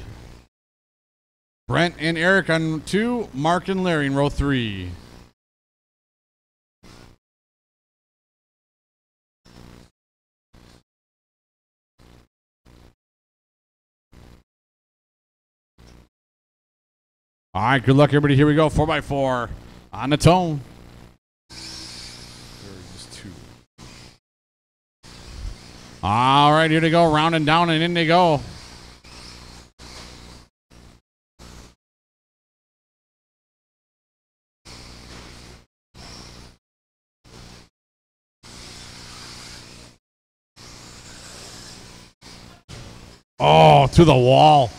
Brent and Eric on 2. Mark and Larry in row 3. All right, good luck, everybody. Here we go. 4x4 on the tone. All right, here they go. Round and down, and in they go. Oh, to the wall.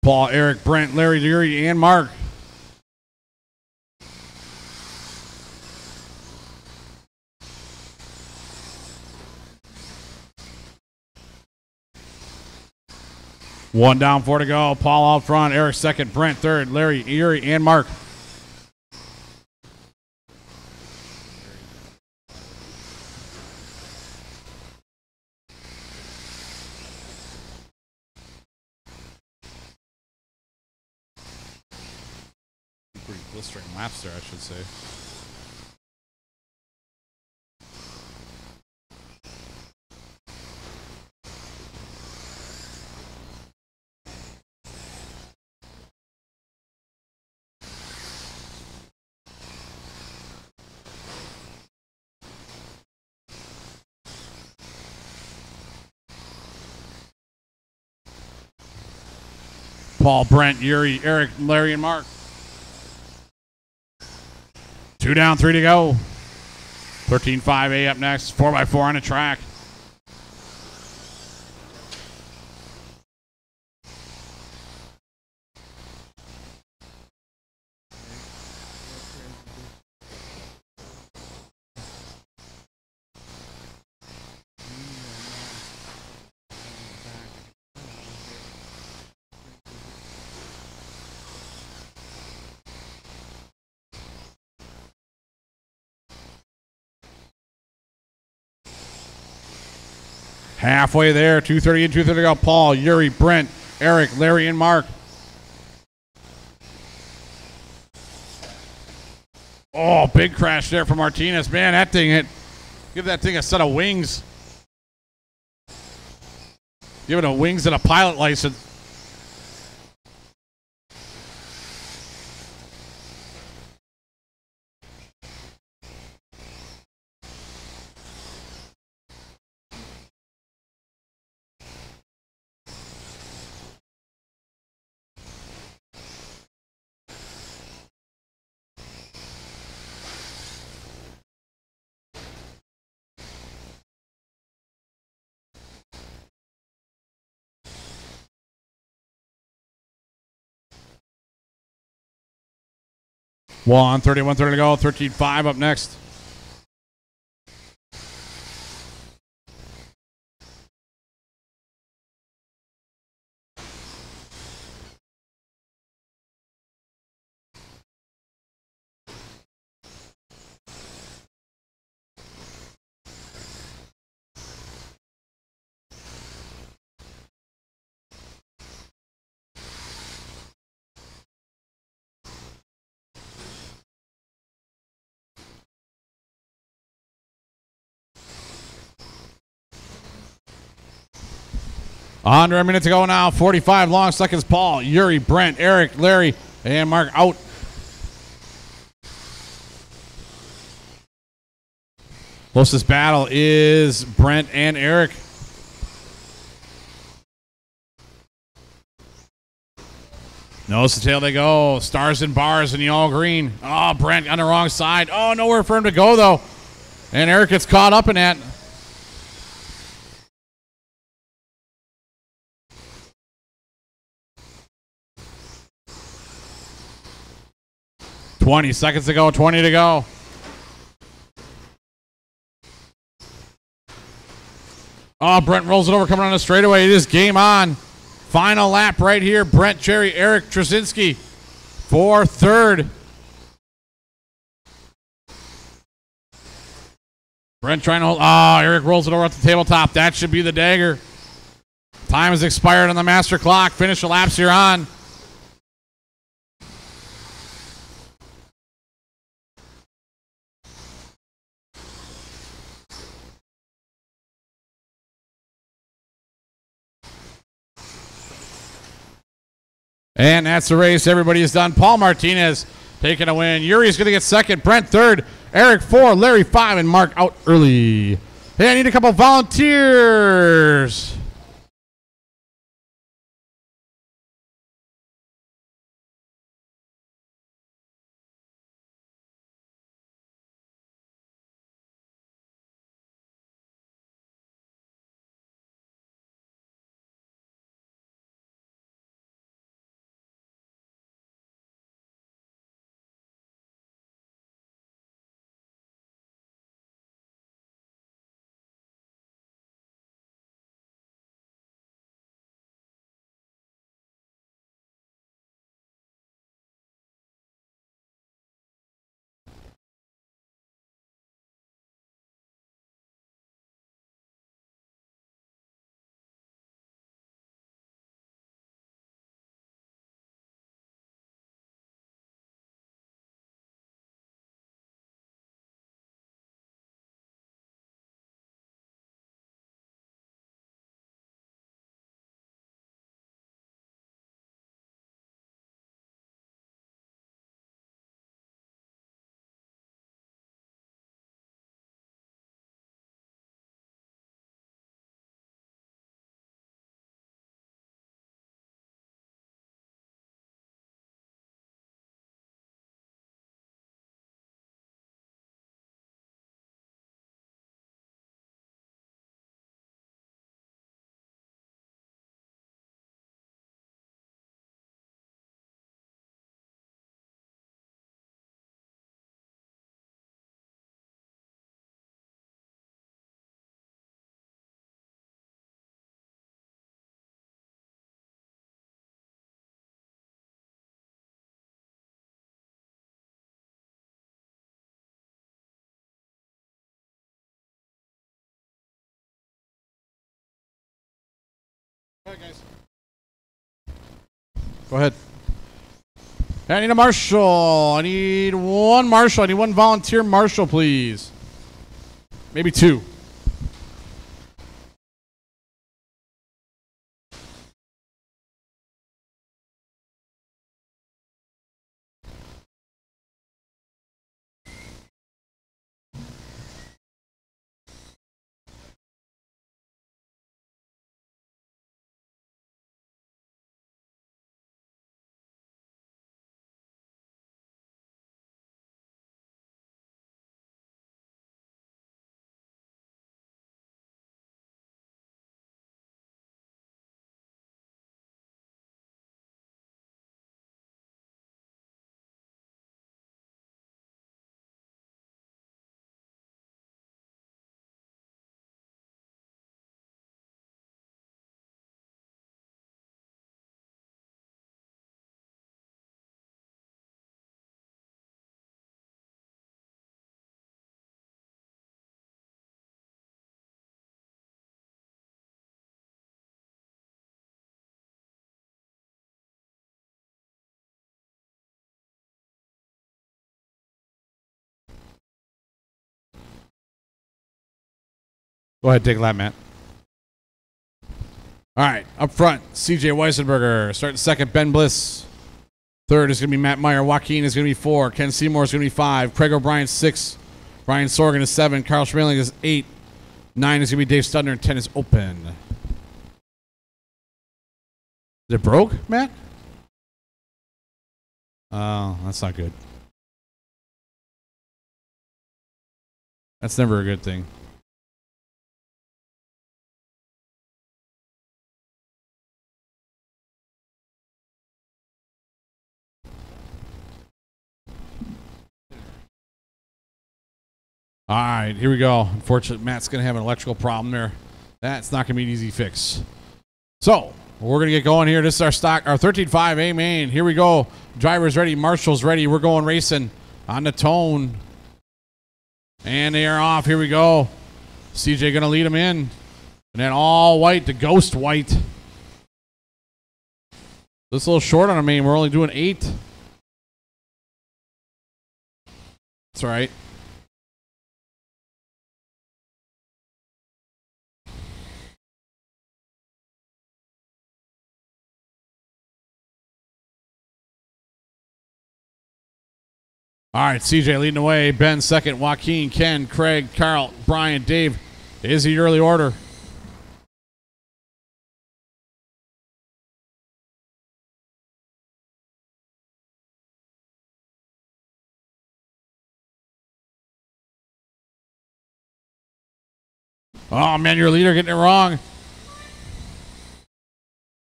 Paul, Eric, Brent, Larry, Yuri, and Mark. One down, 4 to go. Paul out front. Eric second. Brent third. Larry, Yuri, and Mark. Pretty blistering laps there, I should say. Paul, Brent, Yuri, Eric, Larry, and Mark. 2 down, 3 to go. 13.5A up next. 4x4 on the track. Halfway there, 2:30 and 2:30 to go. Paul, Yuri, Brent, Eric, Larry, and Mark. Oh, big crash there for Martinez. Man, that thing hit. Give that thing a set of wings. Give it a wings and a pilot license. One 31:30 to go. 13.5 up next. Under a minute to go now. 45 long seconds. Paul, Yuri, Brent, Eric, Larry, and Mark out. Closest battle is Brent and Eric. Nose to tail they go. Stars and bars in the all green. Oh, Brent on the wrong side. Oh, nowhere for him to go, though. And Eric gets caught up in that. $20 seconds to go, 20 to go. Oh, Brent rolls it over coming on the straightaway. It is game on. Final lap right here. Brent Cherry, Eric Trzynski for third. Brent trying to hold. Oh, Eric rolls it over at the tabletop. That should be the dagger. Time has expired on the master clock. Finish the laps here on. And that's the race. Everybody is done. Paul Martinez taking a win. Yuri's going to get second. Brent third. Eric 4. Larry 5. And Mark out early. Hey, I need a couple volunteers. Go ahead. I need a marshal. I need one marshal. I need one volunteer marshal, please. Maybe two. Go ahead, take a lap, Matt. All right, up front, CJ Weisenberger. Starting second, Ben Bliss. Third is going to be Matt Meyer. Joaquin is going to be 4. Ken Seymour is going to be 5. Craig O'Brien 6. Brian Sorgan is 7. Carl Schmeling is 8. 9 is going to be Dave Studner, and 10 is open. Is it broke, Matt? Oh, that's not good. That's never a good thing. All right, here we go. Unfortunately, Matt's going to have an electrical problem there. That's not going to be an easy fix. So, we're going to get going here. This is our stock, our 13.5 A main. Here we go. Drivers ready. Marshals ready. We're going racing on the tone. And they are off. Here we go. CJ going to lead them in. And then all white, the ghost white. This a little short on a main. We're only doing 8. That's all right. All right, CJ leading the way. Ben second. Joaquin, Ken, Craig, Carl, Brian, Dave. Is the early order. Oh, man, your leader getting it wrong.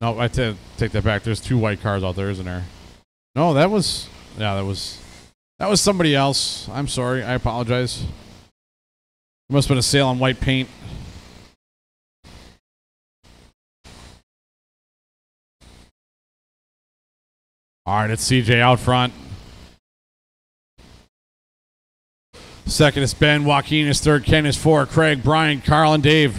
No, I take that back. There's 2 white cars out there, isn't there? No, that was... Yeah, that was somebody else. I'm sorry. I apologize. Must have been a sale on white paint. All right, it's CJ out front. Second is Ben. Joaquin is third. Ken is 4. Craig, Brian, Carl, and Dave.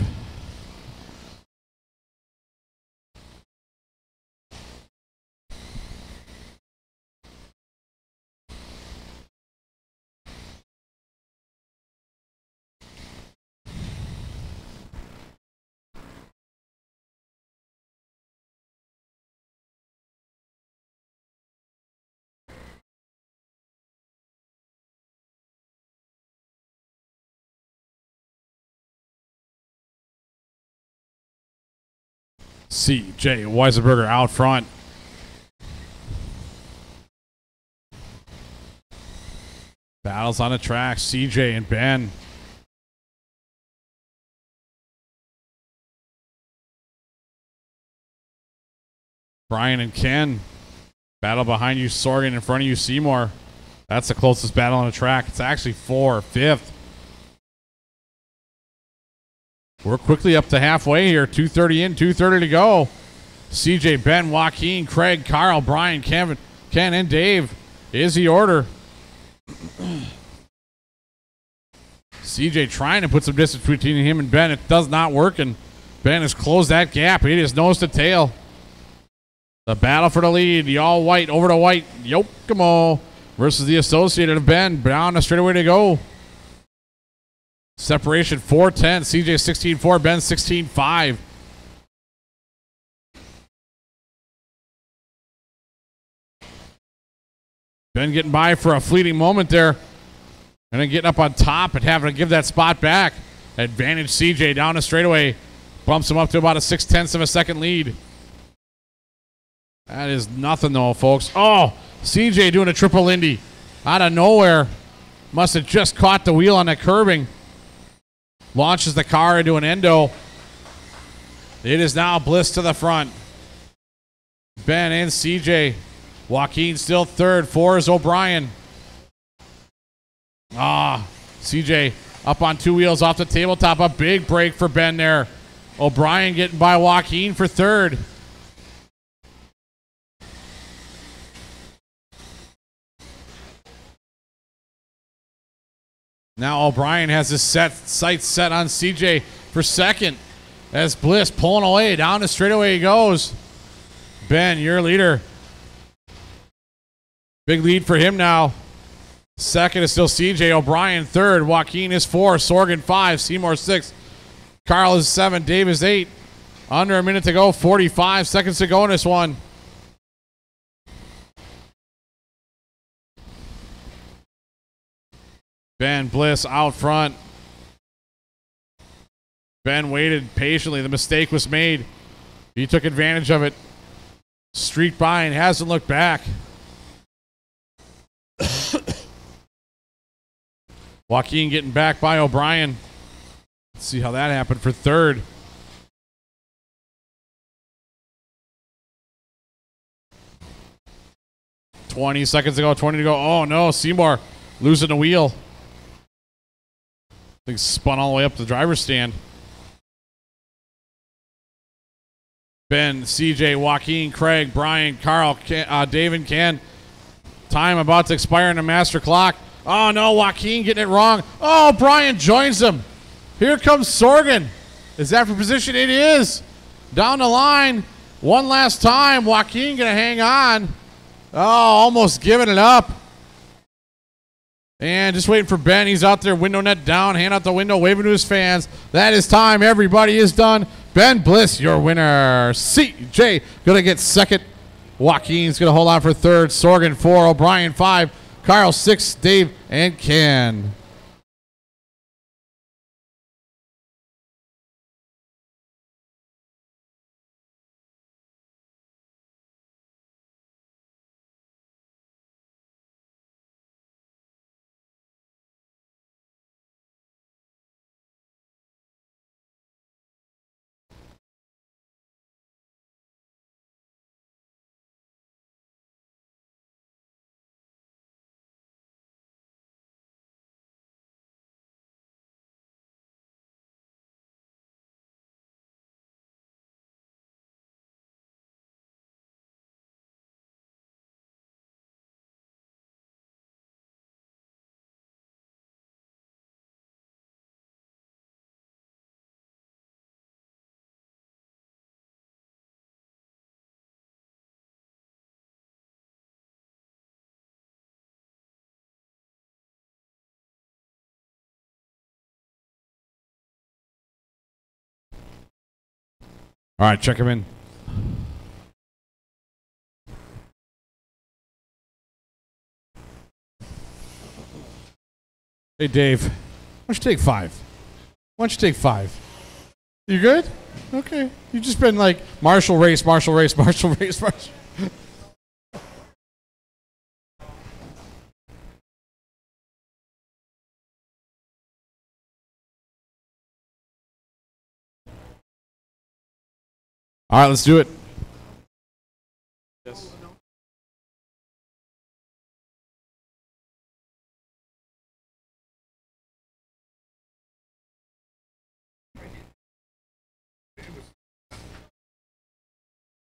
CJ Weisenberger out front. Battles on the track. CJ and Ben. Brian and Ken. Battle behind you, Sorgan. In front of you, Seymour. That's the closest battle on the track. It's actually 4th, 5th. We're quickly up to halfway here. 2:30 in, 2:30 to go. CJ, Ben, Joaquin, Craig, Carl, Brian, Kevin, Ken, and Dave is the order. CJ trying to put some distance between him and Ben. It does not work, and Ben has closed that gap. He is nose to tail. The battle for the lead. The all white over to white. Yokomo versus the Associated of Ben. Down the straightaway to go. Separation 4:10. CJ 16-4. Ben 16-5. Ben getting by for a fleeting moment there. And then getting up on top and having to give that spot back. Advantage CJ down the straightaway. Bumps him up to about a 0.6 of a second lead. That is nothing though, folks. Oh, CJ doing a triple Indy out of nowhere. Must have just caught the wheel on that curbing. Launches the car into an endo. It is now Bliss to the front. Ben and CJ. Joaquin still third. 4 is O'Brien. CJ up on 2 wheels off the tabletop. A big break for Ben there. O'Brien getting by Joaquin for third. Now O'Brien has his sights set on CJ for second. As Bliss pulling away down the straightaway he goes. Ben, your leader. Big lead for him now. Second is still CJ. O'Brien third. Joaquin is 4. Sorgan 5. Seymour 6. Carl is 7. Dave is 8. Under a minute to go. 45 seconds to go in this one. Ben Bliss out front. Ben waited patiently. The mistake was made. He took advantage of it. Streaked by and hasn't looked back. Joaquin getting back by O'Brien. Let's see how that happened for third. $20 seconds to go, 20 to go. Oh no, Seymour losing the wheel. Thing spun all the way up to the driver's stand. Ben, CJ, Joaquin, Craig, Brian, Carl, Dave, and Ken. Time about to expire in the master clock. Oh no, Joaquin getting it wrong. Oh, Brian joins him. Here comes Sorgan. Is that for position? It is. Down the line. One last time. Joaquin going to hang on. Oh, almost giving it up. And just waiting for Ben. He's out there, window net down, hand out the window, waving to his fans. That is time. Everybody is done. Ben Bliss, your winner. CJ going to get second. Joaquin's going to hold on for third. Sorgan 4. O'Brien 5. Carl 6. Dave and Ken. All right, check him in. Hey, Dave. Why don't you take 5? Why don't you take 5? You good? Okay. You've just been like Marshall race, Marshall race, Marshall race, Marshall. All right, let's do it. Yes.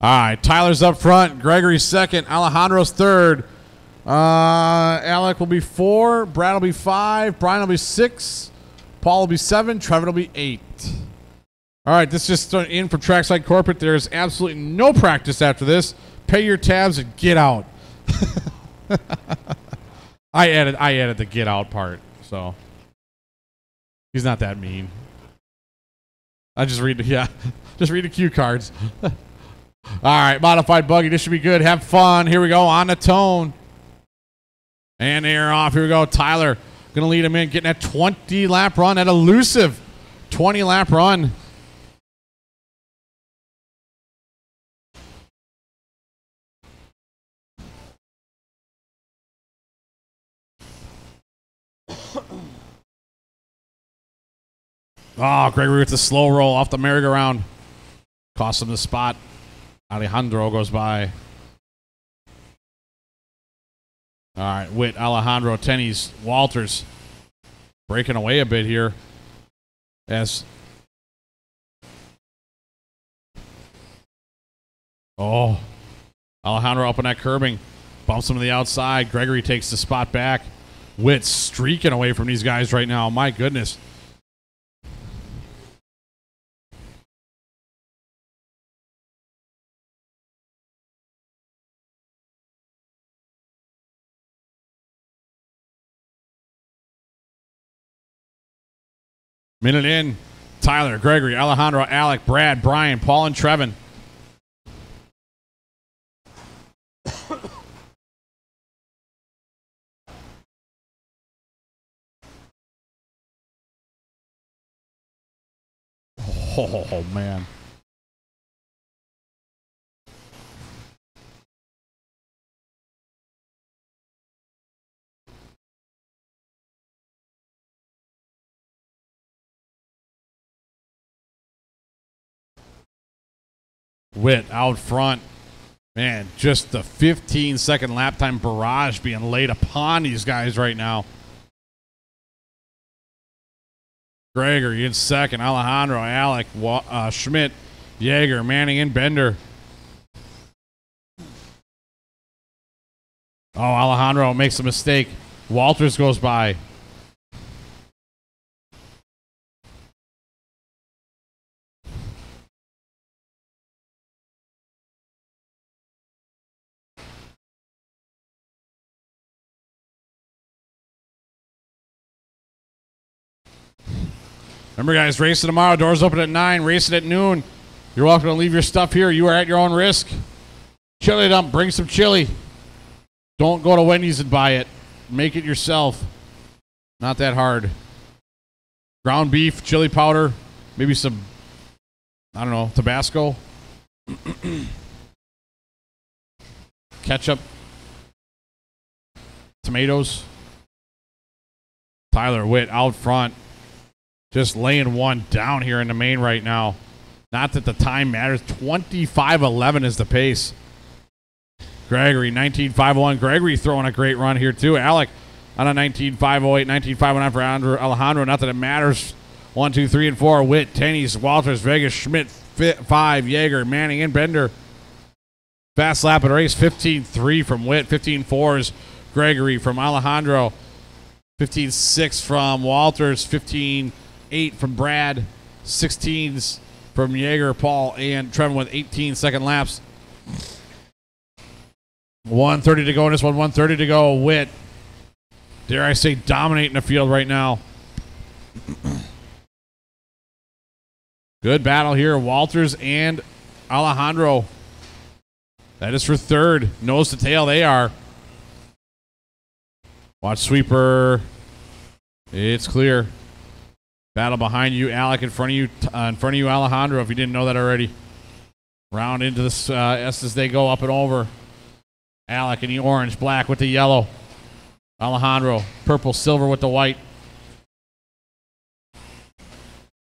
All right, Tyler's up front. Gregory's second. Alejandro's third. Alec will be 4. Brad will be 5. Brian will be 6. Paul will be 7. Trevor will be 8. All right, this is just in from Trackside Corporate. There's absolutely no practice after this. Pay your tabs and get out. I added the get out part, so he's not that mean. I just read the cue cards. All right, modified buggy. This should be good. Have fun. Here we go on the tone. And they're off. Here we go. Tyler going to lead him in, getting that 20-lap run, that elusive 20-lap run. Oh, Gregory with the slow roll off the merry-go-round. Cost him the spot. Alejandro goes by. All right, Witt, Alejandro, Tennies, Walters breaking away a bit here. As Alejandro up on that curbing. Bumps him to the outside. Gregory takes the spot back. Witt streaking away from these guys right now. My goodness. Minute in, Tyler, Gregory, Alejandro, Alec, Brad, Brian, Paul, and Trevin. Oh, man. Witt out front. Man, just the 15-second lap time barrage being laid upon these guys right now. Gregory in second. Alejandro, Alec, Schmidt, Yeager, Manning, and Bender. Oh, Alejandro makes a mistake. Walters goes by. Remember, guys, racing tomorrow. Doors open at 9. Racing at noon. You're welcome to leave your stuff here. You are at your own risk. Chili dump. Bring some chili. Don't go to Wendy's and buy it. Make it yourself. Not that hard. Ground beef, chili powder, maybe some, I don't know, Tabasco. Ketchup. Tomatoes. Tyler Witt out front. Just laying one down here in the main right now. Not that the time matters. 25:11 is the pace. Gregory, 19:5:01. Gregory throwing a great run here too. Alec on a 19:5:08, 19:5:09 for Alejandro. Not that it matters. 1, 2, 3, and 4. Witt, Tennies, Walters, Vegas, Schmidt, 5, Yeager, Manning, and Bender. Fast lap of the race. 15:3 from Witt. 15:4 is Gregory from Alejandro. 15:6 from Walters. 15:8 from Brad, 16s from Yeager, Paul, and Trevin with 18-second laps. 1:30 to go in this one, 1:30 to go. Witt, dare I say, dominating the field right now. Good battle here, Walters and Alejandro. That is for third. Nose to tail they are. Watch sweeper. It's clear. Battle behind you, Alec in front of you, Alejandro, if you didn't know that already. Round into this as they go up and over. Alec in the orange, black with the yellow. Alejandro, purple, silver with the white.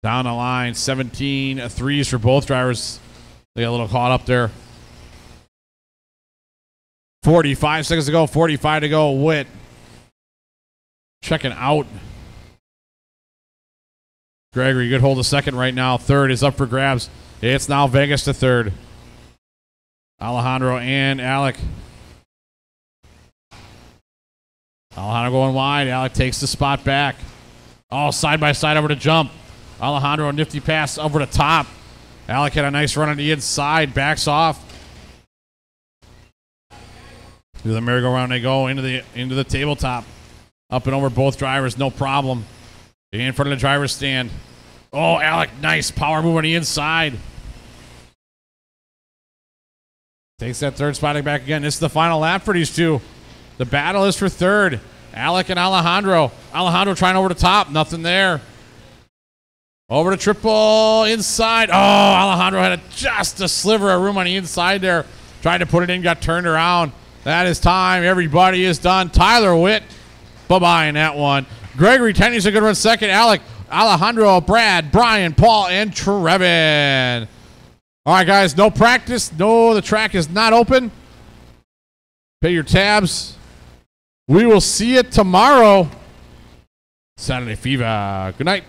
Down the line, 17 threes for both drivers. They got a little caught up there. 45 seconds to go, 45 to go. Witt checking out. Gregory, good hold of second right now. Third is up for grabs. It's now Vegas to third. Alejandro and Alec. Alejandro going wide. Alec takes the spot back. Oh, side by side over to jump. Alejandro, a nifty pass over the top. Alec had a nice run on the inside, backs off. Through the merry-go-round they go into the tabletop. Up and over both drivers, no problem. In front of the driver's stand. Oh, Alec, nice power move on the inside. Takes that third spot back again. This is the final lap for these two. The battle is for third. Alec and Alejandro. Alejandro trying over the top. Nothing there. Over to triple inside. Oh, Alejandro had just a sliver of room on the inside there. Tried to put it in, got turned around. That is time. Everybody is done. Tyler Witt, bye-bye in that one. Gregory Tenney's a good run second. Alec, Alejandro, Brad, Brian, Paul, and Trevin. All right, guys, no practice. No, the track is not open. Pay your tabs. We will see you tomorrow. Saturday Fever. Good night.